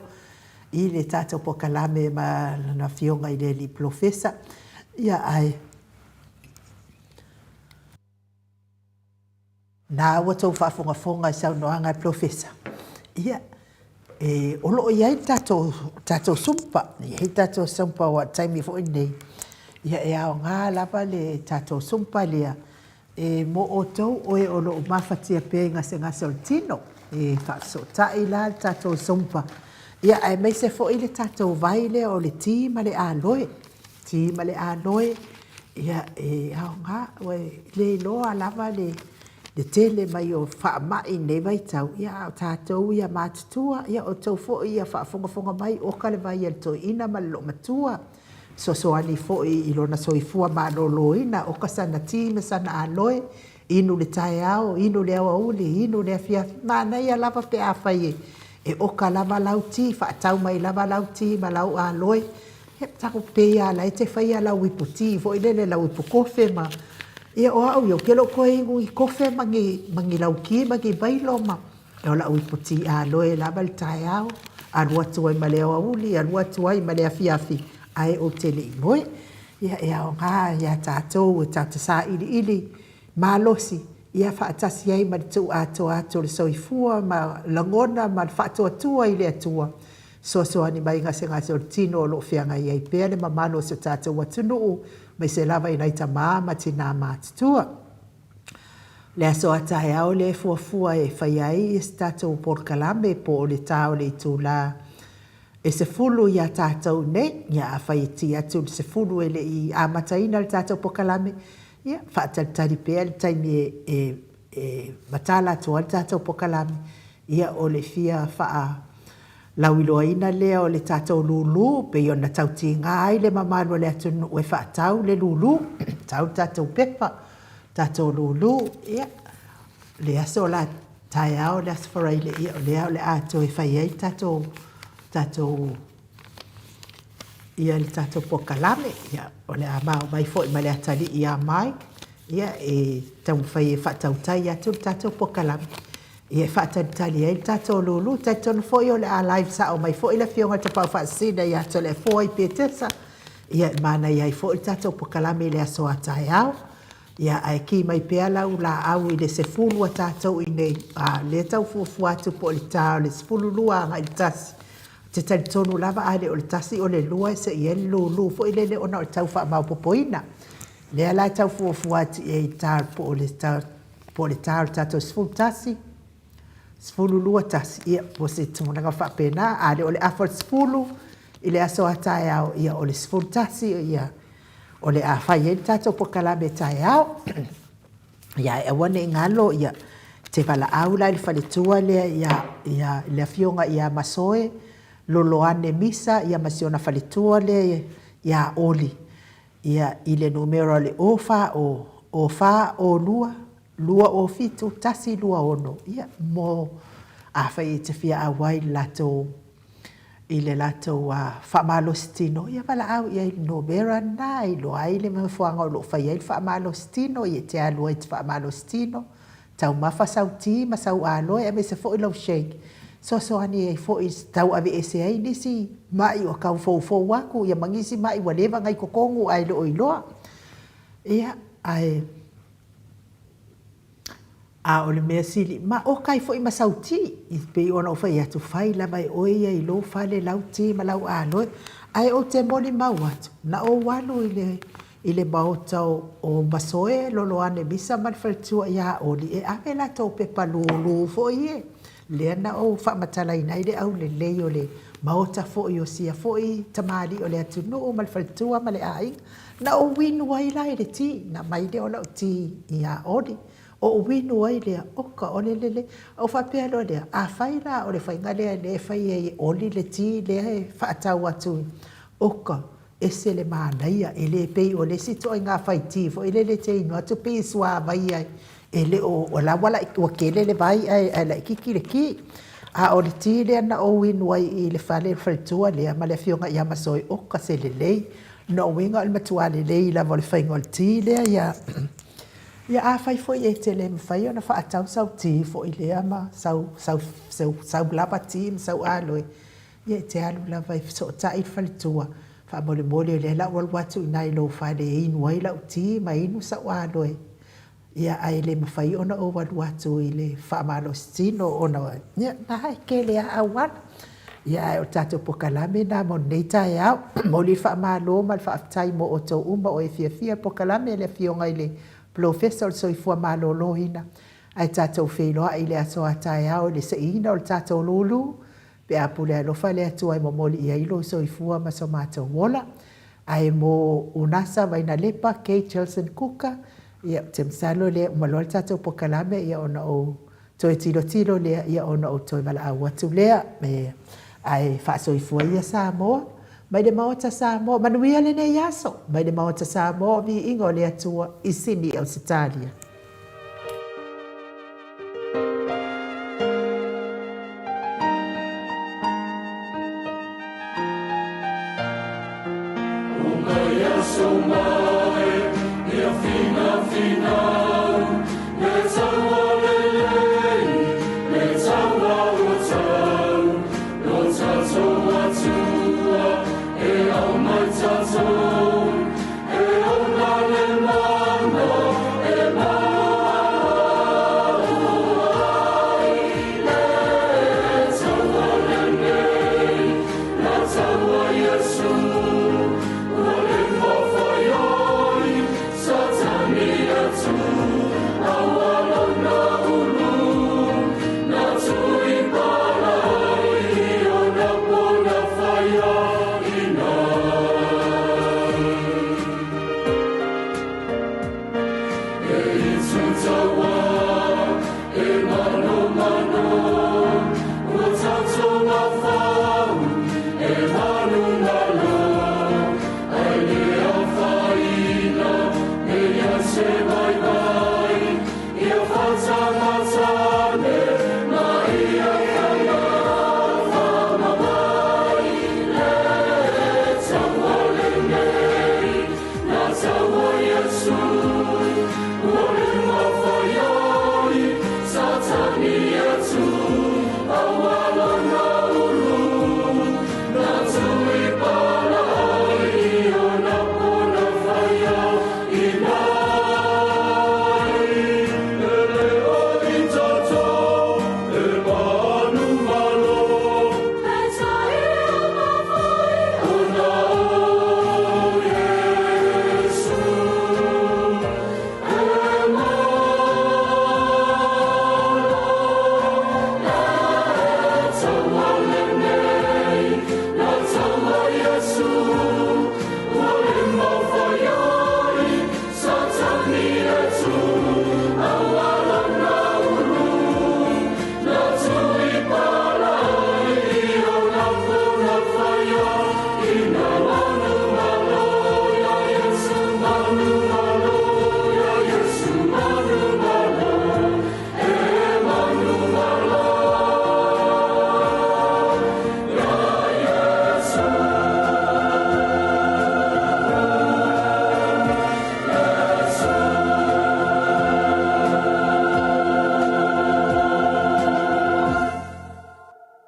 I le tātou pokalame ma na fionga i le li profesa. Ia ai. Nā ua tau whaafonga i saunoanga e profesa. Ia, o loo iai tātou sumpa. Iai tātou sumpa wa taimi fo nei. Ia e ao ngā lava le tātou sumpa lea. Mo o tau oe o loo mawhatia pē ngase o le tino. Whaaso tai la le tātou sumpa. Ia e mei se fo i le tātou vai lea o le tīma le aloe. Tīma le aloe. Ia e ao ngā oe le loa lava le tele mai o whaamai nei mai tau. Ia o tātou ia mātutua. Ia o tau fo ia whaafonga mai o kale vai al toi ina ma lo matua. So ani fo i lona soifua malolo ina o kasana tīme sana aloe. Inu le tae ao, inu le awa uli, inu le afia. Mana ia lava pe a whai e o ka lava lau tī, whaatau mai lava lau tī ma lau aloe. he tako peia la te faia la wiputi fo ile la wipukofe ma ia o au yo kelo ko i kofe mangi lauki mangi bailo ma e o la wiputi a loe la bal taiao a watu ai male o uli a watu ai male afiafi ai o tele moe ia o nga ia tatou tata sa ili malosi ia faatasi ai ma tu ato le soifua ma langona ma faato atua ile atua so ani mai ngase o tino lo fianga ia pe le mamalo se tatou atunu mai se lava i naita ma tina matua le so atai au le fuafua e fai ai tatou por kalame po le tau le tula e se fulu ia tatou ne ia fai ti atu se fulu ele i amataina le tatou por kalame ia faatatari pe le taimi e matala to le tatou por kalame ia o le fia faa lauiloaina lea o le tatou lulu pe ona tautinga ai le mamalo le atunu e faatau le lulu tau tatou pepa tatou lulu ia le aso la taiao le asfarai le ia o le ato e fai ai tatou ia le tatou pokalame ia o le amao mai foi ma le atali ia mai ia e tau fai e faatautai atu le tatou pokalame ia faatalitali ai tatou lulu taitonu foi o le a live sa o mai foi le fionga te pau faasina ia to le foi petesa ia mana ia foi tatou pokalame le aso ataiao ia ai ki mai pea lau la au i le sefulu a tatou i nei le tau fuafua atu po le tau le sefulu lua ngai le tasi te talitonu lava ale o le tasi o le lua e se i ele lulu foi le ona o le tau faamau popoina le ala tau fuafua atu i e tau po le tau tatou sefulu tasi sefulu lua tasi ia po se tumunanga faapena ale o le afa sefulu i le aso ataiao ia o le sefulu tasi ia o le a fai e tatou pokalame taiao ia e wane ngalo ia te wala aula i whaletua lea ia le fionga ia masoe loloane misa ia masiona whaletua lea ia oli ia i le numero le ofa o lua o fitu tasi lua ono ia mo a fai e te fia awai lato i le lato whaamalositino ia wala au ia i numera na i lo ai le mawhuanga o lo fai ai whaamalositino i te alua i te whaamalositino tau mafa sauti ma sau aloe e me se fo i lau shake so ani e fo i tau ave ese ai nisi mai o kau fou waku ia mangisi mai walewa ngai kokongu ai lo iloa ia ai o le mea sili ma o kai fo i masauti i pe ona o fai atu fai la mai o ia i lo fale lau ti ma lau aloe ai o te moli mau atu na o walu i le maotau o masoe lolo ane misa manfaltua ia oli e ame la tau pepa lulu fo i e lea na o whaamatala i nei le au le lei o le maota fo i o sia fo i tamari o le atu no o manfaltua ma le ai na o winu ai la i le ti na mai le o lau ti ia oli o winu ai lea oka o le o whapea lo lea a whai la o le whainga lea le whai e oli le ti lea e whaatau atu oka ese le mānaia e le pei o le sito i ngā whai ti fo ele le te inu atu pei sua mai ai e le o la wala o kele le vai ai la kiki le ki a o le ti lea na o winu ai i le whale whaltua lea ma le fionga i amasoi oka se le lei no winga il matua le lei la vo le whainga o le ti lea ia a fai foi e te le mwhai ona whaatau sau ti fo i lea ma sau lava ti sau aloe ia te alu lava i so ta i whalitua wha mole o le la wal watu i nai lo whai le inu ai lau ti ma inu sau aloe ia ai le mwhai ona o wal watu i le whaamalo stino ona ia na hai ke le a awan ia ai o tato pokalame na mo nei tai au mo li whaamalo ma whaatai mo o tau uma o e fia pokalame le fionga i le professor so i fua malōlohina ai tatou wheloa i le aso atai au le seina o le tatou lulu pe apu le alofa le atu ai momoli i ailo so i fua ma so mātou wola ai mo unasa vaina lepa Kate Chelson Kuka ia te msalo le umaloa le tatou pokalame ia ona o toe tilo lea ia ona o toe mala au atu lea me ai whaaso i fua ia Samoa mai le maota Samoa manuia le nei aso mai le maota Samoa vi ingo le atua i sini Australia